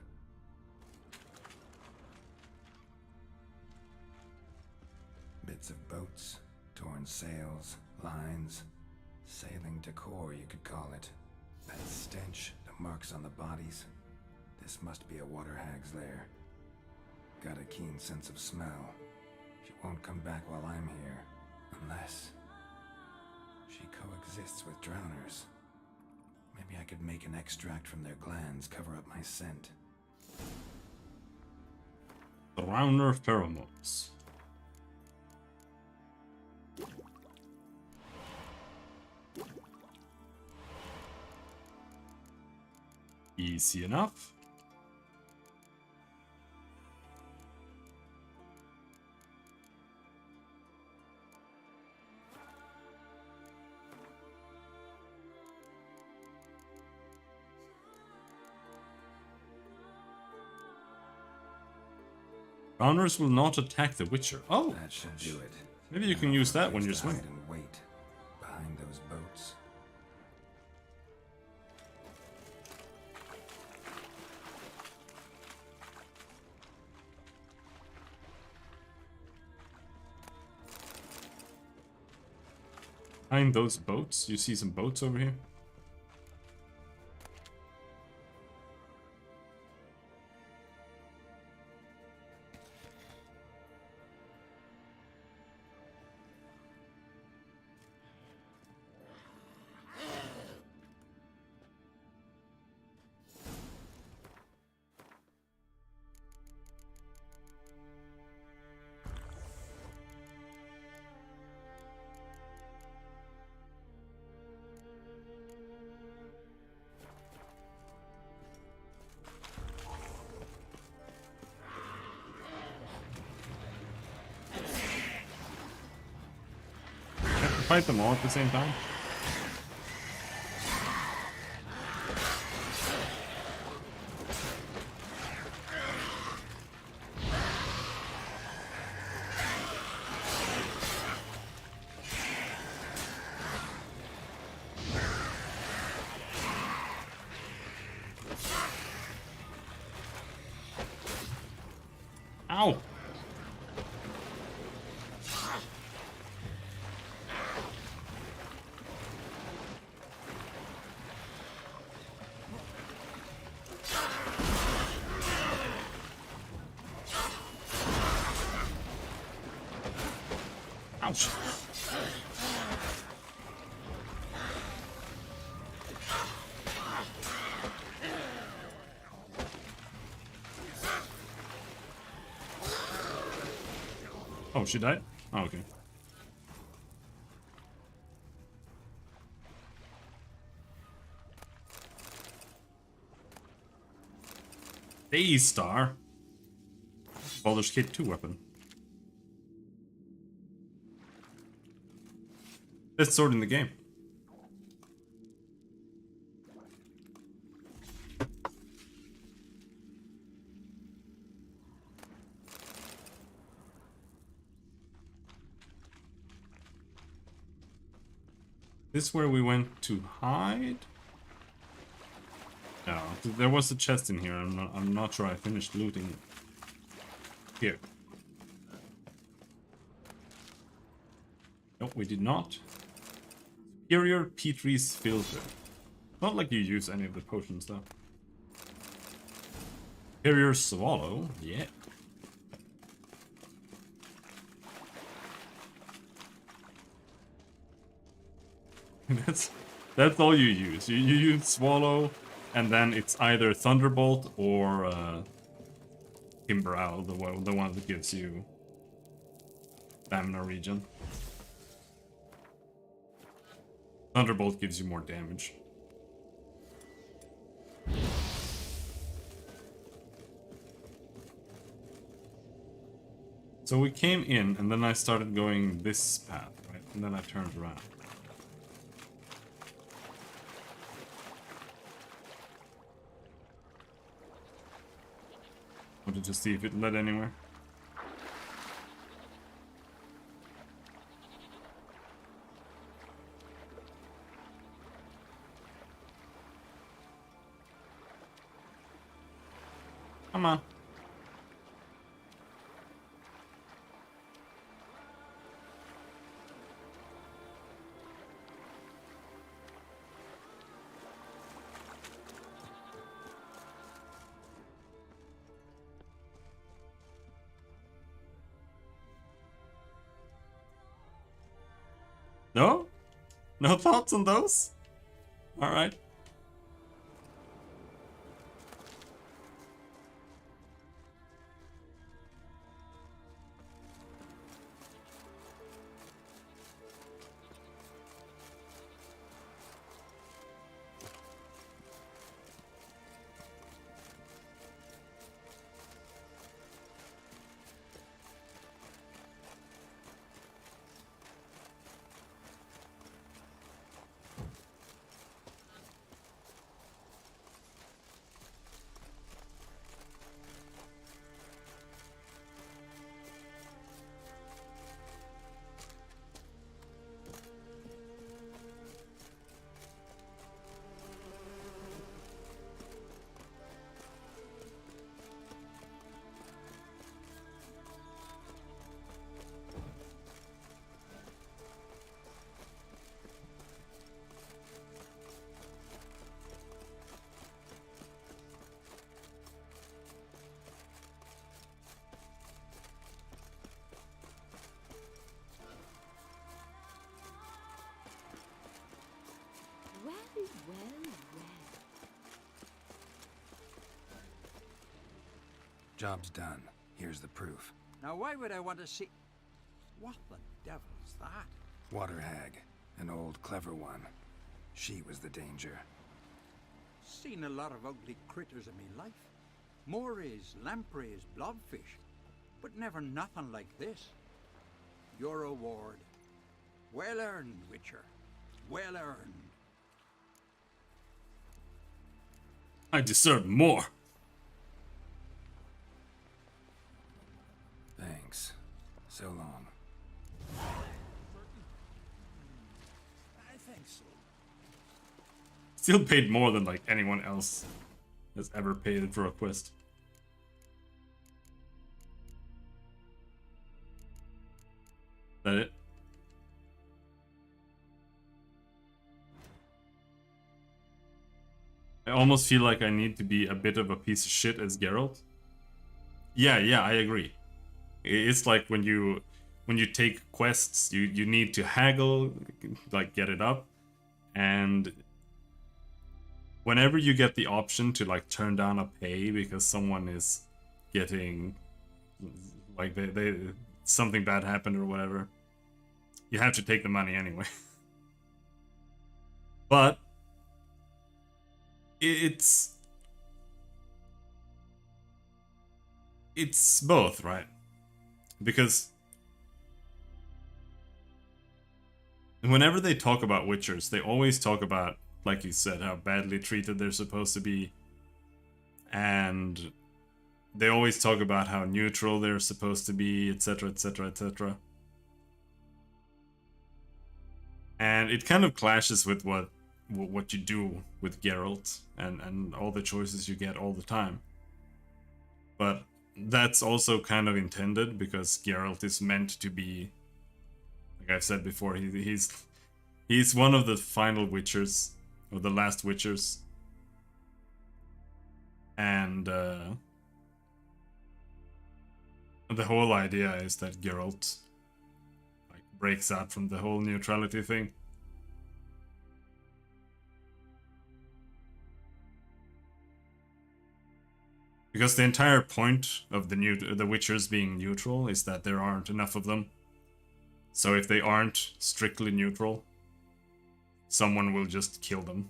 Bits of boats, torn sails, lines, sailing decor you could call it. That stench, the marks on the bodies. This must be a water hag's lair. Got a keen sense of smell. She won't come back while I'm here, unless she coexists with drowners. Maybe I could make an extract from their glands cover up my scent. Drowner pheromones. Easy enough. Drowners will not attack the Witcher. Oh, that should do it. Maybe you can use that when you're swimming. And wait behind those boats. Behind those boats? You see some boats over here? Fight them all at the same time? Ow! Ouch! Oh, she died? Oh, okay. A-Star. Baldur's Gate 2 weapon. Best sword in the game. This where we went to hide? No, there was a chest in here. I'm not sure I finished looting it. Here. Nope, we did not. Superior Petrie's filter. Not like you use any of the potions though. Superior Swallow, yeah. That's all you use. You use Swallow, and then it's either Thunderbolt or Timberow, the one that gives you stamina regen. Thunderbolt gives you more damage. So we came in, and then I started going this path, right? And then I turned around. Wanted to see if it led anywhere. Come on. No? No thoughts on those? Alright. Job's done. Here's the proof. Now why would I want to see... What the devil's that? Water hag. An old, clever one. She was the danger. Seen a lot of ugly critters in me life. Morays, lampreys, blobfish. But never nothing like this. Your reward. Well earned, Witcher. Well earned. I deserve more. Thanks. So long. I think so. Still paid more than like anyone else has ever paid for a quest. I almost feel like I need to be a bit of a piece of shit as Geralt. Yeah, I agree. It's like when you take quests, you need to haggle, like get it up, and whenever you get the option to like turn down a pay because someone is getting like they something bad happened or whatever, you have to take the money anyway. But it's both, right? Because whenever they talk about Witchers, they always talk about, like you said, how badly treated they're supposed to be. And they always talk about how neutral they're supposed to be, etc, etc, etc. And it kind of clashes with what you do with Geralt and all the choices you get all the time. But that's also kind of intended because Geralt is meant to be, like I've said before, he's one of the final Witchers, or the last Witchers. And the whole idea is that Geralt like breaks out from the whole neutrality thing. Because the entire point of the Witchers being neutral is that there aren't enough of them. So if they aren't strictly neutral, someone will just kill them.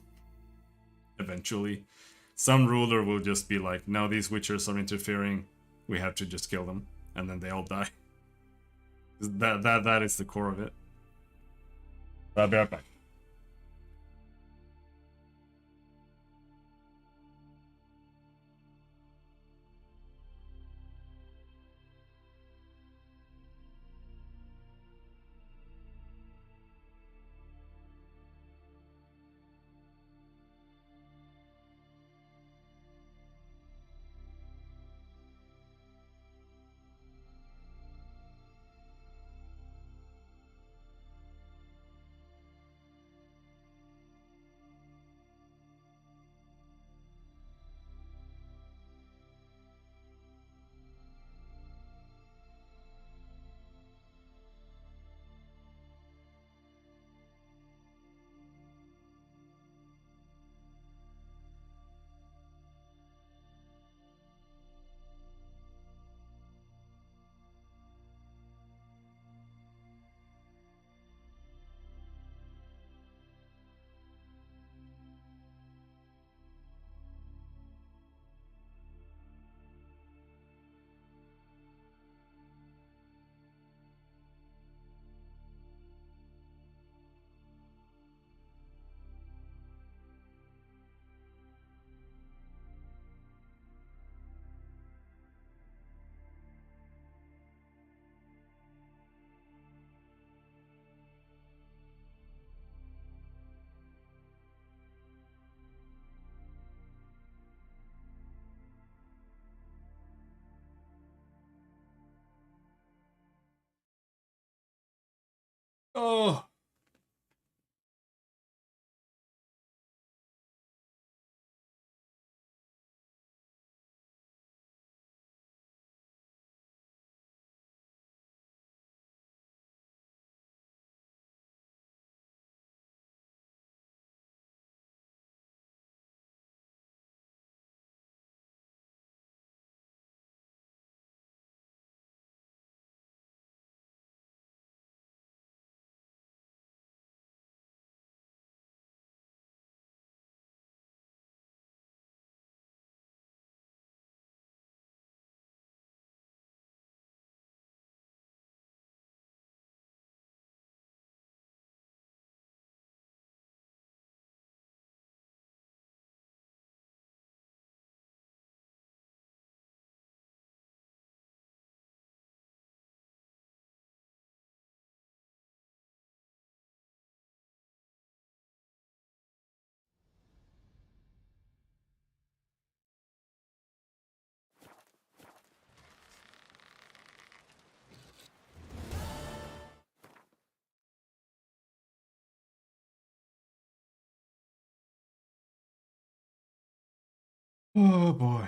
Eventually. Some ruler will just be like, no, these Witchers are interfering, we have to just kill them. And then they all die. That is the core of it. I'll be right back. Oh. Oh boy.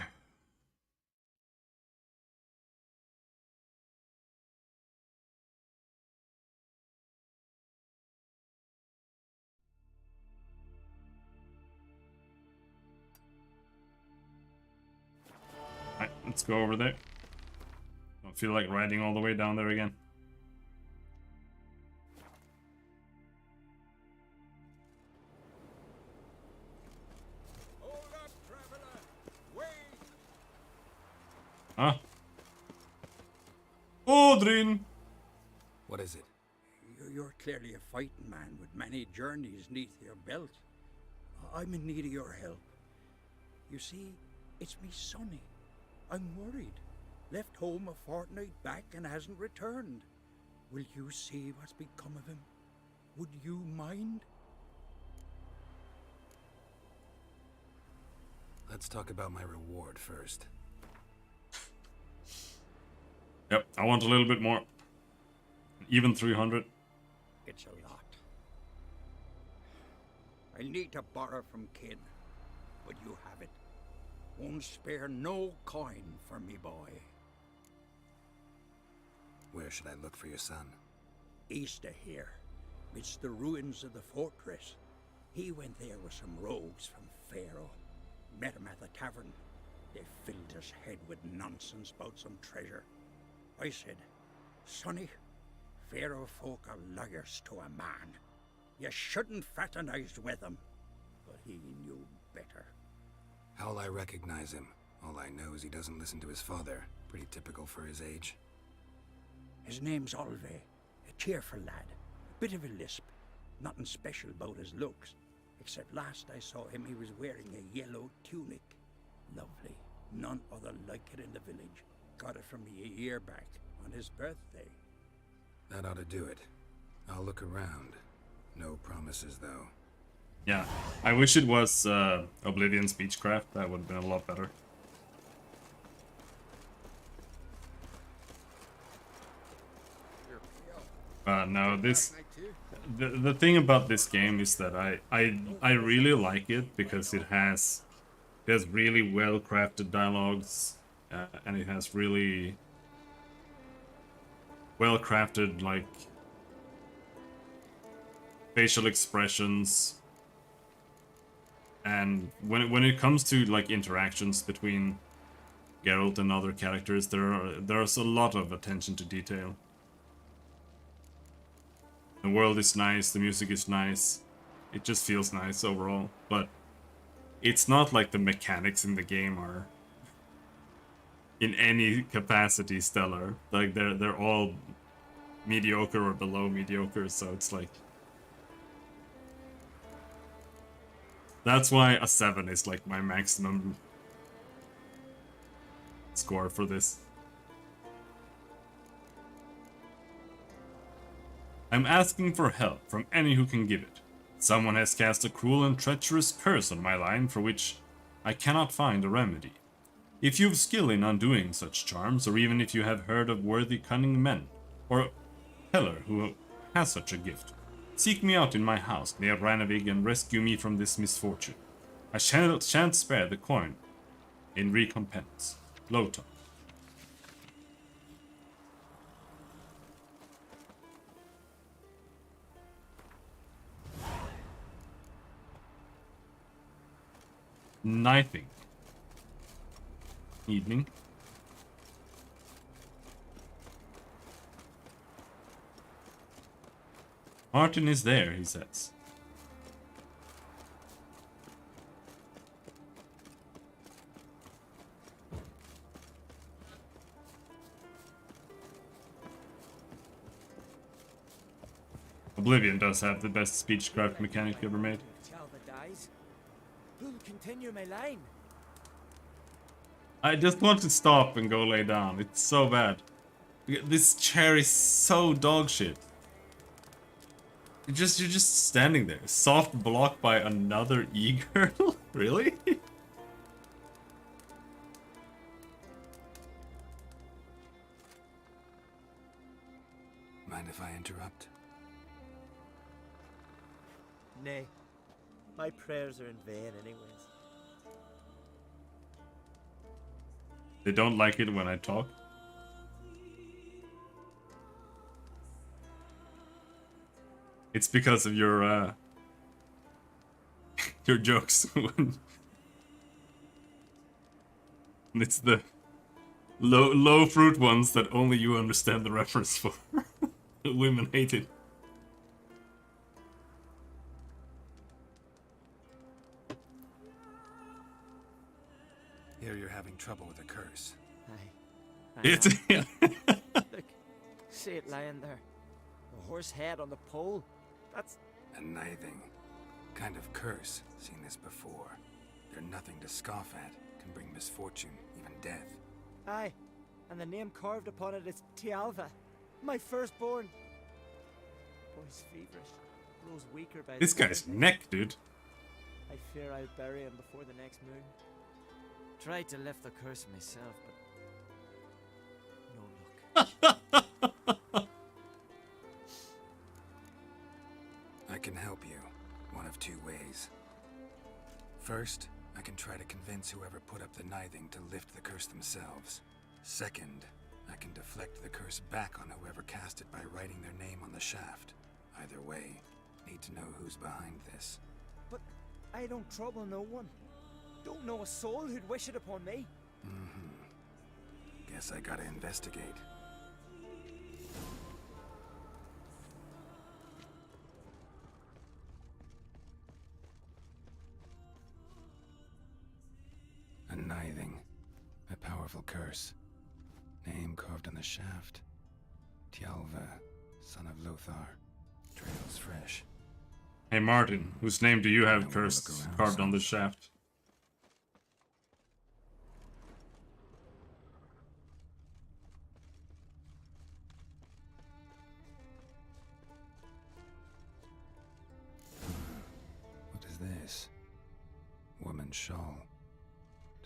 Alright, let's go over there. Don't feel like riding all the way down there again. Huh? Odrin! What is it? You're clearly a fighting man with many journeys neath your belt. I'm in need of your help. You see, it's me Sonny. I'm worried. Left home a fortnight back and hasn't returned. Will you see what's become of him? Would you mind? Let's talk about my reward first. Yep, I want a little bit more. Even 300. It's a lot. I need to borrow from Kin, but you have it. Won't spare no coin for me boy. Where should I look for your son? East of here, midst the ruins of the fortress. He went there with some rogues from Pharaoh. Met him at the tavern. They filled his head with nonsense about some treasure. I said, Sonny, Pharaoh folk are liars to a man. You shouldn't fraternize with them. But he knew better. How'll I recognize him? All I know is he doesn't listen to his father. Pretty typical for his age. His name's Olve, a cheerful lad. Bit of a lisp. Nothing special about his looks. Except last I saw him, he was wearing a yellow tunic. Lovely. None other like it in the village. Got it from me a year back, on his birthday. That ought to do it. I'll look around. No promises, though. Yeah, I wish it was Oblivion Speechcraft. That would have been a lot better. No, this... The thing about this game is that I really like it because it has really well crafted dialogues and it has really well crafted like facial expressions, and when it comes to like interactions between Geralt and other characters, there's a lot of attention to detail. The world is nice, the music is nice, it just feels nice overall, but it's not like the mechanics in the game are in any capacity stellar. Like they're all mediocre or below mediocre, so it's like that's why a 7 is like my maximum score for this. I'm asking for help from any who can give it. Someone has cast a cruel and treacherous curse on my line for which I cannot find a remedy. If you have skill in undoing such charms, or even if you have heard of worthy cunning men, or Heller who has such a gift, seek me out in my house near Ranavig and rescue me from this misfortune. I shan't spare the coin in recompense. Lothar. Knifing. Evening. Martin is there, he says. Oblivion does have the best speechcraft mechanic ever made. Who'll continue my line? I just want to stop and go lay down. It's so bad. This chair is so dog shit. You're just standing there, soft blocked by another e-girl? Really? Mind if I interrupt? Nay. My prayers are in vain anyways. They don't like it when I talk. It's because of your your jokes. It's the low fruit ones that only you understand the reference for. Women hate it. Here you're having trouble with a curse. It's Look, see it lying there. A horse head on the pole. That's a nithing kind of curse. Seen this before. They're nothing to scoff at. Can bring misfortune, even death. aye, and the name carved upon it is Tialva, my firstborn. Boy's feverish, grows weaker by this the guy's day. neck, dude. I fear I'll bury him before the next moon. Tried to lift the curse myself, but no luck. I can help you, one of two ways. First, I can try to convince whoever put up the nithing to lift the curse themselves. Second, I can deflect the curse back on whoever cast it by writing their name on the shaft. Either way, need to know who's behind this. But I don't trouble no one. Don't know a soul who'd wish it upon me. Guess I gotta investigate. A nithing. A powerful curse. Name carved on the shaft. Tialva, son of Lothar. Trails fresh. Hey Martin, whose name do you have cursed carved on the shaft? What is this? Woman's shawl.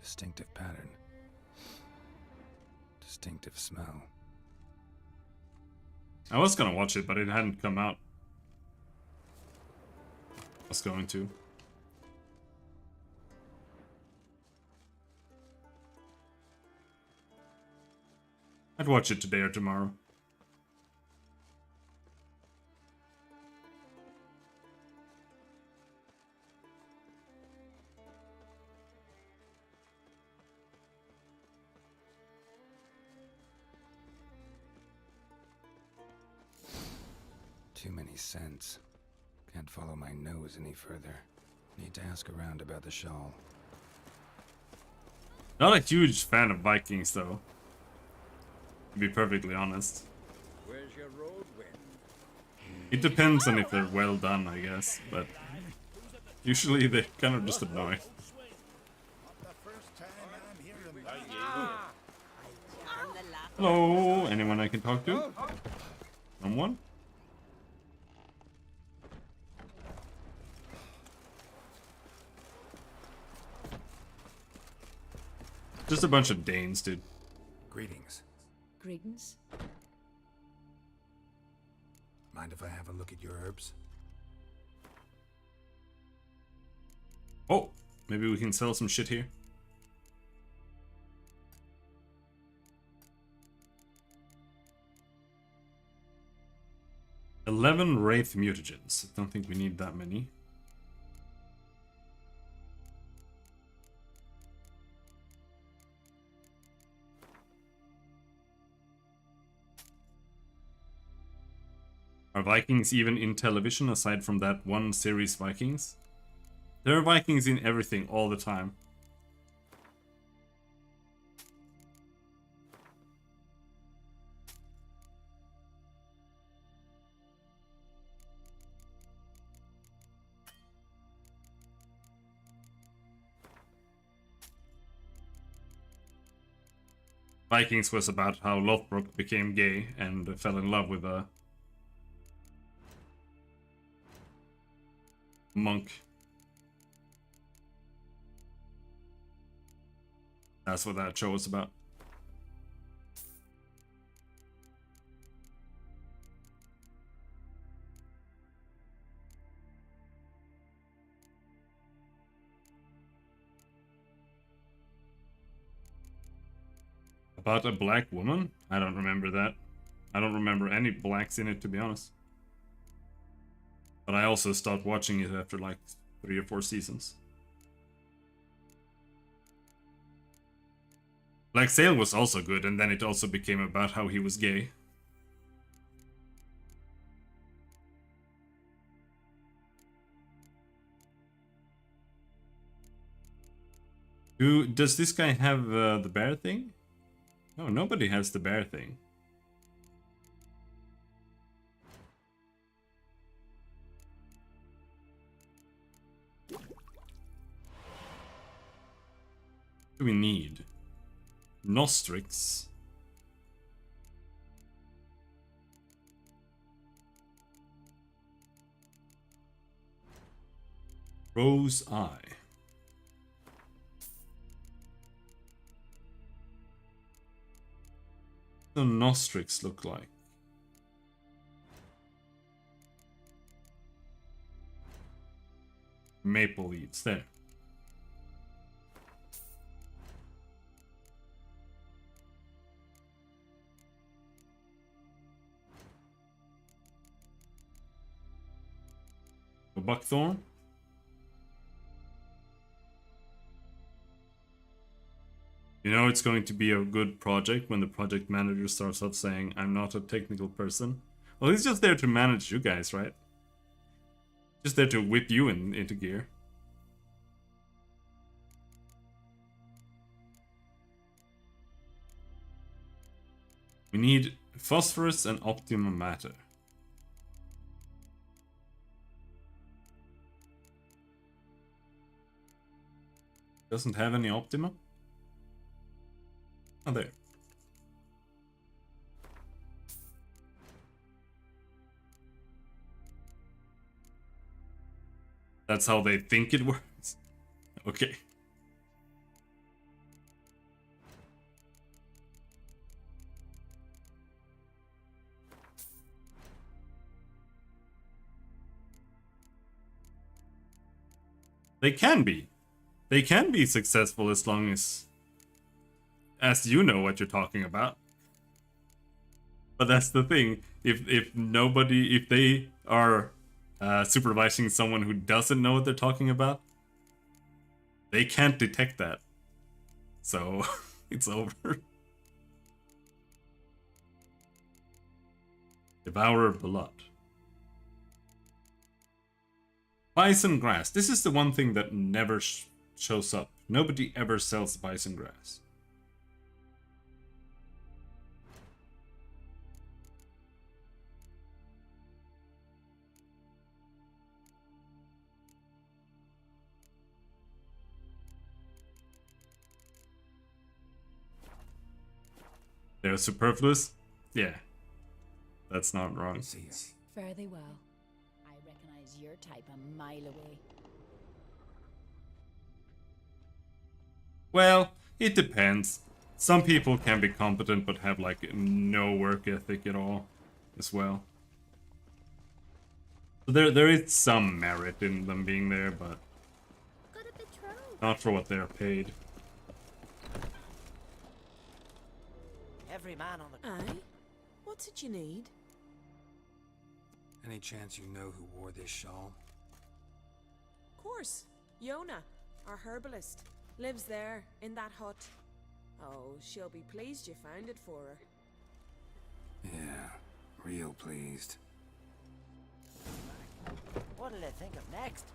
Distinctive pattern. Distinctive smell. I was gonna watch it, but it hadn't come out. I was going to. I'd watch it today or tomorrow. Too many scents. Can't follow my nose any further. Need to ask around about the shawl. Not a huge fan of Vikings, though. To be perfectly honest. Where's your road wind? It depends on if they're well done, I guess, but usually they kind of just annoy. Hello, anyone I can talk to? Someone? Just a bunch of Danes, dude. Greetings. Greetings. Mind if I have a look at your herbs? Oh, maybe we can sell some shit here. "11 Wraith mutagens." I don't think we need that many. Are Vikings even in television aside from that one series Vikings? There are Vikings in everything all the time. Vikings was about how Lothbrok became gay and fell in love with a monk. That's what that show was about. About a black woman? I don't remember that. I don't remember any blacks in it, to be honest. But I also stopped watching it after like 3 or 4 seasons. Black Sail was also good, and then it also became about how he was gay. Does this guy have the bear thing? No, nobody has the bear thing. What do we need? Nostrix. Rose Eye. What do Nostrix look like? Maple leaves, there. A buckthorn. You know it's going to be a good project when the project manager starts off saying, I'm not a technical person. Well, he's just there to manage you guys, right? Just there to whip you into gear. We need phosphorus and optimum matter. Doesn't have any optima? Oh, there. That's how they think it works? Okay. They can be. They can be successful as long as you know what you're talking about. But that's the thing. If they are supervising someone who doesn't know what they're talking about, they can't detect that. So it's over. Devour blood. Bison grass. This is the one thing that never shows up. Nobody ever sells bison grass. They're superfluous? Yeah. That's not wrong. Fare thee well. I recognize your type a mile away. Well, it depends. Some people can be competent but have like no work ethic at all as well. So there is some merit in them being there, but not for what they're paid. Every man on the... Aye? What's it you need? Any chance you know who wore this shawl? Of course. Yona, our herbalist, lives there, in that hut. Oh, she'll be pleased you found it for her. Yeah, real pleased. What'll they think of next?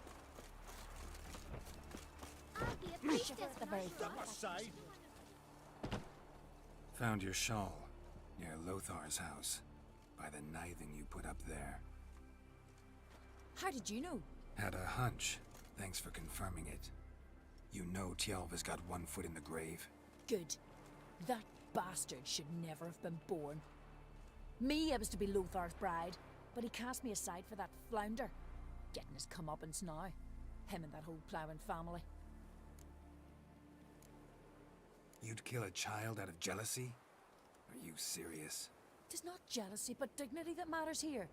Just the very thing. Found your shawl near Lothar's house by the knithing you put up there. How did you know? Had a hunch. Thanks for confirming it. You know Tjalv has got one foot in the grave. Good. That bastard should never have been born. Me, I was to be Lothar's bride, but he cast me aside for that flounder. Getting his comeuppance now. Him and that whole ploughing family. You'd kill a child out of jealousy? Are you serious? Tis not jealousy, but dignity that matters here.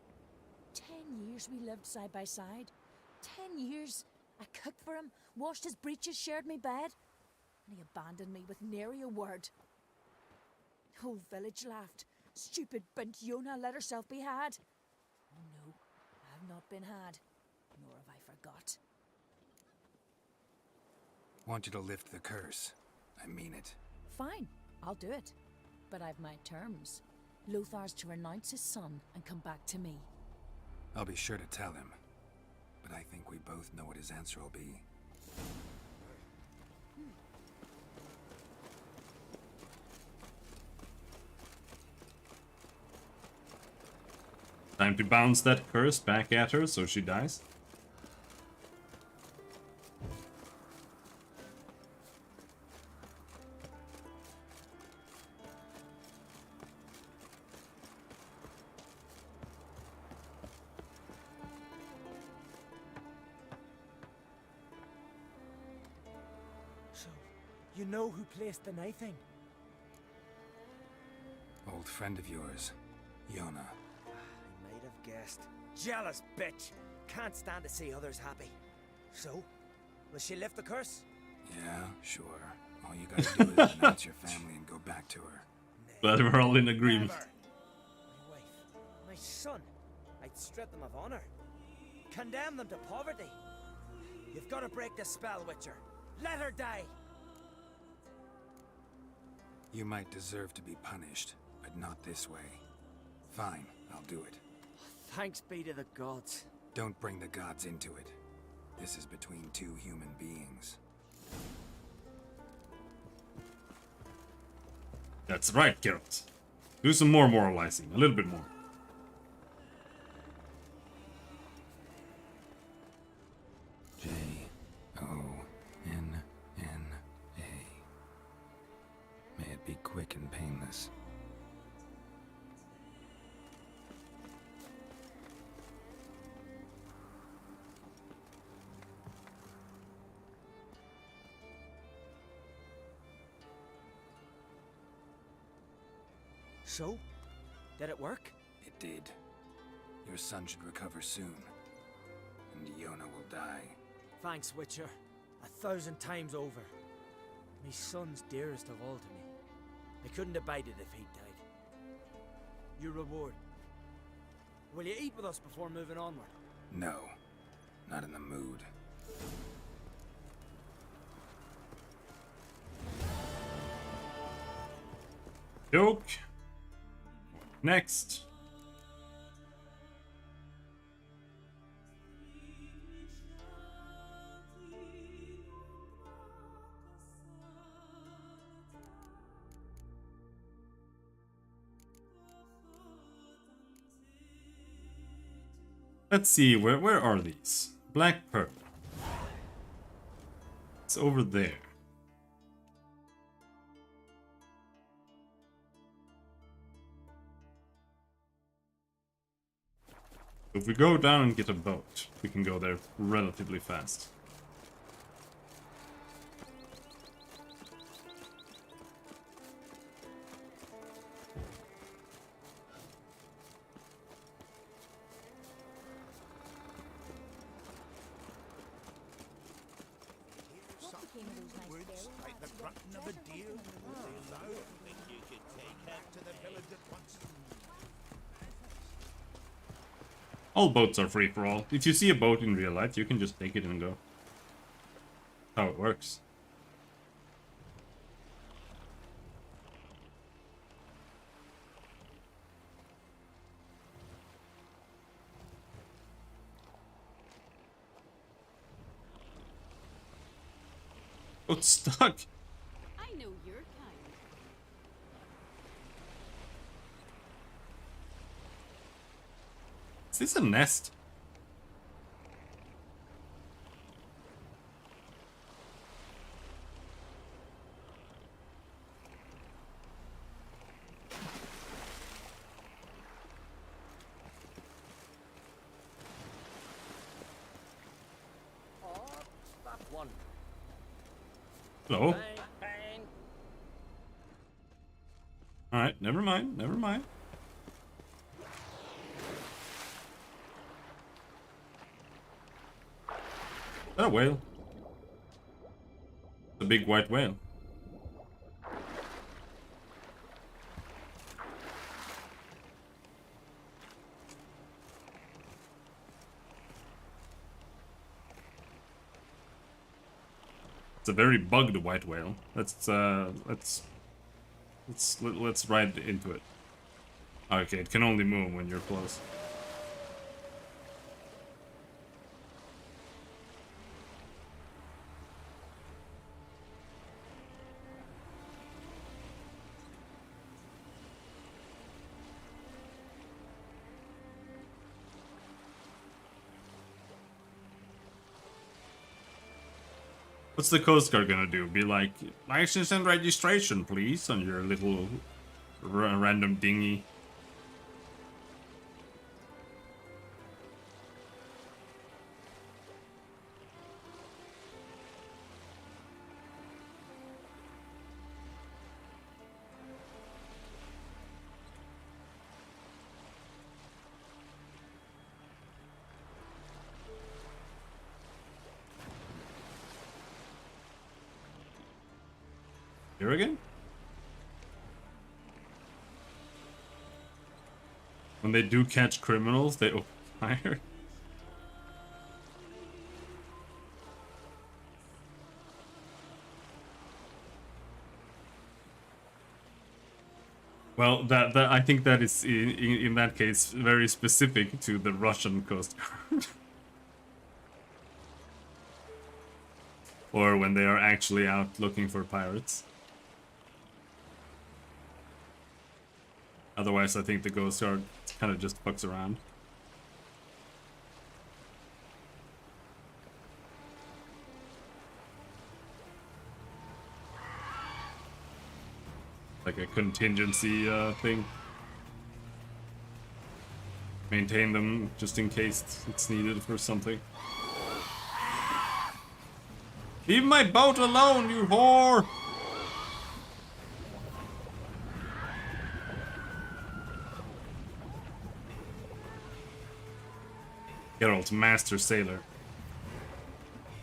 10 years we lived side by side. 10 years. I cooked for him, washed his breeches, shared me bed. And he abandoned me with nary a word. Whole village laughed. Stupid bint Yona let herself be had. No, I've not been had, nor have I forgot. Want you to lift the curse. I mean it. Fine, I'll do it. But I've my terms. Lothar's to renounce his son and come back to me. I'll be sure to tell him. But I think we both know what his answer will be. Time to bounce that curse back at her so she dies. So, you know who placed the knifing? Old friend of yours, Yona. Might have guessed. Jealous bitch! Can't stand to see others happy. So, will she lift the curse? Yeah, sure. All you gotta do is renounce your family and go back to her. But we're all in agreement. Never. My wife, my son, I'd strip them of honor. Condemn them to poverty. You've got to break the spell, Witcher. Let her die! You might deserve to be punished, but not this way. Fine, I'll do it. Thanks be to the gods. Don't bring the gods into it. This is between two human beings. That's right, Geralt. Do some more moralizing, a little bit more. J-O-N-N-A. May it be quick and painless. So? Did it work? It did. Your son should recover soon. And Yona will die. Thanks, Witcher. 1,000 times over. My son's dearest of all to me. I couldn't abide it if he died. Your reward. Will you eat with us before moving onward? No. Not in the mood. Joke. Next. Let's see, where are these? Black Pearl. It's over there. If we go down and get a boat, we can go there relatively fast. Like the grunting of a deer. I think you should take her to the village at once. All boats are free for all. If you see a boat in real life, you can just take it and go. How it works. Boat's stuck. I know your kind. Is this a nest? That one. Hello? Bang. Alright, never mind, never mind. Is that a whale? The big white whale. It's a very bugged white whale. Let's ride into it. Okay, it can only move when you're close. What's the Coast Guard gonna do? Be like, license and registration, please, on your little random dinghy. Here again? When they do catch criminals, they open fire. Well, that I think that is in that case very specific to the Russian Coast Guard. Or when they are actually out looking for pirates. Otherwise, I think the Coast Guard kind of just fucks around. Like a contingency thing. Maintain them just in case it's needed for something. Leave my boat alone, you whore! Geralt, master sailor.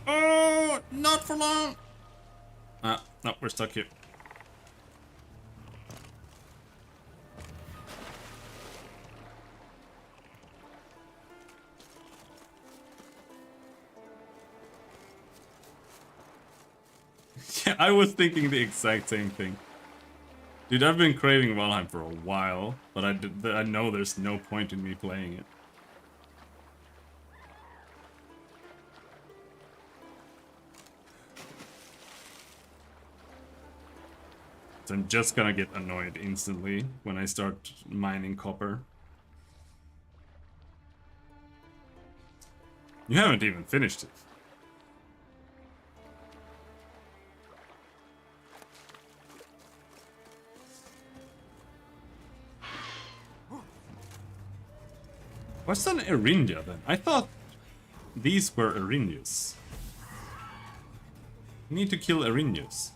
Oh, not for long! Ah, no, we're stuck here. Yeah, I was thinking the exact same thing. Dude, I've been craving Valheim for a while, but I know there's no point in me playing it. So I'm just gonna get annoyed instantly when I start mining copper. You haven't even finished it. What's an Erindia then? I thought these were Erindias. You need to kill Erindias.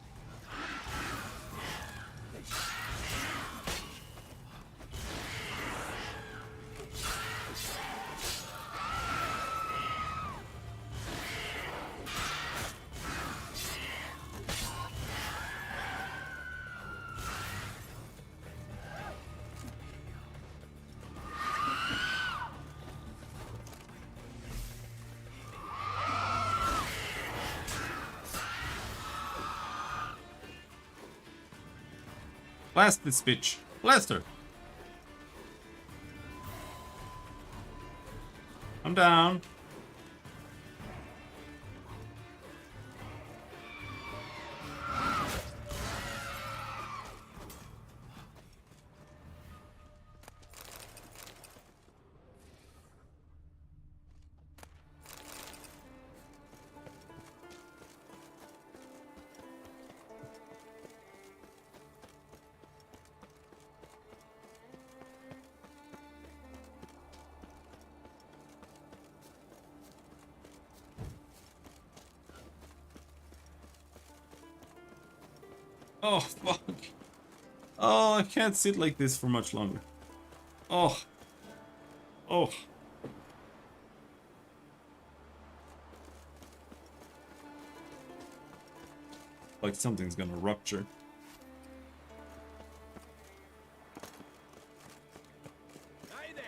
Blast this bitch. Blast her. I'm down. Oh, fuck. Oh, I can't sit like this for much longer. Oh. Oh. Like something's gonna rupture. Hey there,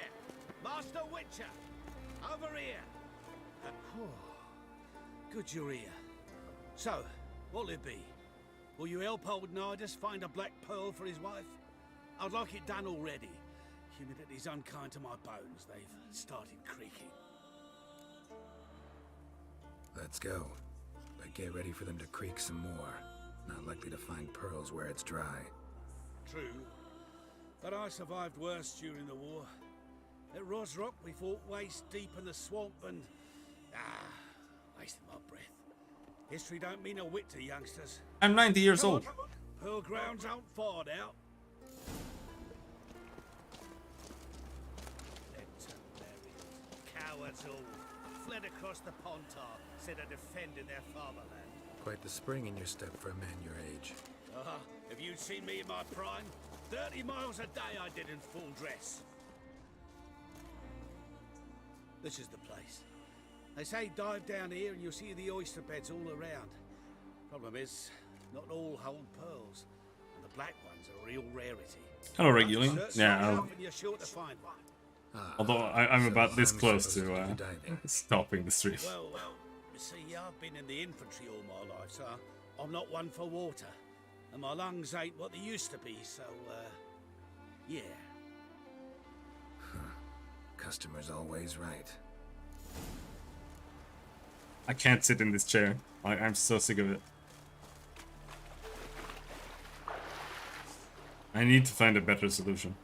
Master Witcher. Over here. Good you're here. So, What'll it be? Will you help old Nidus find a black pearl for his wife? I'd like it done already. Humidity's unkind to my bones. They've started creaking. Let's go. But get ready for them to creak some more. Not likely to find pearls where it's dry. True. But I survived worse during the war. At Rosrock, we fought waist deep in the swamp and... wasting my breath. History don't mean a whit to youngsters. I'm 90 years Come old. on. Pearl grounds aren't far out. Cowards all. Fled across the Pontar, instead of defending their fatherland. Quite the spring in your step for a man your age. If you'd seen me in my prime, 30 miles a day I did in full dress. This is the place. They say dive down here and you'll see the oyster beds all around. Problem is, not all hold pearls, and the black ones are a real rarity. Hello, Reguline. Yeah, And you're sure to find one. although I'm about this close to stopping the stream. Well, you see, I've been in the infantry all my life, so I'm not one for water. And my lungs ain't what they used to be, so, yeah. Customer's always right. I can't sit in this chair. I'm so sick of it. I need to find a better solution.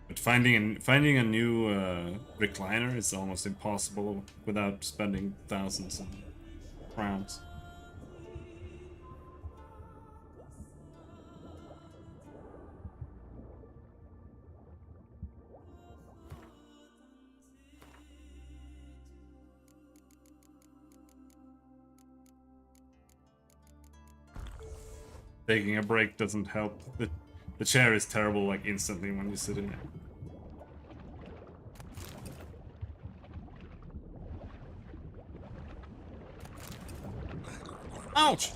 But finding a new recliner is almost impossible without spending thousands of crowns. Taking a break doesn't help. The chair is terrible like instantly when you sit in it. Ouch!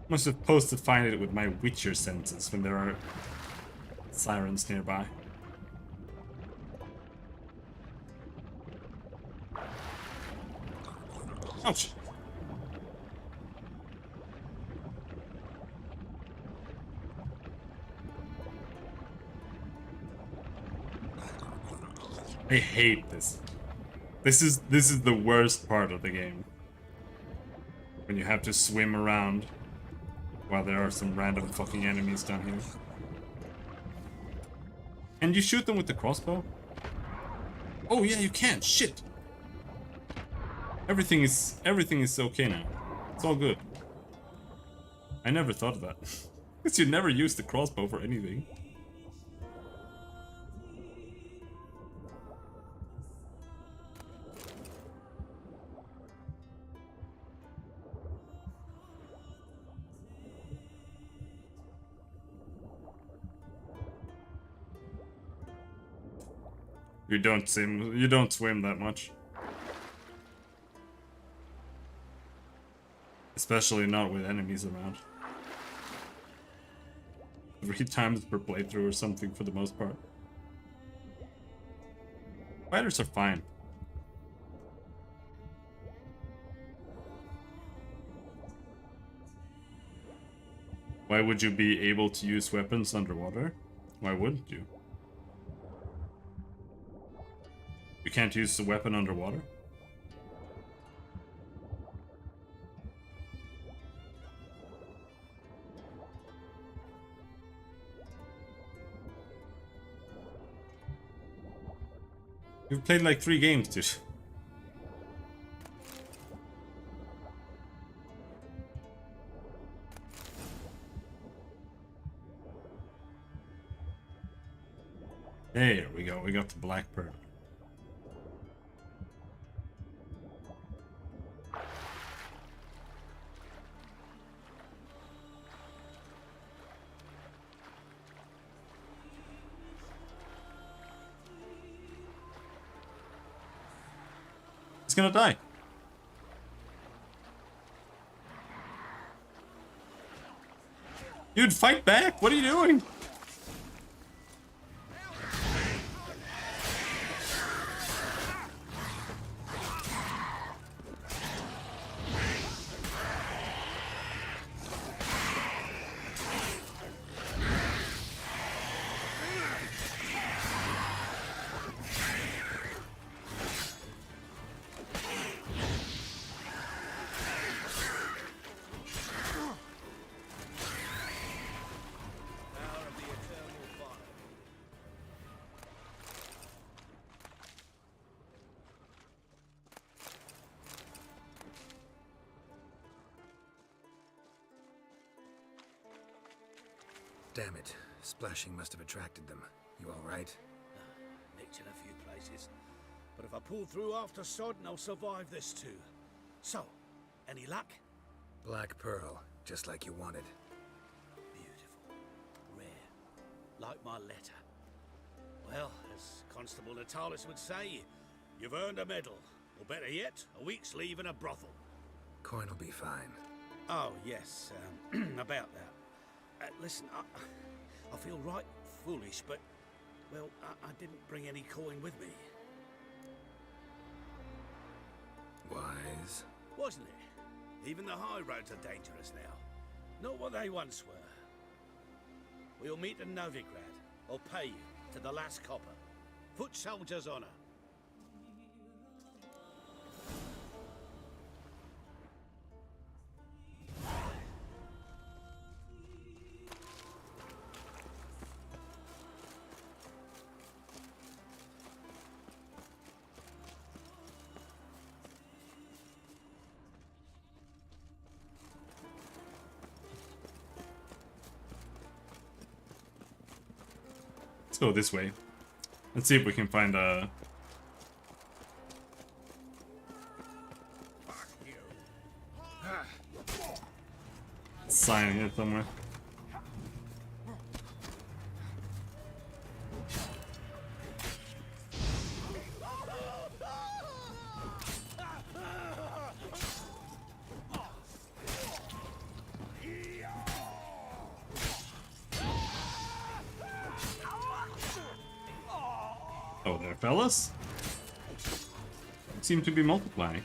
I'm supposed to find it with my Witcher senses when there are sirens nearby. Ouch! I hate this. This is the worst part of the game. When you have to swim around while there are some random fucking enemies down here. And you shoot them with the crossbow? Oh yeah, you can. Shit. Everything is okay now. It's all good. I never thought of that. Because you never use the crossbow for anything. You don't swim that much. Especially not with enemies around. 3 times per playthrough or something for the most part. Spiders are fine. Why would you be able to use weapons underwater? Why wouldn't you? You can't use the weapon underwater? You've played like 3 games, dude. There we go, we got the black pearl. It's gonna die. Dude, fight back! What are you doing? Damn it. Splashing must have attracted them. You alright? Nicked in a few places. But if I pull through after Sodden, I'll survive this too. So, any luck? Black Pearl, just like you wanted. Beautiful. Rare. Like my letter. Well, as Constable Natalis would say, you've earned a medal. Or better yet, a week's leave in a brothel. Coin will be fine. Oh, yes, about that. Listen, I feel right foolish, but, well, I didn't bring any coin with me. Wise. Wasn't it? Even the high roads are dangerous now. Not what they once were. We'll meet in Novigrad. I'll pay you to the last copper. Foot soldier's honor. Let's go this way. Let's see if we can find a... sign here somewhere. Oh, there, fellas. Seem to be multiplying.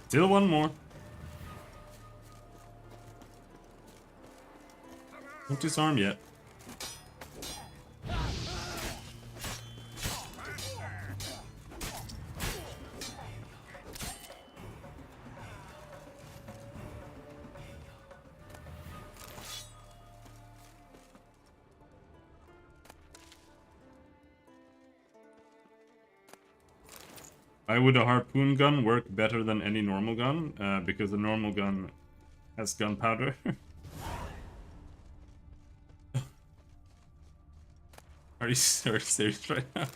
Still one more. Don't disarm yet. Why would a harpoon gun work better than any normal gun? Because the normal gun has gunpowder. Are you serious right now?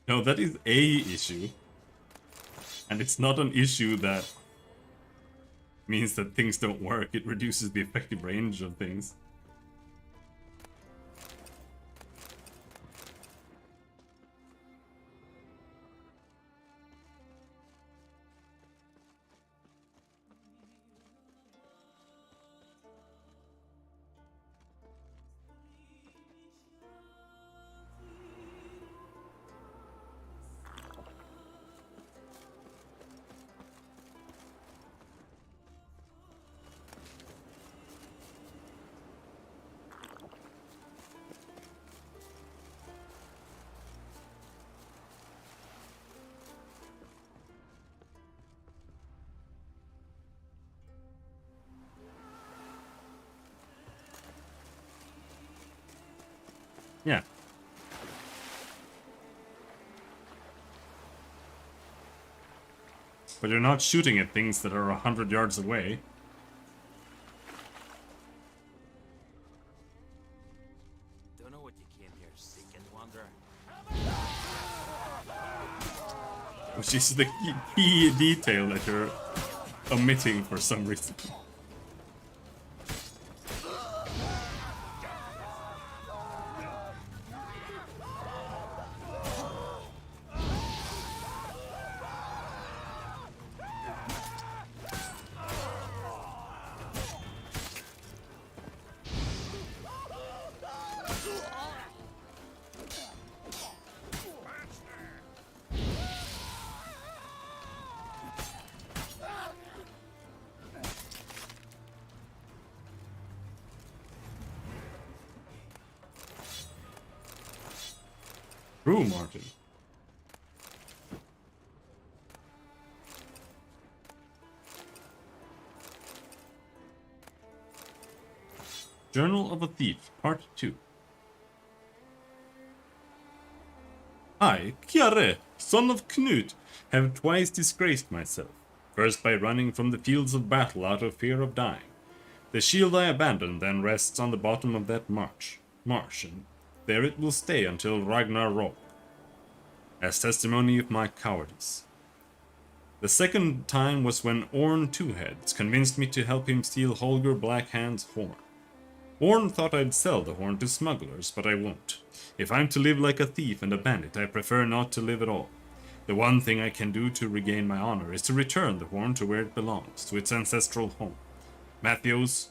No, that is a issue. And it's not an issue that means that things don't work. It reduces the effective range of things. Yeah. But you're not shooting at things that are 100 yards away. Don't know what you came here seeking, wanderer. Which is the key detail that you're omitting for some reason. True, Martin. Journal of a Thief, Part 2. I, Kjarre, son of Knut, have twice disgraced myself. First by running from the fields of battle out of fear of dying. The shield I abandoned then rests on the bottom of that marsh, and there it will stay until Ragnar Rok, as testimony of my cowardice. The second time was when Orn Twoheads convinced me to help him steal Holger Blackhand's horn. Orn thought I'd sell the horn to smugglers, but I won't. If I'm to live like a thief and a bandit, I prefer not to live at all. The one thing I can do to regain my honor is to return the horn to where it belongs, to its ancestral home. Matthews,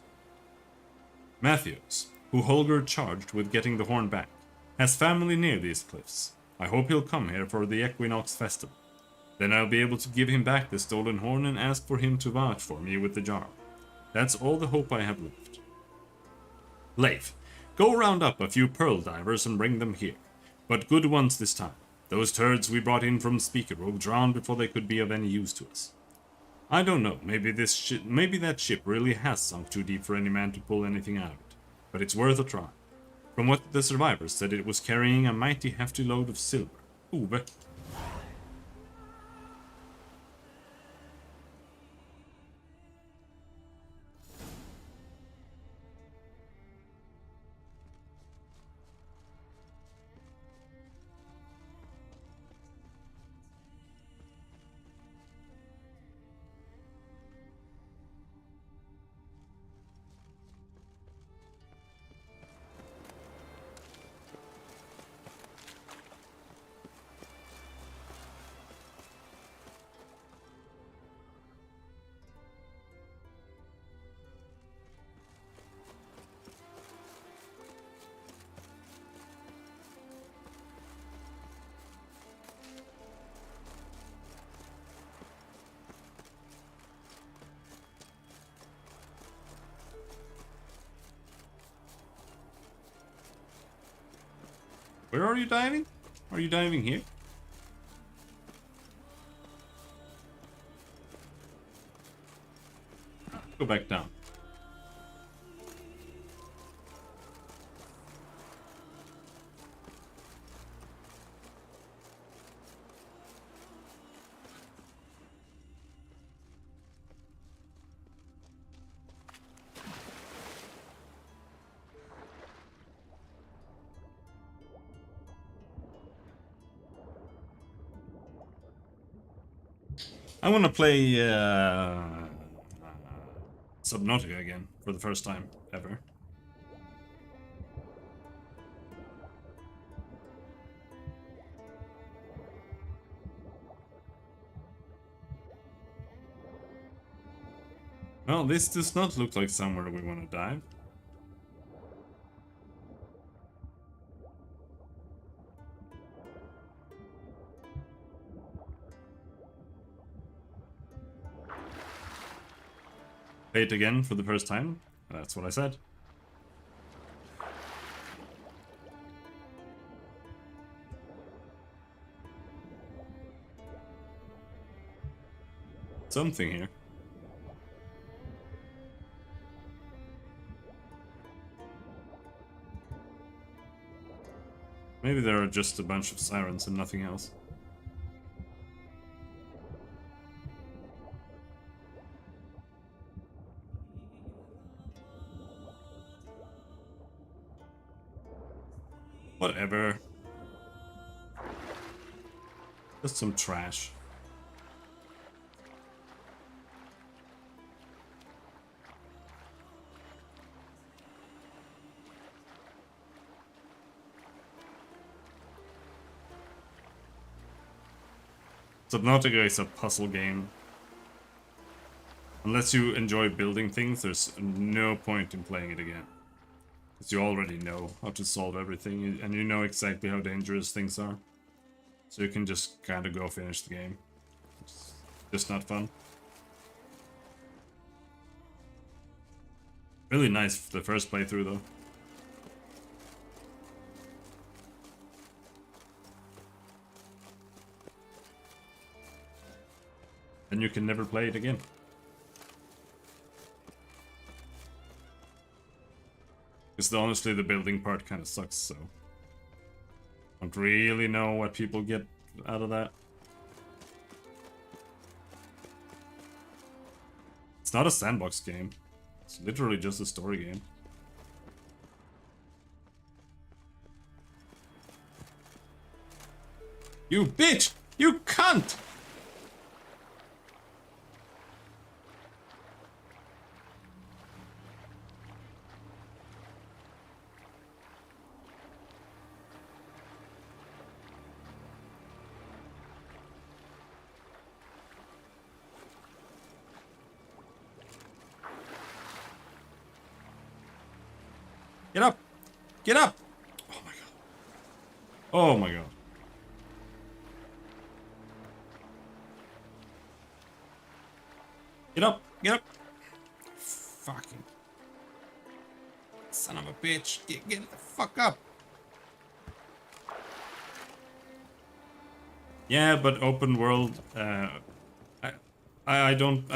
who Holger charged with getting the horn back, has family near these cliffs. I hope he'll come here for the Equinox Festival. Then I'll be able to give him back the stolen horn and ask for him to vouch for me with the jar. That's all the hope I have left. Leif, go round up a few pearl divers and bring them here. But good ones this time. Those turds we brought in from Speakerrogue drowned before they could be of any use to us. I don't know, maybe that ship really has sunk too deep for any man to pull anything out of it. But it's worth a try. From what the survivors said, it was carrying a mighty hefty load of silver. Ove. Where are you diving? Are you diving here? Go back down. I want to play Subnautica again for the first time ever. Well, this does not look like somewhere we want to dive. Play it again for the first time. That's what I said. Something here. Maybe there are just a bunch of sirens and nothing else. Whatever. Just some trash. Subnautica is a puzzle game. Unless you enjoy building things, there's no point in playing it again. Because you already know how to solve everything, and you know exactly how dangerous things are. So you can just kind of go finish the game. It's just not fun. Really nice for the first playthrough though. And you can never play it again. Because honestly the building part kind of sucks, so... Don't really know what people get out of that. It's not a sandbox game. It's literally just a story game. You bitch! You cunt! Get up! Get up! Oh my god. Oh my god. Get up! Get up! Fucking son of a bitch. Get the fuck up! Yeah, but open world, I don't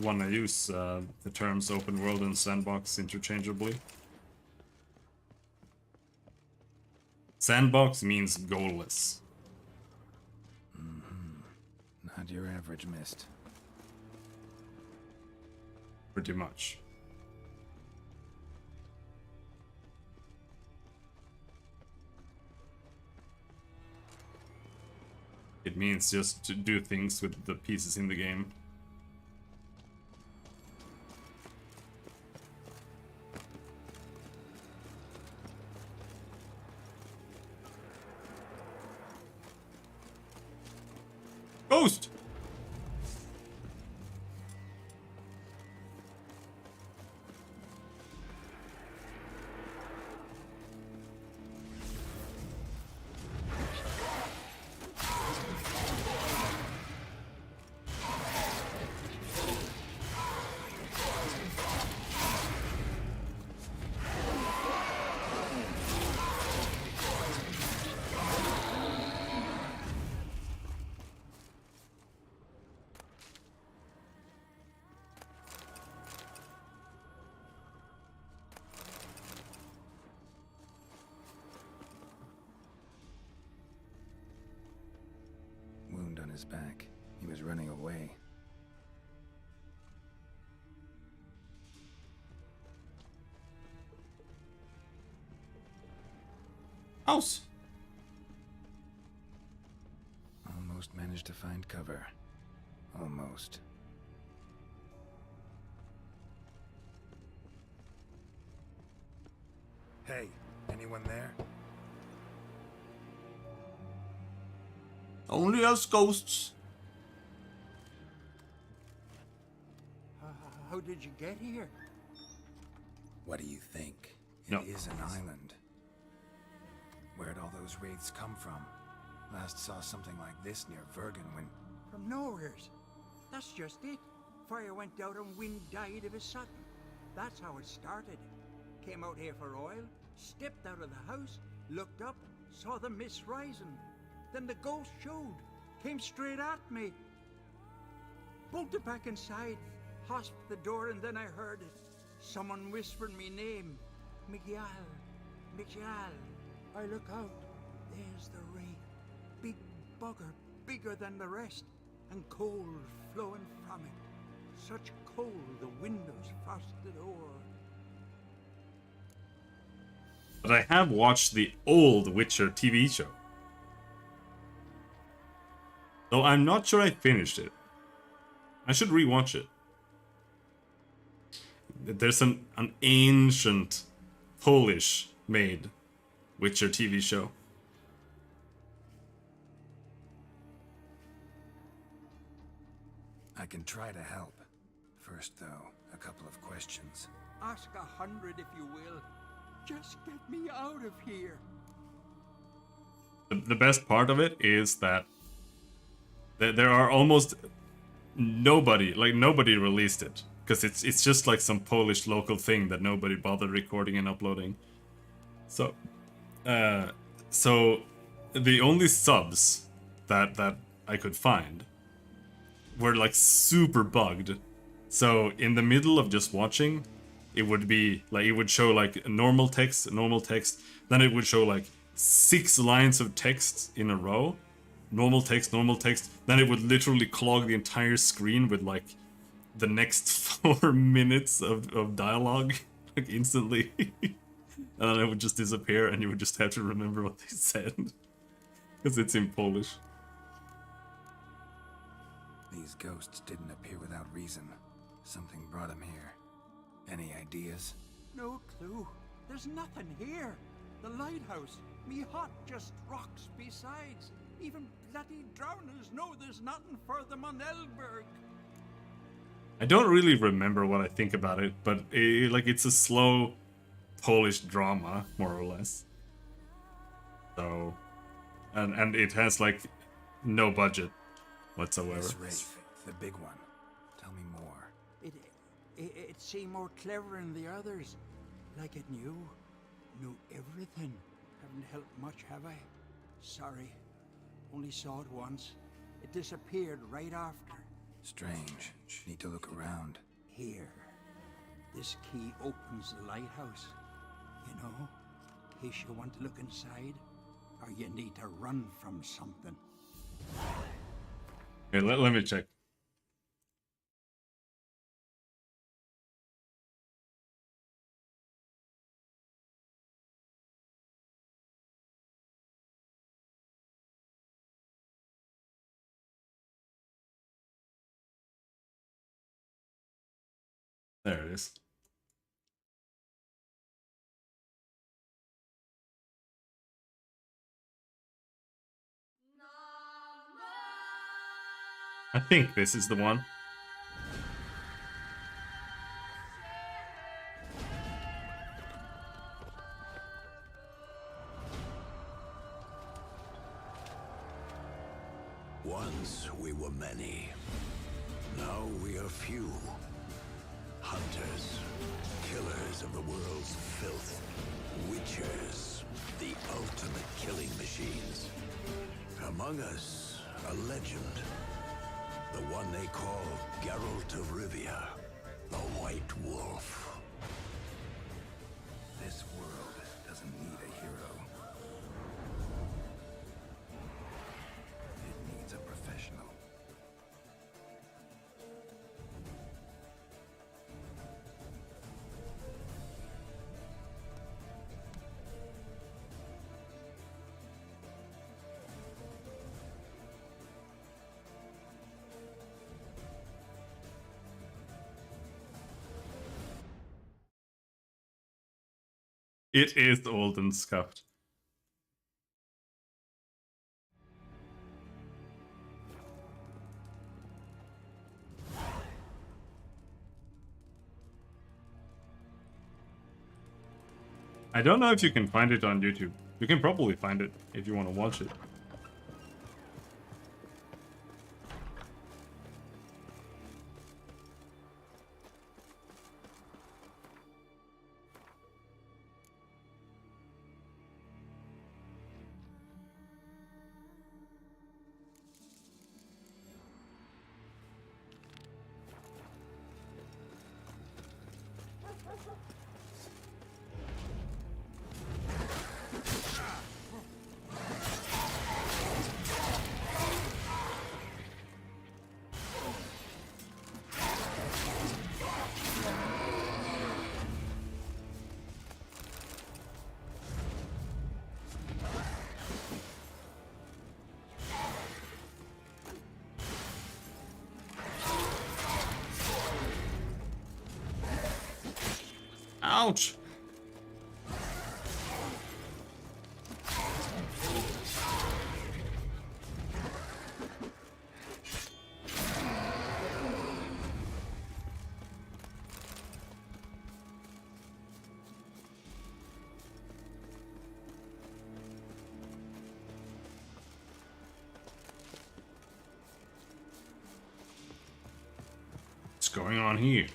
want to use the terms open world and sandbox interchangeably. Sandbox means goalless. Not your average mist. Pretty much. It means just to do things with the pieces in the game. Ghost! Wound on his back. He was running away. House! Almost managed to find cover. Almost. Hey, anyone there? Only us ghosts. How did you get here? What do you think? No. It is an island. Where'd all those wraiths come from? Last saw something like this near Vergen when... From nowheres. That's just it. Fire went out and wind died of a sudden. That's how it started. Came out here for oil, stepped out of the house, looked up, saw the mist rising. Then the ghost showed, came straight at me. Bolted back inside, hosped the door, and then I heard it. Someone whispered me name. Miguel. Miguel. I look out. There's the rain. Big bugger, bigger than the rest, and cold flowing from it. Such cold the windows frosted o'er. But I have watched the old Witcher TV show. Though I'm not sure I finished it. I should rewatch it. There's an ancient Polish-made Witcher TV show. I can try to help. First, though, a couple of questions. Ask 100 if you will. Just get me out of here. The best part of it is that there are almost nobody released it. Because it's just like some Polish local thing that nobody bothered recording and uploading. So the only subs that I could find were like super bugged. So in the middle of just watching, it would be like, it would show like normal text, then it would show like 6 lines of text in a row, normal text, then it would literally clog the entire screen with like the next 4 minutes of dialogue, like instantly. And then it would just disappear and you would just have to remember what they said. Because it's in Polish. These ghosts didn't appear without reason. Something brought them here. Any ideas? No clue. There's nothing here. The lighthouse, me hut just rocks besides. Even bloody drowners know there's nothing for them on Elberg. I don't really remember what I think about it, but it's a slow Polish drama, more or less. So, and it has like no budget whatsoever. This wraith, the big one. Tell me more. It seemed more clever than the others. Like it knew everything. Haven't helped much, have I? Sorry. Only saw it once. It disappeared right after. Strange. Need to look around. Here. This key opens the lighthouse. You know, in case you want to look inside, or you need to run from something. Okay, let me check. There it is. I think this is the one. Once we were many. Now we are few. Hunters, killers of the world's filth. Witchers, the ultimate killing machines. Among us, a legend. The one they call Geralt of Rivia, the White Wolf. This world doesn't need a hero. It needs a professional. It is old and scuffed. I don't know if you can find it on YouTube. You can probably find it if you want to watch it. Ouch! What's going on here?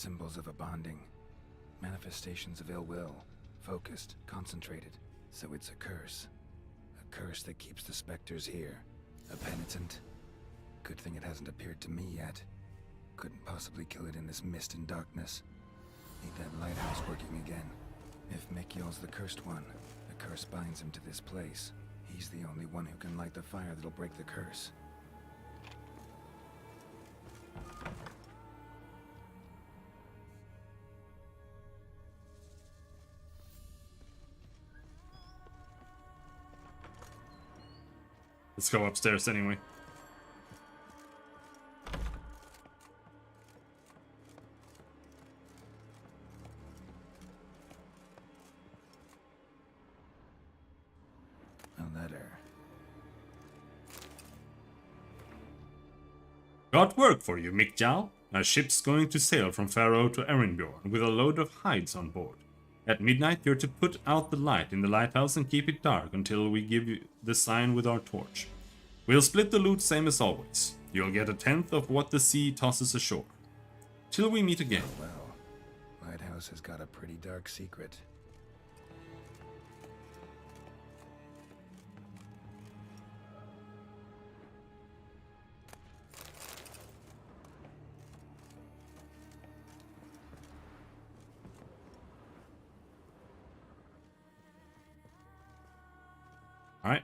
Symbols of a bonding. Manifestations of ill will. Focused, concentrated. So it's a curse. A curse that keeps the specters here. A penitent. Good thing it hasn't appeared to me yet. Couldn't possibly kill it in this mist and darkness. Need that lighthouse working again. If Mikyol's the cursed one, the curse binds him to this place. He's the only one who can light the fire that'll break the curse. Let's go upstairs anyway. A letter. Got work for you, Mikyol. A ship's going to sail from Faroe to Erinbjorn with a load of hides on board. At midnight, you're to put out the light in the lighthouse and keep it dark until we give you the sign with our torch. We'll split the loot same as always. You'll get a tenth of what the sea tosses ashore. Till we meet again. Well, Lighthouse has got a pretty dark secret. Alright.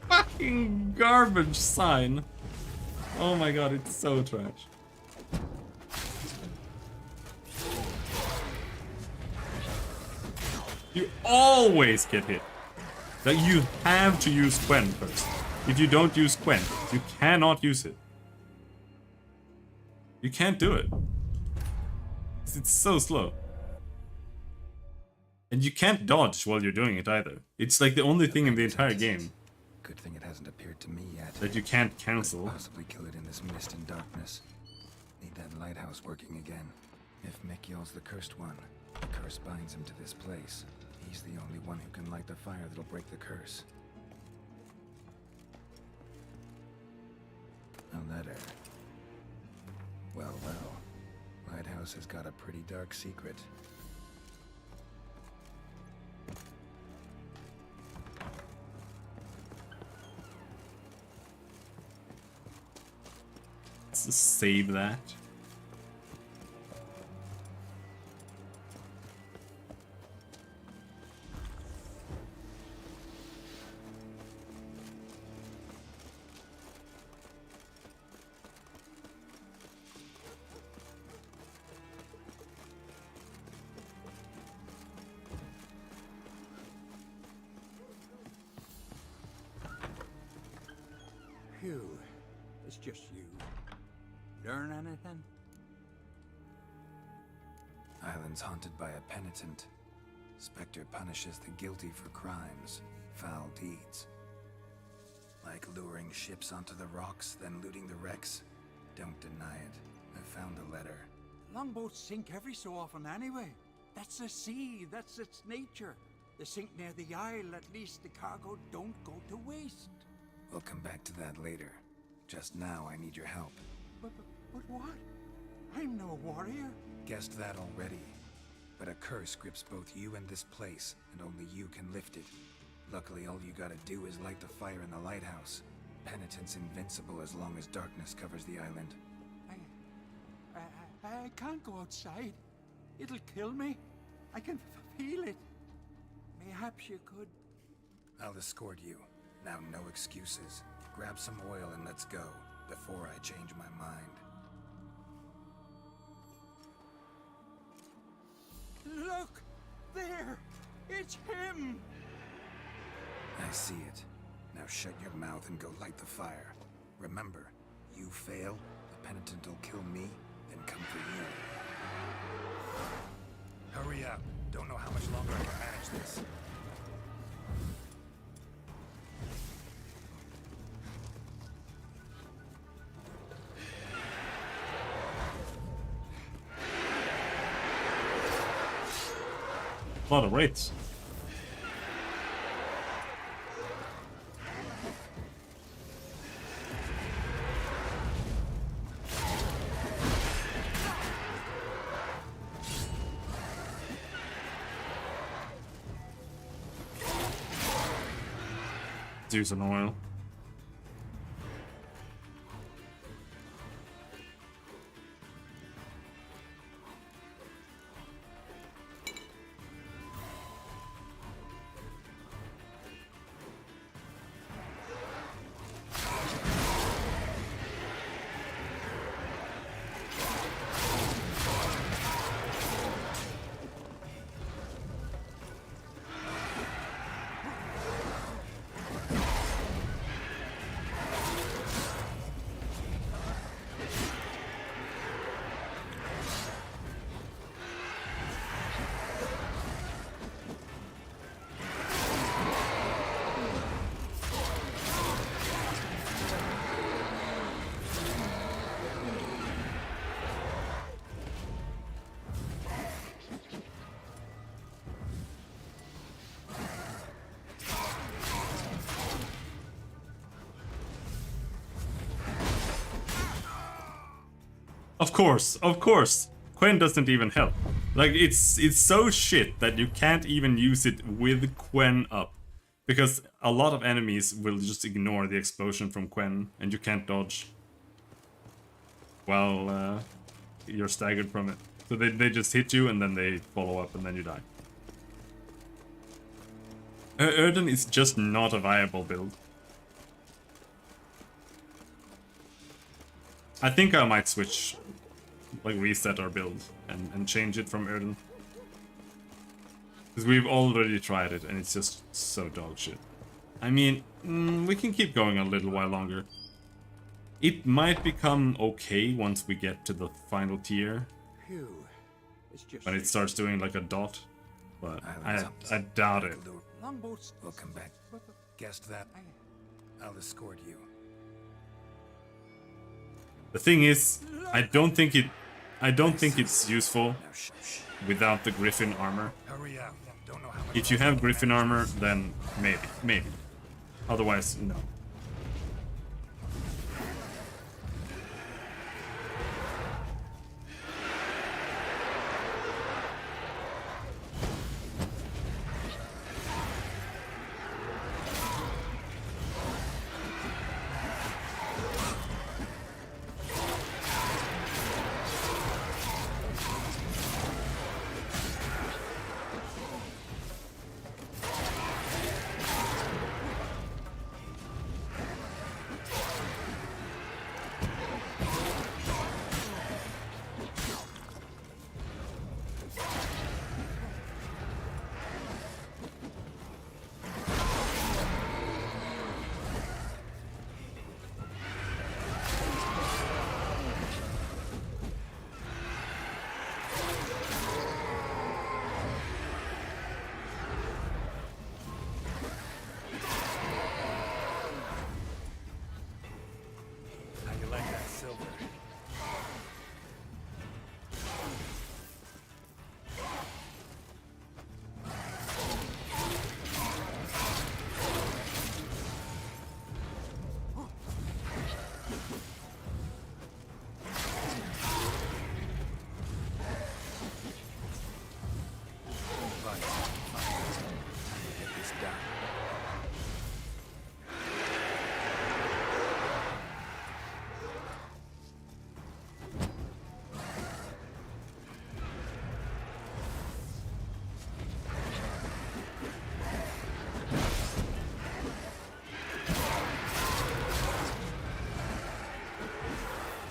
Fucking garbage sign. Oh my god, it's so trash. You always get hit. Like, you have to use Quen first. If you don't use Quen, you cannot use it. You can't do it. It's so slow. And you can't dodge while you're doing it either. It's like the only thing in the entire game Good thing it hasn't appeared to me yet. that you can't cancel. Could possibly kill it in this mist and darkness. Need that lighthouse working again. If Mikyol's the cursed one, the curse binds him to this place. He's the only one who can light the fire that'll break the curse. A letter. Well, well. Lighthouse has got a pretty dark secret. Let's just save that. Phew. It's just you. Learn anything? Island's haunted by a penitent. Spectre punishes the guilty for crimes, foul deeds. Like luring ships onto the rocks, then looting the wrecks. Don't deny it. I found a letter. Longboats sink every so often anyway. That's the sea, that's its nature. They sink near the isle, at least the cargo don't go to waste. We'll come back to that later. Just now, I need your help. But what? I'm no warrior. Guessed that already. But a curse grips both you and this place, and only you can lift it. Luckily, all you gotta do is light the fire in the lighthouse. Penitent's invincible as long as darkness covers the island. I can't go outside. It'll kill me. I can feel it. Perhaps you could... I'll escort you. Now, no excuses. Grab some oil and let's go, before I change my mind. Look! There! It's him! I see it. Now shut your mouth and go light the fire. Remember, you fail, the Penitent will kill me, then come for you. Hurry up. Don't know how much longer I can manage this. A lot of rates. Let's use an oil. Of course. Quen doesn't even help. Like, it's so shit that you can't even use it with Quen up. Because a lot of enemies will just ignore the explosion from Quen, and you can't dodge while you're staggered from it. So they just hit you, and then they follow up, and then you die. Erden is just not a viable build. I think I might switch, like reset our build and change it from Erden. Because we've already tried it and it's just so dog shit. I mean, we can keep going a little while longer. It might become okay once we get to the final tier. Phew. It's just... When it starts doing like a dot. But I doubt it. Longboats. We'll come back. Guessed that. I'll escort you. The thing is, I don't think it's useful without the Griffin armor. If you have Griffin armor, then maybe. Otherwise, no.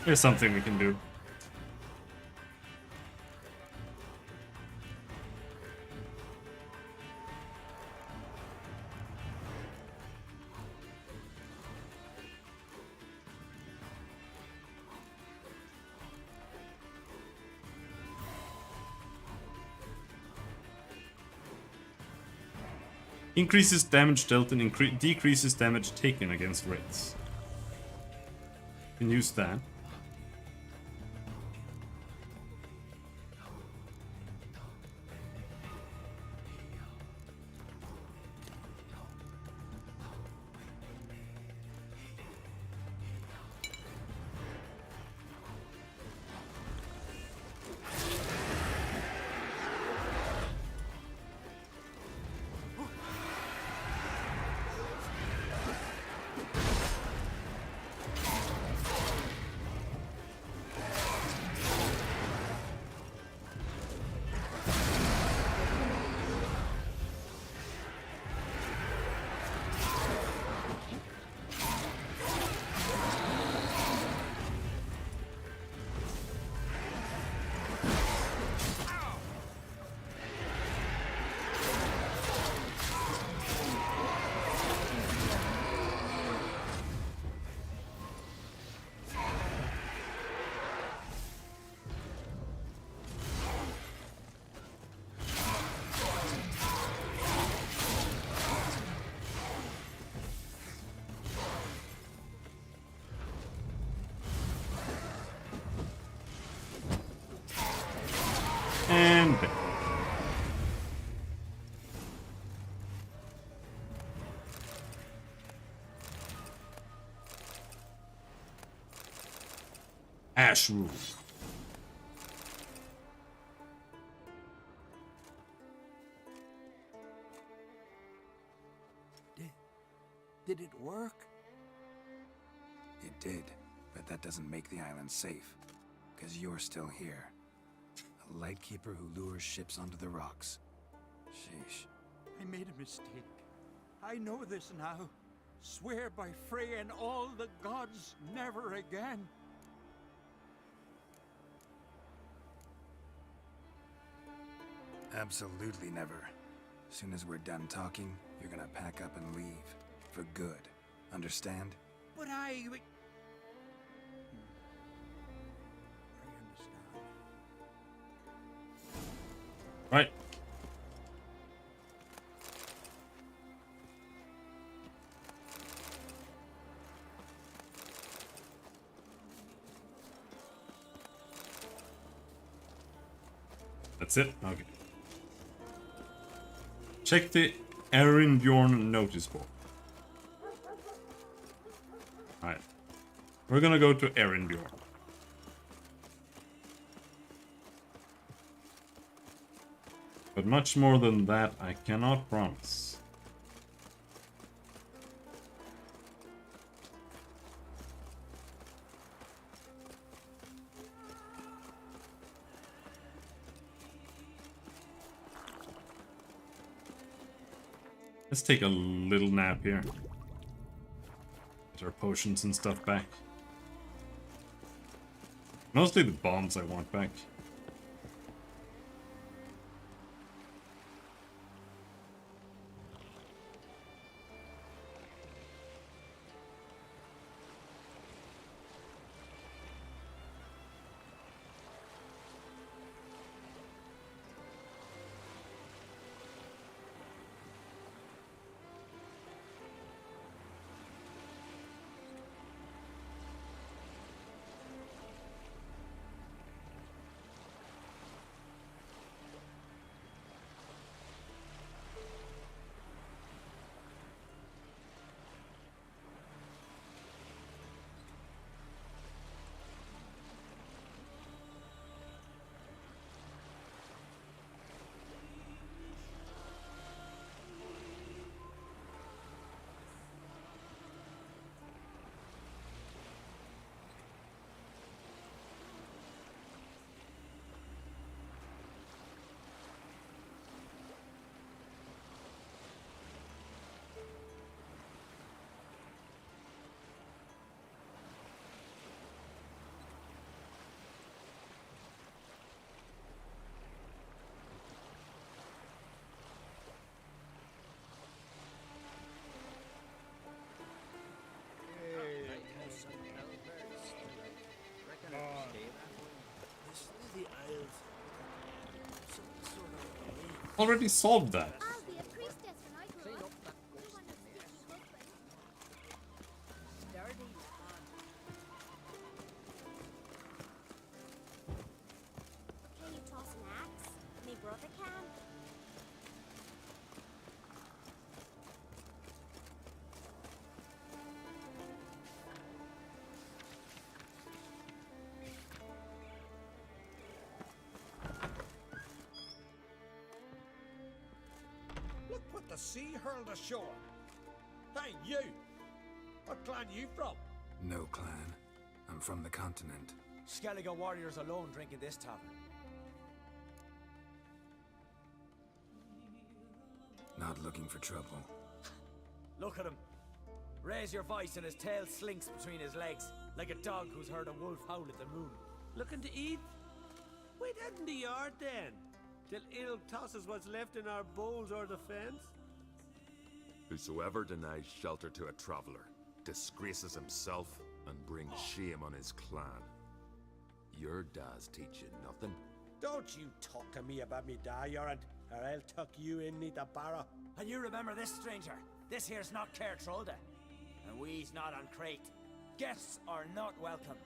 Here's something we can do. Increases damage dealt and decreases damage taken against wraiths. Can use that. And back. Ash Rule. Did it work? It did, but that doesn't make the island safe. Because you're still here. A lightkeeper who lures ships onto the rocks. Sheesh. I made a mistake. I know this now. Swear by Freya and all the gods, never again. Absolutely never. As soon as we're done talking, you're gonna pack up and leave. For good. Understand? But I... Right. That's it? Okay. Check the Erinbjorn notice board. Alright. We're gonna go to Erinbjorn. But much more than that, I cannot promise. Let's take a little nap here. Get our potions and stuff back. Mostly the bombs I want back. already solved that. I'll be a priestess when I grow up. Dirty lad. Can you toss an axe? Me brother can. Look what the sea hurled ashore. Hey, you! What clan you from? No clan. I'm from the continent. Skellige warriors alone drink in this tavern. Not looking for trouble. Look at him. Raise your voice and his tail slinks between his legs, like a dog who's heard a wolf howl at the moon. Looking to eat? Wait out in the yard then, till it'll toss us what's left in our bowls or the fence. Whosoever denies shelter to a traveler disgraces himself and brings shame on his clan. Your dads teach you nothing. Don't you talk to me about me da, Yoran, or I'll tuck you in neath the barrow. And you remember this, stranger. This here's not Caer Trolda, and we's not on Crate. Guests are not welcome.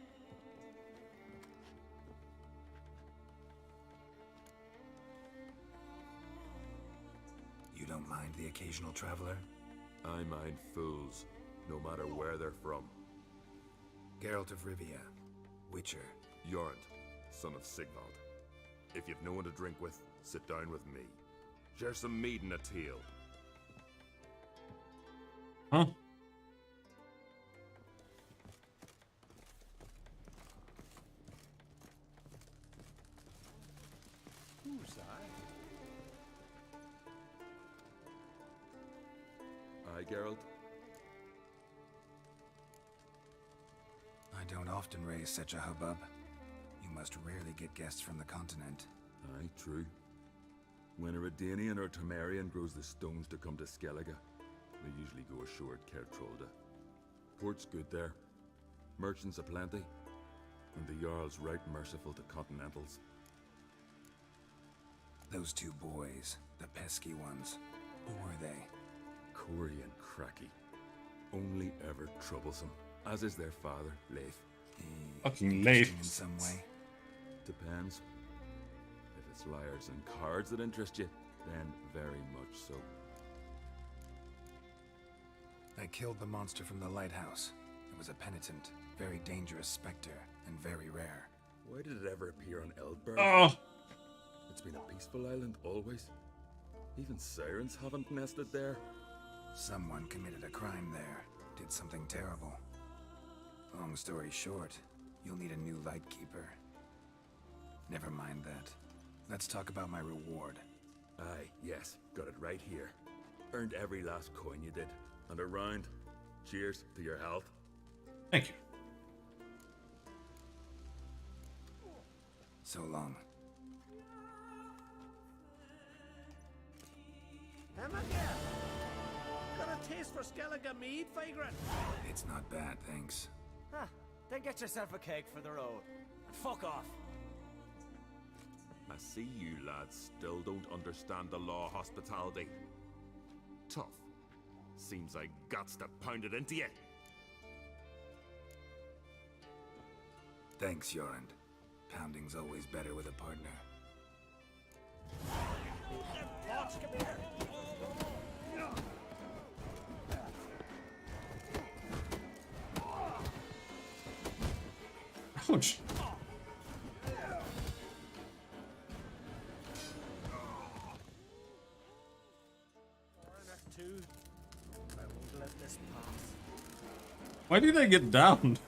You don't mind the occasional traveler? I mind fools, no matter where they're from. Geralt of Rivia, Witcher. Jorund, son of Sigvald. If you've no one to drink with, sit down with me. Share some mead and a teal. Huh? Who's that? Aye, Geralt? I don't often raise such a hubbub. You must rarely get guests from the continent. Aye, true. When a Redanian or Temerian grows the stones to come to Skellige, they usually go ashore at Caer Trolda. Port's good there. Merchants aplenty. And the Jarl's right merciful to continentals. Those two boys, the pesky ones, who were they? Corey and Cracky. Only ever troublesome, as is their father, Leif. Fucking Leif. In some way. Depends. If it's liars and cards that interest you, then very much so. I killed the monster from the lighthouse. It was a penitent, very dangerous specter, and very rare. Why did it ever appear on Eldberg? Oh. It's been a peaceful island, always. Even sirens haven't nested there. Someone committed a crime there. Did something terrible. Long story short, you'll need a new Lightkeeper. Never mind that. Let's talk about my reward. Aye, yes, got it right here. Earned every last coin you did. And a round. Cheers to your health. Thank you. So long. Emma, got a taste for Skellige mead, vagrant? It's not bad, thanks. Huh, then get yourself a keg for the road. And fuck off. I see you lads still don't understand the law of hospitality. Tough. Seems I gots to pound it into you. Thanks, Jorund. Pounding's always better with a partner. Come here. Ouch. Why did I get down?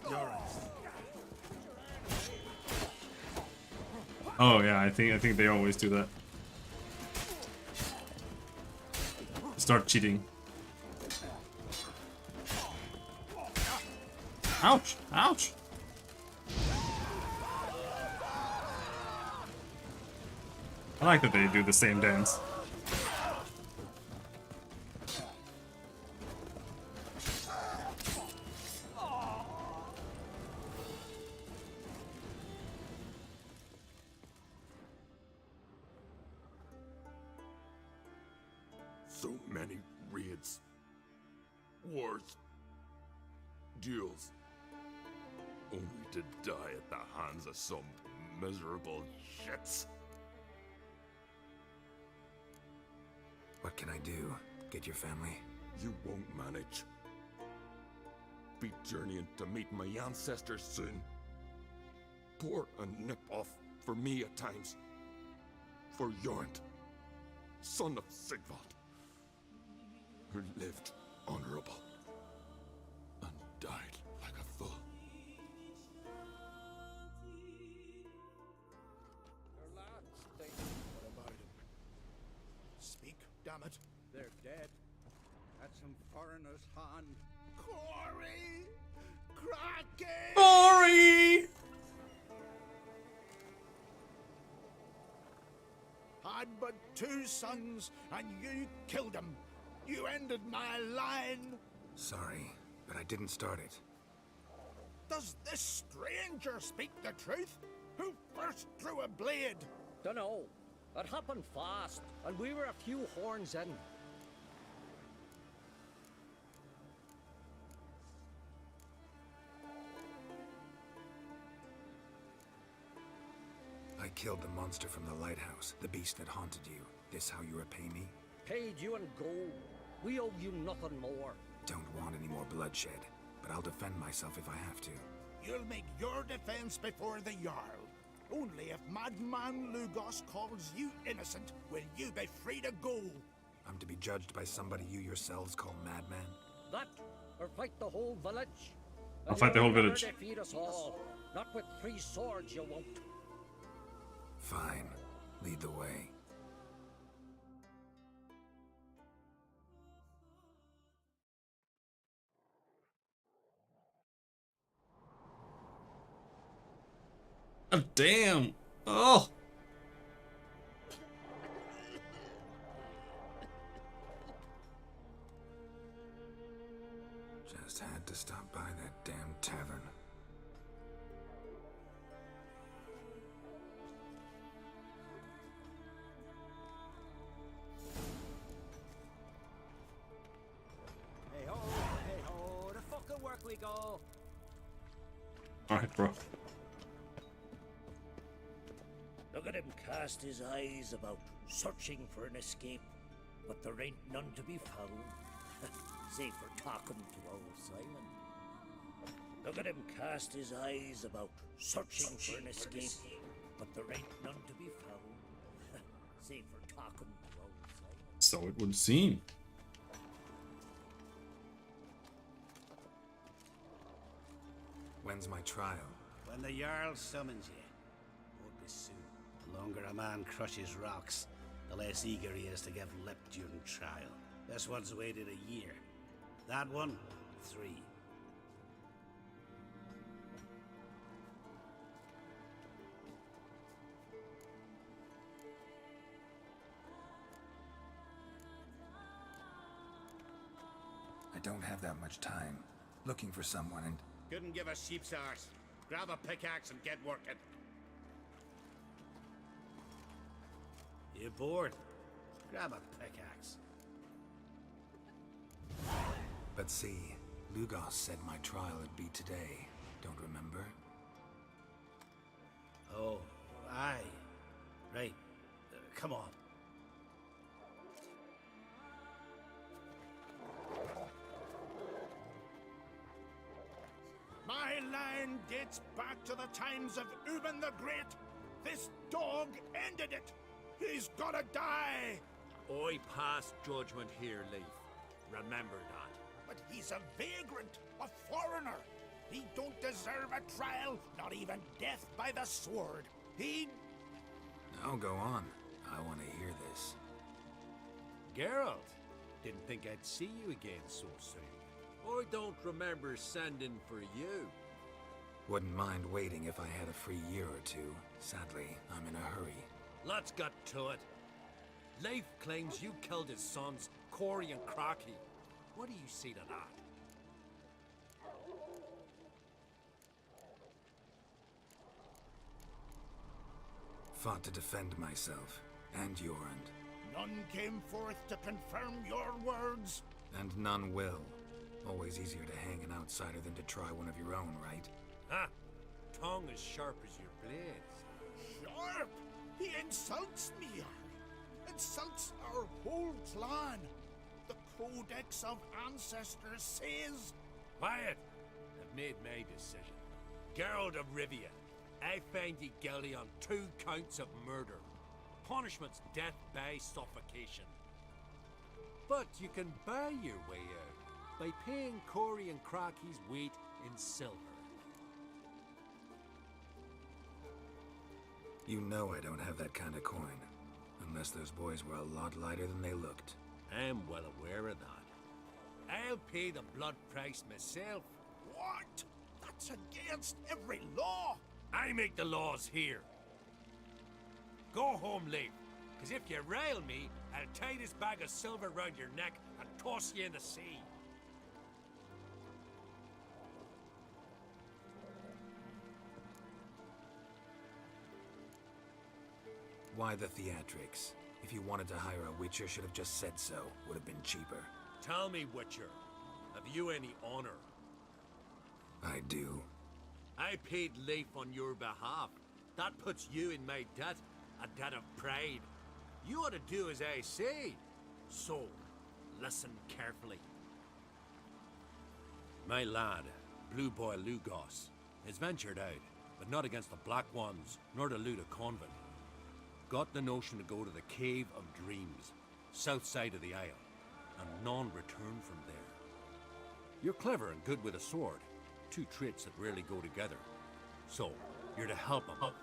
Oh yeah, I think they always do that. Start cheating. Ouch! Ouch! I like that they do the same dance. So many raids, wars, duels, only to die at the hands of some miserable shits. What can I do? Get your family? You won't manage. Be journeying to meet my ancestors soon. Pour a nip off for me at times. For Jorund, son of Sigvald, who lived honorable and died like a fool. What about him? Speak, damn it. They're dead. At some foreigner's hand. Corey! Kraken! Corey! Had but 2 sons, and you killed them. You ended my line. Sorry, but I didn't start it. Does this stranger speak the truth? Who first drew a blade? Dunno. It happened fast, and we were a few horns in. I killed the monster from the lighthouse, the beast that haunted you. This how you repay me? Paid you in gold. We owe you nothing more. Don't want any more bloodshed, but I'll defend myself if I have to. You'll make your defense before the Jarl. Only if Madman Lugos calls you innocent will you be free to go. I'm to be judged by somebody you yourselves call madman? That, or fight the whole village. I'll fight the whole You'll village. never defeat us all. Not with 3 swords, you won't. Fine. Lead the way. Oh, damn. Oh. Just had to stop by that damn tavern. Hey ho, the fucking work we go. Alright, bro. Look at him cast his eyes about, searching for an escape, but there ain't none to be found, save for talking to old Simon. Look at him cast his eyes about, searching for an escape, but there ain't none to be found, save for talking to old Simon. So it would seem. When's my trial? When the Jarl summons you. Won't be soon. The longer a man crushes rocks, the less eager he is to give lip during trial. This one's waited a year. That one, 3. I don't have that much time. Looking for someone and... Couldn't give a sheep's arse. Grab a pickaxe and get working. You bored? Grab a pickaxe. But see, Lugos said my trial would be today. Don't remember? Oh, aye. Right. Come on. My line dates back to the times of Ubin the Great. This dog ended it. He's gotta die. I pass judgment here, Leif. Remember that. But he's a vagrant, a foreigner. He don't deserve a trial, not even death by the sword. He... Now go on. I want to hear this. Geralt, didn't think I'd see you again so soon. I don't remember sending for you. Wouldn't mind waiting if I had a free year or two. Sadly, I'm in a hurry. Let's get to it. Leif claims you killed his sons, Corey and Crocky. What do you see to that? Fought to defend myself, and Jorund. None came forth to confirm your words? And none will. Always easier to hang an outsider than to try one of your own, right? Ha! Tongue as sharp as your blades. Sharp? He insults me. Insults our whole clan. The Codex of Ancestors says... Quiet! I've made my decision. Geralt of Rivia, I find ye guilty on 2 counts of murder. Punishment's death by suffocation. But you can buy your way out by paying Corey and Crach his weight in silver. You know I don't have that kind of coin. Unless those boys were a lot lighter than they looked. I'm well aware of that. I'll pay the blood price myself. What? That's against every law. I make the laws here. Go home, Leif, because if you rile me, I'll tie this bag of silver round your neck and toss you in the sea. Why the theatrics? If you wanted to hire a Witcher, should have just said so. Would have been cheaper. Tell me, Witcher, have you any honor? I do. I paid Leif on your behalf. That puts you in my debt, a debt of pride. You ought to do as I say. So, listen carefully. My lad, Blue Boy Lugos, has ventured out, but not against the Black Ones, nor to loot a convent. Got the notion to go to the Cave of Dreams, south side of the Isle, and none return from there. You're clever and good with a sword, 2 traits that rarely go together. So, you're to help him.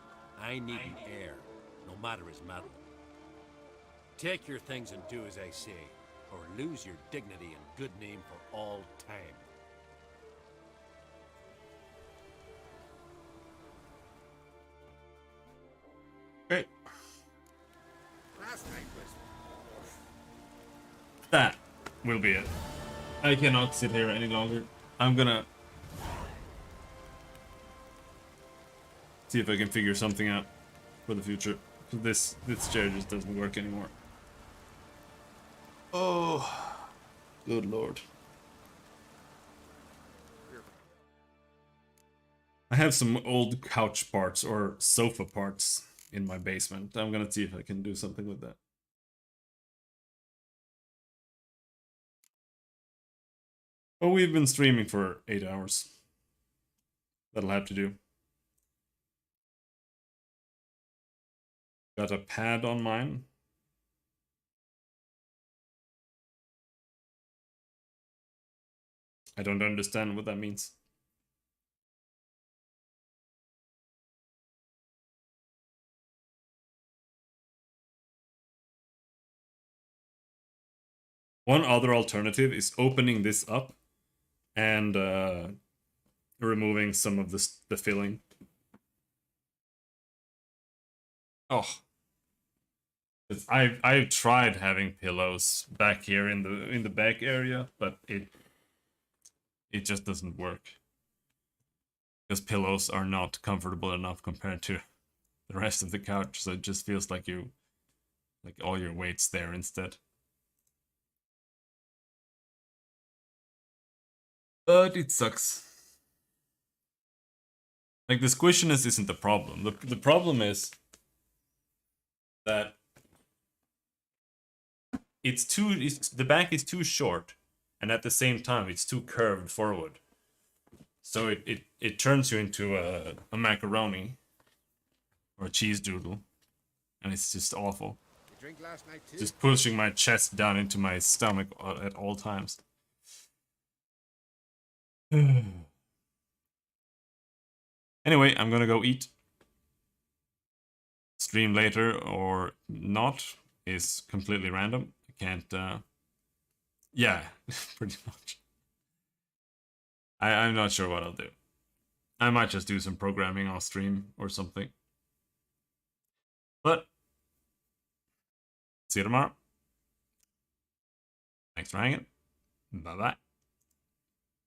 I need an heir, no matter his mettle. Take your things and do as I say, or lose your dignity and good name for all time. Okay. Last night was... That will be it. I cannot sit here any longer. I'm gonna see if I can figure something out for the future. This chair just doesn't work anymore. Oh, good lord. I have some old couch parts or sofa parts in my basement. I'm gonna see if I can do something with that. Oh, we've been streaming for 8 hours. That'll have to do. Got a pad on mine. I don't understand what that means. One other alternative is opening this up and removing some of the filling. Oh, I've tried having pillows back here in the back area, but it just doesn't work because pillows are not comfortable enough compared to the rest of the couch. So it just feels like all your weight's there instead. But it sucks. Like, the squishiness isn't the problem. The problem is that the back is too short, and at the same time it's too curved forward. So it turns you into a macaroni or a cheese doodle, and it's just awful. You drink last night too? Just pushing my chest down into my stomach at all times. Anyway, I'm gonna go eat. Stream later or not is completely random. I can't, yeah, pretty much. I'm not sure what I'll do. I might just do some programming on stream or something. But, see you tomorrow. Thanks for hanging. Bye-bye.